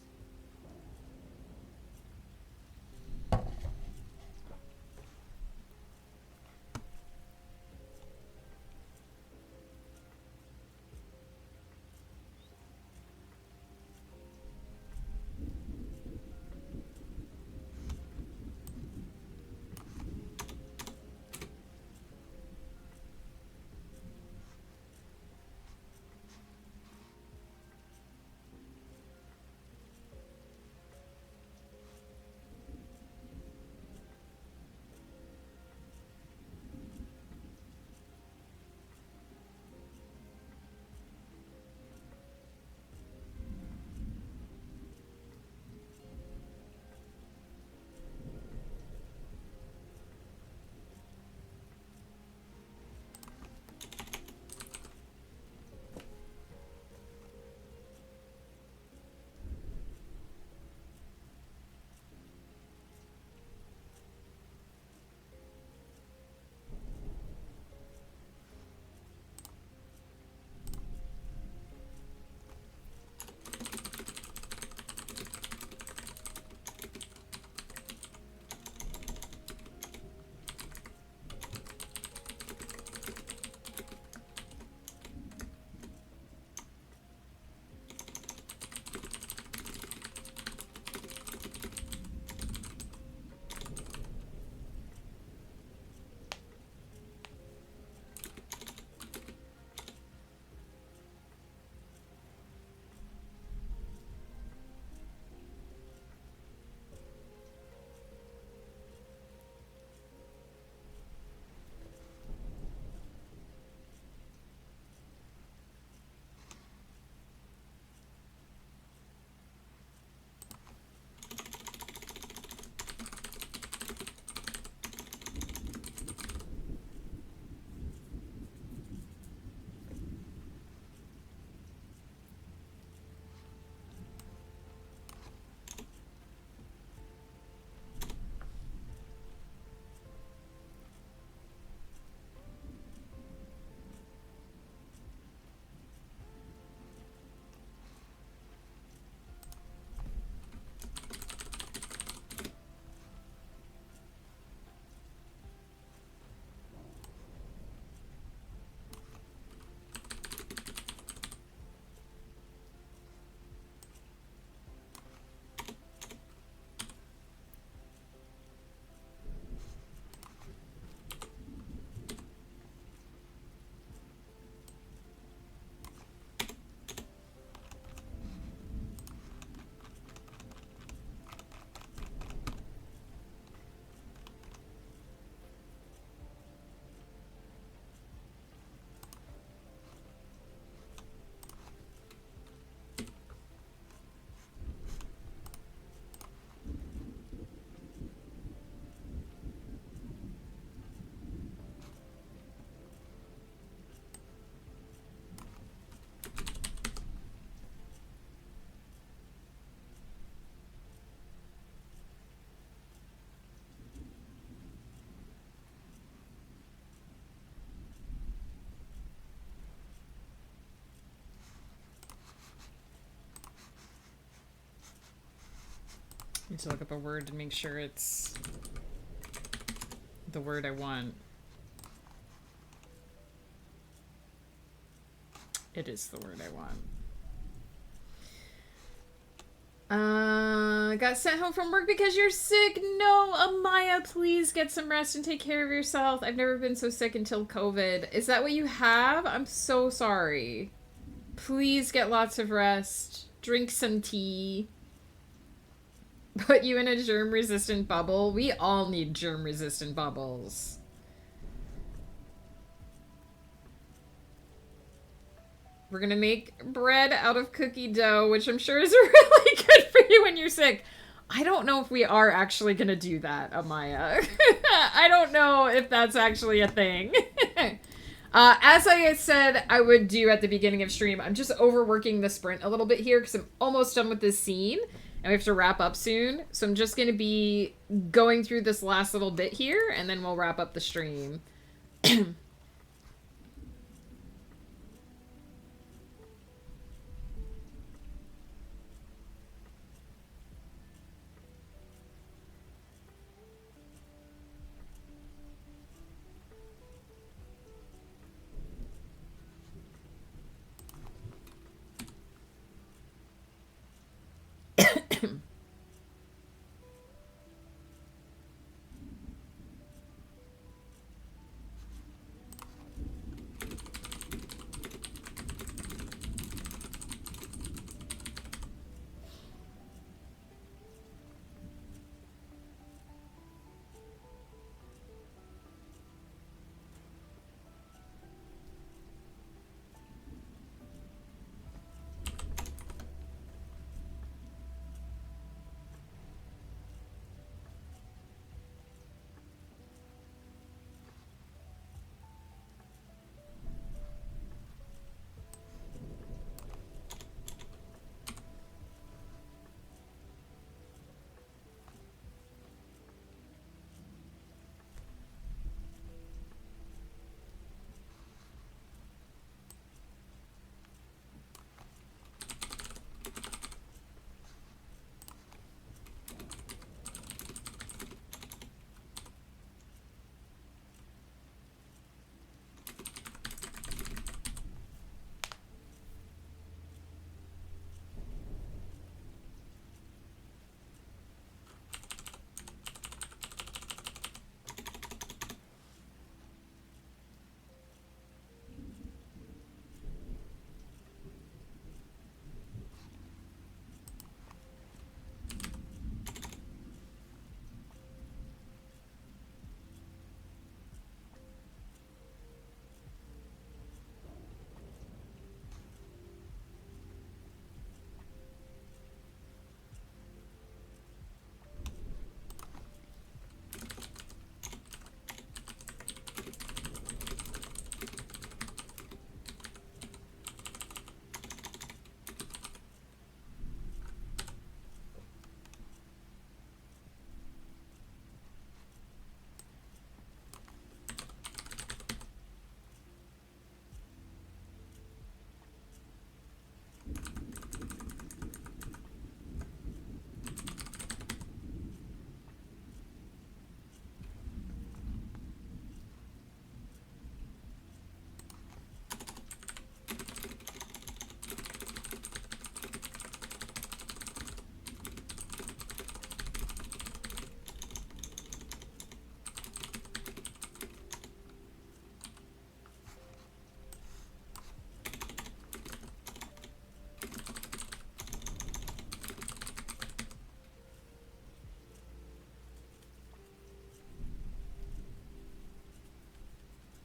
Need to look up a word to make sure it's the word I want. It is the word I want. Got sent home from work because you're sick. No, Amaya, please get some rest and take care of yourself. I've never been so sick until COVID. Is that what you have? I'm so sorry. Please get lots of rest. Drink some tea. Put you in a germ-resistant bubble. We all need germ-resistant bubbles. We're gonna make bread out of cookie dough, which I'm sure is really good for you when you're sick. I don't know if we are actually gonna do that, Amaya. I don't know if that's actually a thing. As I said I would do at the beginning of stream, I'm just overworking the sprint a little bit here because I'm almost done with this scene and we have to wrap up soon. So I'm just gonna be going through this last little bit here and then we'll wrap up the stream.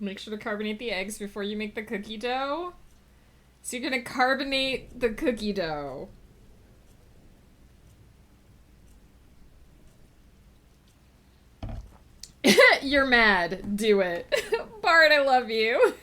Make sure to carbonate the eggs before you make the cookie dough. So you're gonna carbonate the cookie dough. You're mad. Do it. Bart, I love you.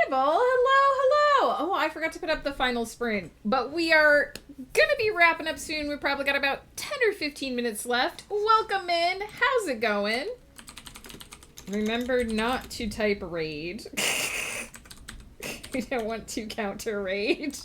Sable, hello. Oh, I forgot to put up the final sprint, but we are gonna be wrapping up soon. We've probably got about 10 or 15 minutes left. Welcome in. How's it going? Remember not to type raid. I don't want to counter raid.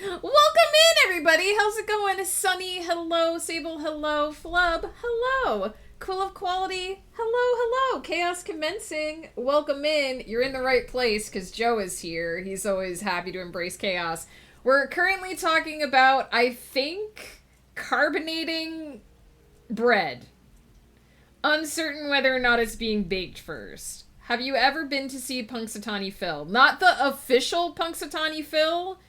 Welcome in, everybody. How's it going? Sunny, hello. Sable, hello. Flub, hello. Quill of Quality, hello. Chaos commencing. Welcome in. You're in the right place because Joe is here. He's always happy to embrace chaos. We're currently talking about, I think, carbonating bread. Uncertain whether or not it's being baked first. Have you ever been to see Punxsutawney Phil? Not the official Punxsutawney Phil,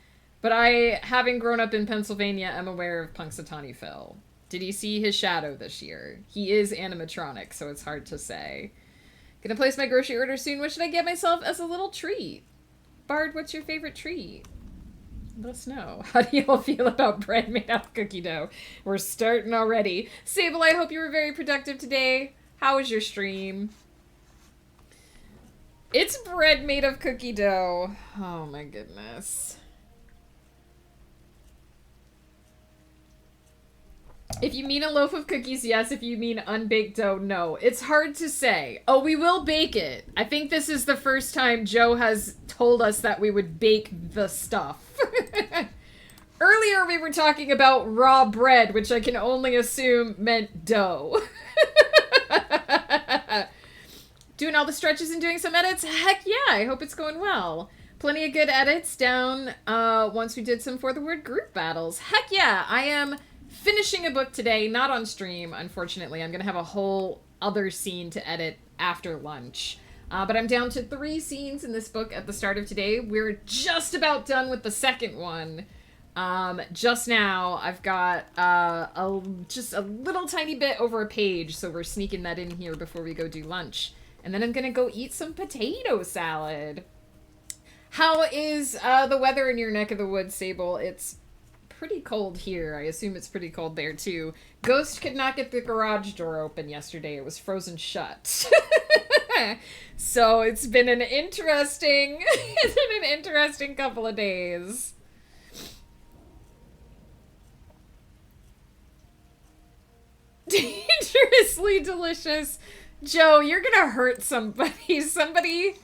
but I, having grown up in Pennsylvania, am aware of Punxsutawney Phil. Did he see his shadow this year? He is animatronic, so it's hard to say. Gonna place my grocery order soon. What should I get myself as a little treat? Bard, what's your favorite treat? Let us know. How do you all feel about bread made out of cookie dough? We're starting already. Sable, I hope you were very productive today. How was your stream? It's bread made of cookie dough. Oh my goodness. If you mean a loaf of cookies, yes. If you mean unbaked dough, no. It's hard to say. Oh, we will bake it. I think this is the first time Joe has told us that we would bake the stuff. Earlier we were talking about raw bread, which I can only assume meant dough. Doing all the stretches and doing some edits? Heck yeah, I hope it's going well. Plenty of good edits down once we did some For the Word group battles. Heck yeah, I am finishing a book today, not on stream, unfortunately. I'm going to have a whole other scene to edit after lunch. But I'm down to 3 scenes in this book at the start of today. We're just about done with the second one. Just now, I've got just a little tiny bit over a page, so we're sneaking that in here before we go do lunch. And then I'm going to go eat some potato salad. How is the weather in your neck of the woods, Sable? It's pretty cold here. I assume it's pretty cold there too. Ghost could not get the garage door open yesterday. It was frozen shut. So it's been an interesting couple of days. Dangerously delicious. Joe, you're gonna hurt somebody. Somebody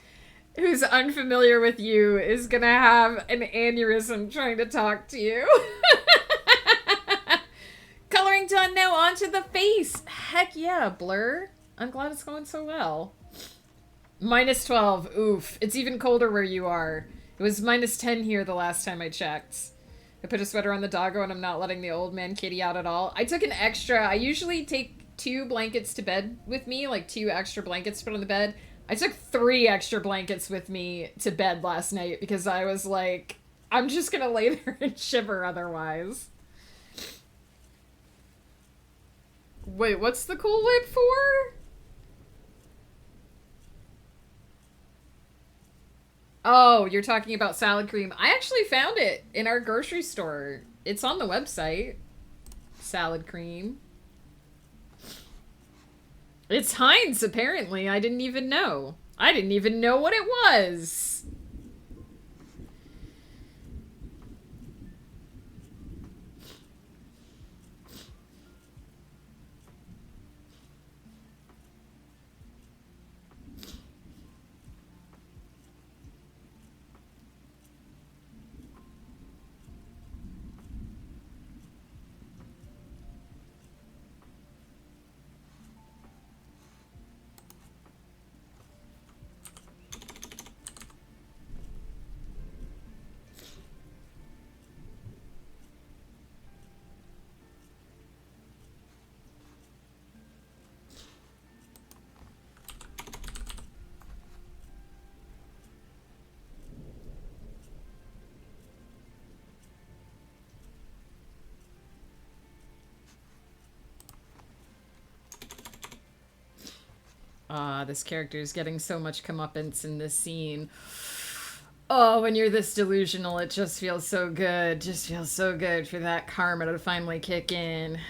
who's unfamiliar with you is gonna have an aneurysm trying to talk to you. Coloring done, now onto the face. Heck yeah, Blur. I'm glad it's going so well. -12, oof. It's even colder where you are. It was -10 here the last time I checked. I put a sweater on the doggo and I'm not letting the old man kitty out at all. I took an extra, I usually take 2 blankets to bed with me, like 2 extra blankets to put on the bed. I took 3 extra blankets with me to bed last night because I was like, I'm just gonna lay there and shiver otherwise. Wait, what's the Cool Whip for? Oh, you're talking about salad cream. I actually found it in our grocery store. It's on the website. Salad cream. It's Heinz, apparently. I didn't even know. I didn't even know what it was. This character is getting so much comeuppance in this scene. Oh, when you're this delusional, it just feels so good. Just feels so good for that karma to finally kick in.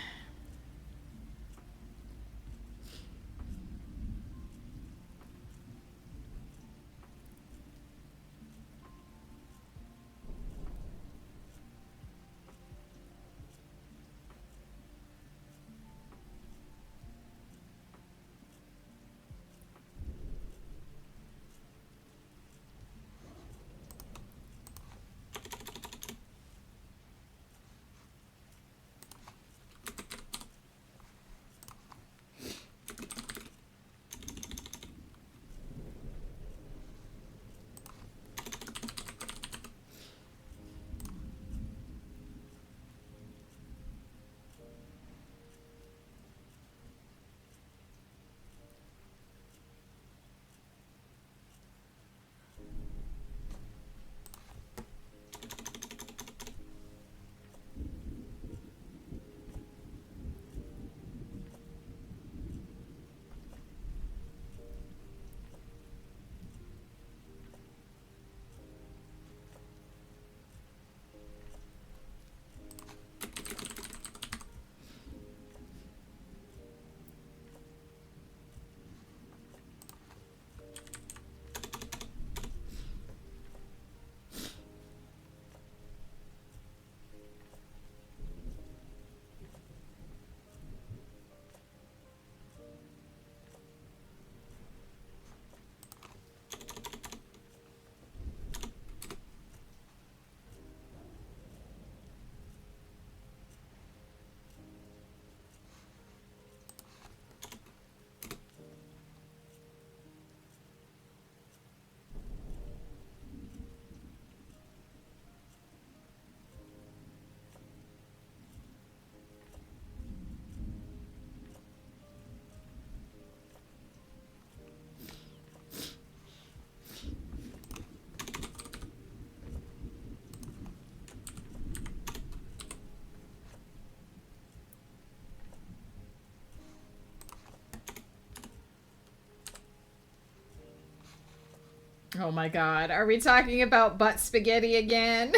Oh my god. Are we talking about butt spaghetti again?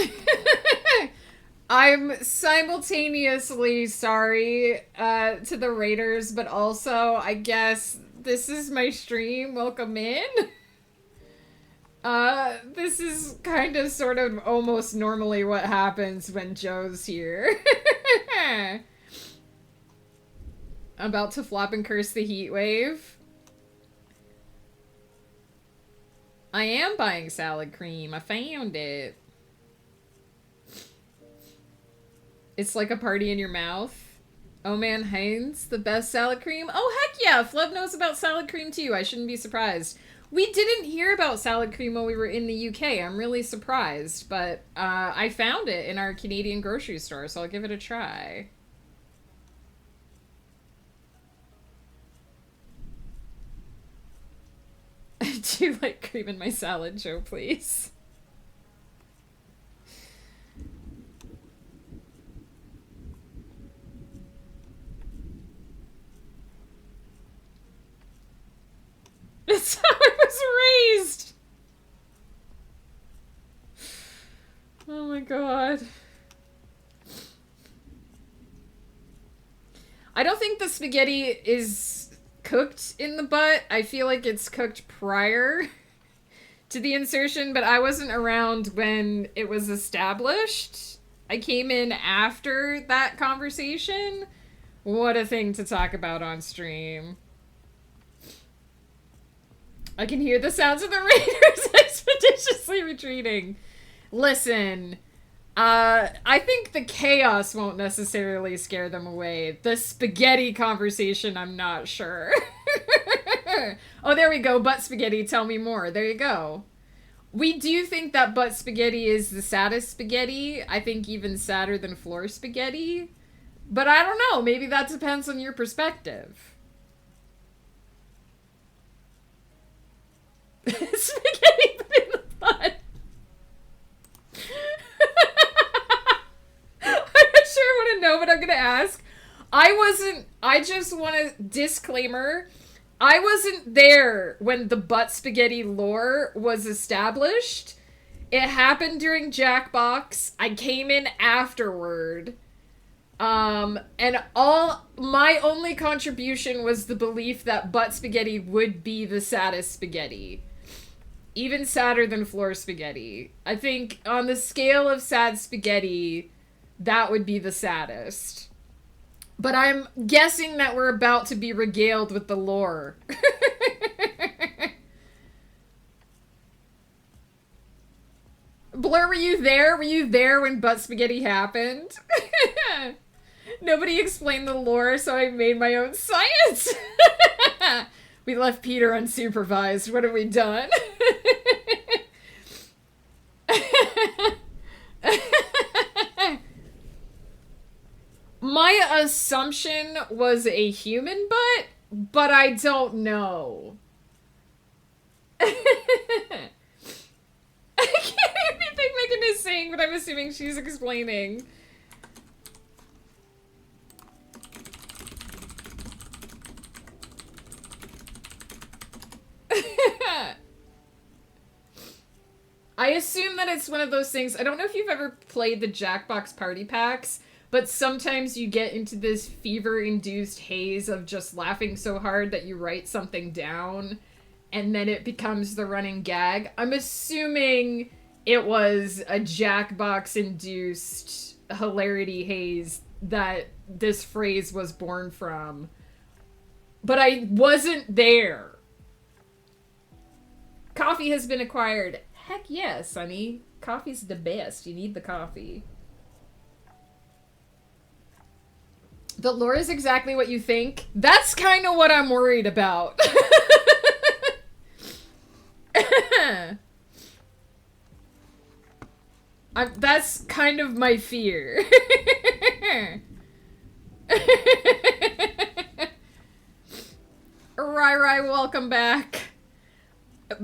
I'm simultaneously sorry to the Raiders, but also, I guess this is my stream. Welcome in. This is kind of sort of almost normally what happens when Joe's here. About to flop and curse the heat wave. I am buying salad cream. I found it. It's like a party in your mouth. Oh man, Heinz, the best salad cream? Oh heck yeah, Flev knows about salad cream too. I shouldn't be surprised. We didn't hear about salad cream when we were in the UK. I'm really surprised, but I found it in our Canadian grocery store, so I'll give it a try. Do you like cream in my salad, Joe, please? It's how I was raised! Oh my god. I don't think the spaghetti is cooked in the butt. I feel like it's cooked prior to the insertion, but I wasn't around when it was established. I came in after that conversation. What a thing to talk about on stream. I can hear the sounds of the raiders expeditiously retreating. Listen, I think the chaos won't necessarily scare them away. The spaghetti conversation, I'm not sure. Oh, there we go. Butt spaghetti, tell me more. There you go. We do think that butt spaghetti is the saddest spaghetti. I think even sadder than floor spaghetti. But I don't know. Maybe that depends on your perspective. Spaghetti put in the butt. I'm not sure I want to know, but I'm going to ask. I just want a disclaimer. I wasn't there when the butt spaghetti lore was established. It happened during Jackbox. I came in afterward. And my only contribution was the belief that butt spaghetti would be the saddest spaghetti. Even sadder than floor spaghetti. I think on the scale of sad spaghetti, that would be the saddest. But I'm guessing that we're about to be regaled with the lore. Blur, were you there? Were you there when butt spaghetti happened? Nobody explained the lore, so I made my own science. We left Peter unsupervised. What have we done? My assumption was a human butt, but I don't know. I can't hear anything Megan is saying, but I'm assuming she's explaining. I assume that it's one of those things. I don't know if you've ever played the Jackbox party packs, but sometimes you get into this fever-induced haze of just laughing so hard that you write something down, and then it becomes the running gag. I'm assuming it was a Jackbox-induced hilarity haze that this phrase was born from. But I wasn't there. Coffee has been acquired. Heck yeah, Sonny. Coffee's the best. You need the coffee. The lore is exactly what you think. That's kind of what I'm worried about. That's kind of my fear. Rai, welcome back.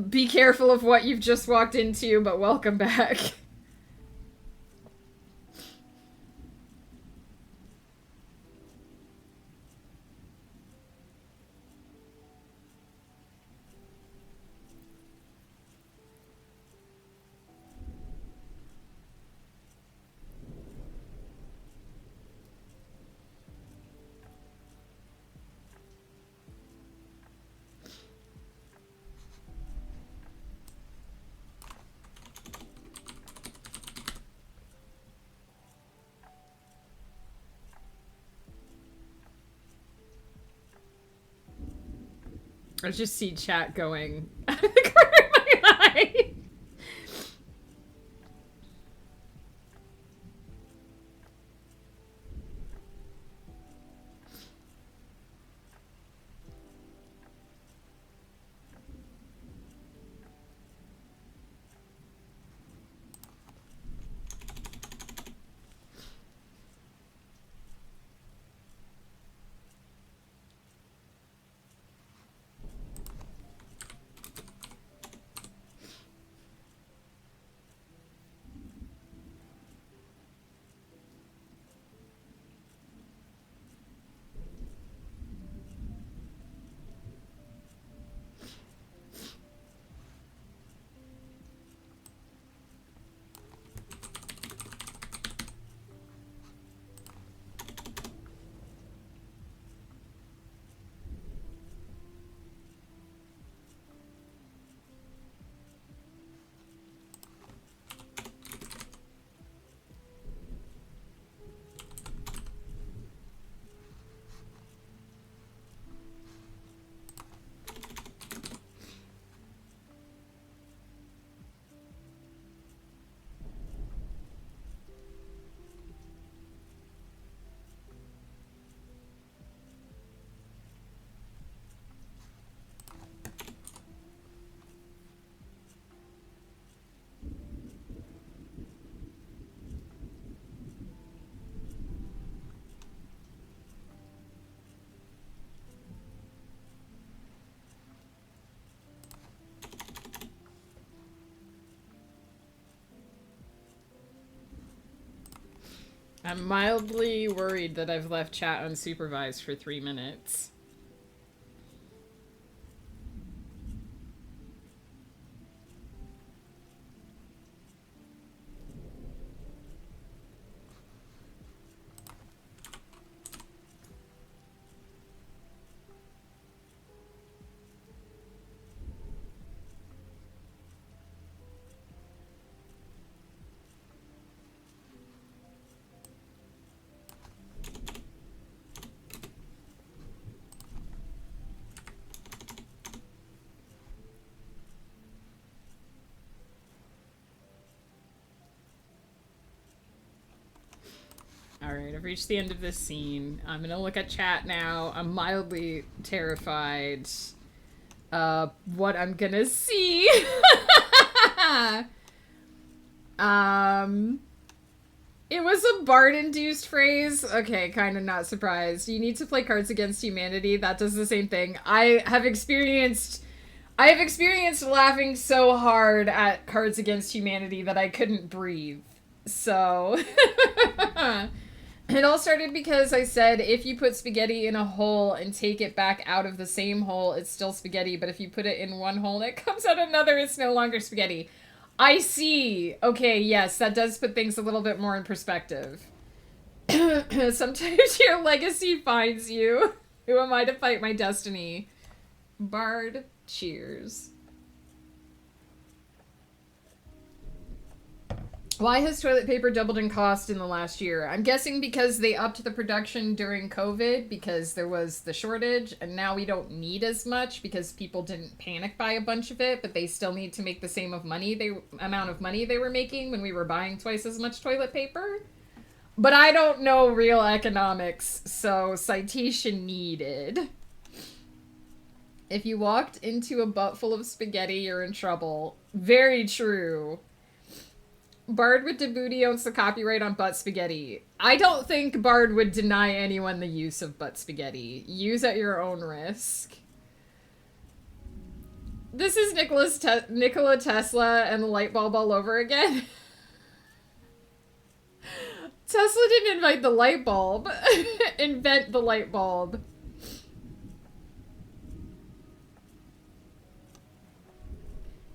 Be careful of what you've just walked into, but welcome back. I just see chat going out of the corner of my eye. I'm mildly worried that I've left chat unsupervised for 3 minutes. Alright, I've reached the end of this scene. I'm gonna look at chat now. I'm mildly terrified. What I'm gonna see. It was a Bard-induced phrase. Okay, kind of not surprised. You need to play Cards Against Humanity. That does the same thing. I have experienced laughing so hard at Cards Against Humanity that I couldn't breathe. So... It all started because I said if you put spaghetti in a hole and take it back out of the same hole, it's still spaghetti, but if you put it in one hole and it comes out another, it's no longer spaghetti. I see. Okay, yes, that does put things a little bit more in perspective. Sometimes your legacy finds you. Who am I to fight my destiny? Bard, cheers. Why has toilet paper doubled in cost in the last year? I'm guessing because they upped the production during COVID because there was the shortage, and now we don't need as much because people didn't panic buy a bunch of it, but they still need to make the same amount of money they were making when we were buying twice as much toilet paper. But I don't know real economics, so citation needed. If you walked into a butt full of spaghetti, you're in trouble. Very true. Bard with Djibouti owns the copyright on butt spaghetti. I don't think Bard would deny anyone the use of butt spaghetti. Use at your own risk. This is Nikola Tesla and the light bulb all over again. Tesla didn't invent the light bulb. Invent the light bulb.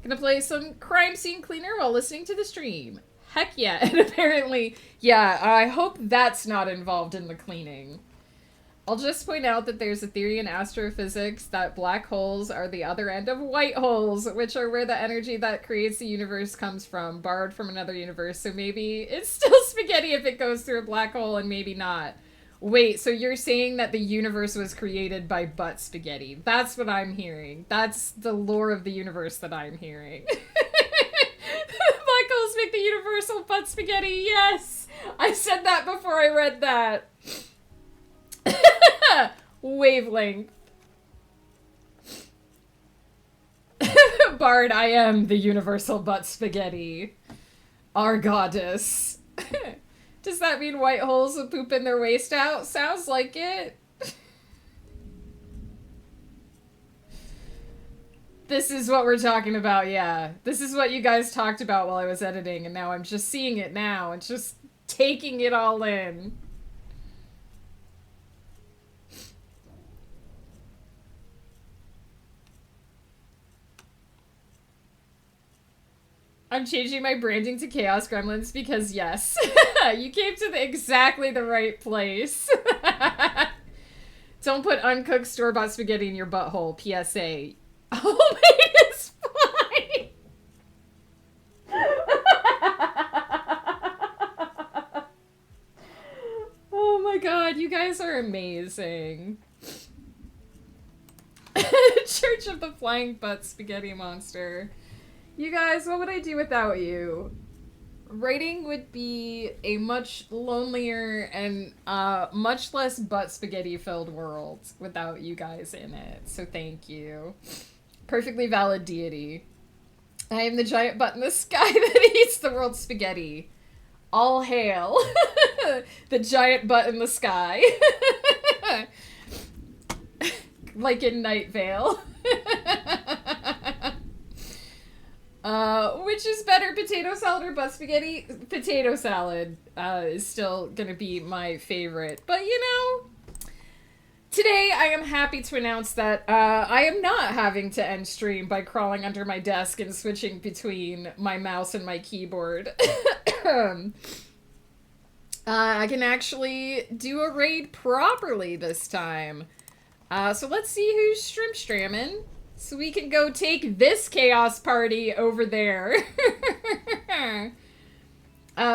Gonna play some Crime Scene Cleaner while listening to the stream. Heck yeah. And apparently, yeah, I hope that's not involved in the cleaning. I'll just point out that there's a theory in astrophysics that black holes are the other end of white holes, which are where the energy that creates the universe comes from, borrowed from another universe. So maybe it's still spaghetti if it goes through a black hole and maybe not. Wait, so you're saying that the universe was created by butt spaghetti? That's what I'm hearing. That's the lore of the universe that I'm hearing. Black holes make the universal butt spaghetti. Yes! I said that before I read that. Wavelength. Bard, I am the universal butt spaghetti. Our goddess. Does that mean white holes will poop in their waist out? Sounds like it. This is what we're talking about, yeah. This is what you guys talked about while I was editing, and now I'm just seeing it now and just taking it all in. I'm changing my branding to Chaos Gremlins because, yes, you came to exactly the right place. Don't put uncooked store-bought spaghetti in your butthole, PSA. Homemade is fine! Oh my god, you guys are amazing. Church of the Flying Butt Spaghetti Monster. You guys, what would I do without you? Writing would be a much lonelier and much less butt spaghetti filled world without you guys in it. So thank you. Perfectly valid deity. I am the giant butt in the sky that eats the world's spaghetti. All hail. The giant butt in the sky. Like in Night Vale. Which is better, potato salad or butt spaghetti? Potato salad is still gonna be my favorite. But, you know, today I am happy to announce that I am not having to end stream by crawling under my desk and switching between my mouse and my keyboard. I can actually do a raid properly this time. So let's see who's stramming. So we can go take this chaos party over there.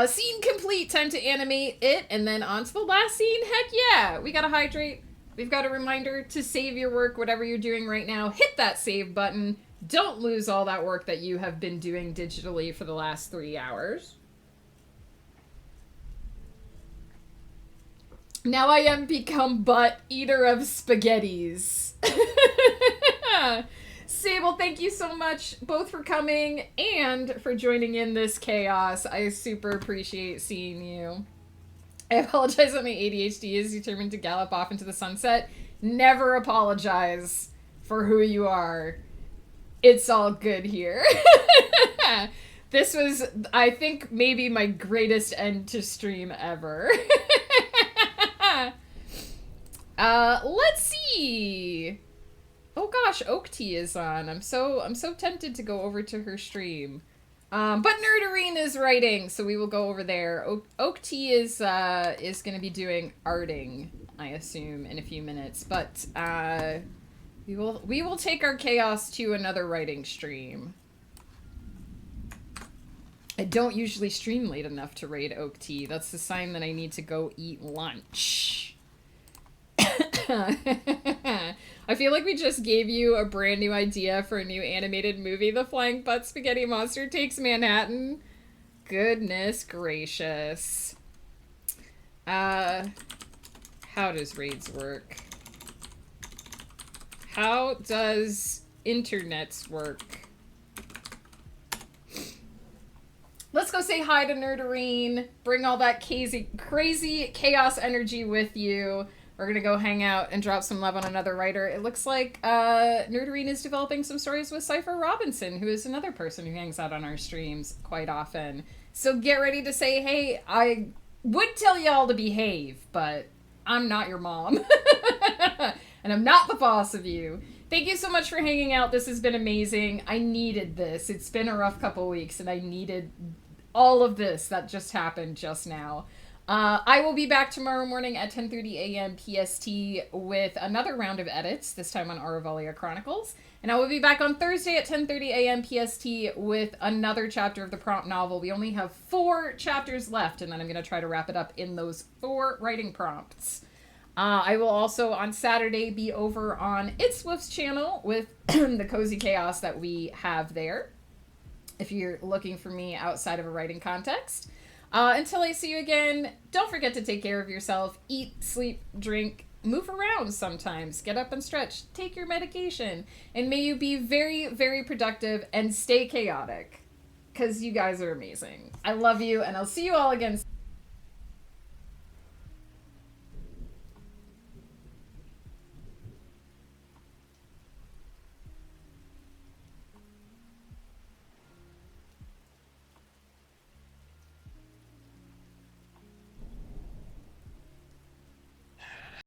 Scene complete. Time to animate it. And then on to the last scene. Heck yeah. We gotta hydrate. We've got a reminder to save your work, whatever you're doing right now. Hit that save button. Don't lose all that work that you have been doing digitally for the last 3 hours. Now I am become butt eater of spaghettis. Sable, thank you so much both for coming and for joining in this chaos. I super appreciate seeing you. I apologize that my ADHD is determined to gallop off into the sunset. Never apologize for who you are. It's all good here. This was, I think, maybe my greatest end to stream ever. Let's see. Oh gosh, Oak Tea is on. I'm so tempted to go over to her stream. But Nerdarine is writing, so we will go over there. Oak Tea is gonna be doing arting, I assume, in a few minutes. But we will take our chaos to another writing stream. I don't usually stream late enough to raid Oak Tea. That's the sign that I need to go eat lunch. I feel like we just gave you a brand new idea for a new animated movie. The Flying Butt Spaghetti Monster Takes Manhattan. Goodness gracious. How does raids work? How does internets work? Let's go say hi to Nerdarine. Bring all that crazy chaos energy with you. We're gonna go hang out and drop some love on another writer. It looks like Nerdarine is developing some stories with Cypher Robinson, who is another person who hangs out on our streams quite often. So get ready to say, hey, I would tell y'all to behave, but I'm not your mom. And I'm not the boss of you. Thank you so much for hanging out. This has been amazing. I needed this. It's been a rough couple weeks, and I needed all of this that just happened just now. I will be back tomorrow morning at 10:30 a.m. PST with another round of edits, this time on Aravalia Chronicles. And I will be back on Thursday at 10:30 a.m. PST with another chapter of the prompt novel. We only have 4 chapters left, and then I'm going to try to wrap it up in those 4 writing prompts. I will also on Saturday be over on It's Swift's channel with the cozy chaos that we have there. If you're looking for me outside of a writing context. Until I see you again, don't forget to take care of yourself. Eat, sleep, drink, move around sometimes. Get up and stretch. Take your medication. And may you be very, very productive and stay chaotic. Because you guys are amazing. I love you, and I'll see you all again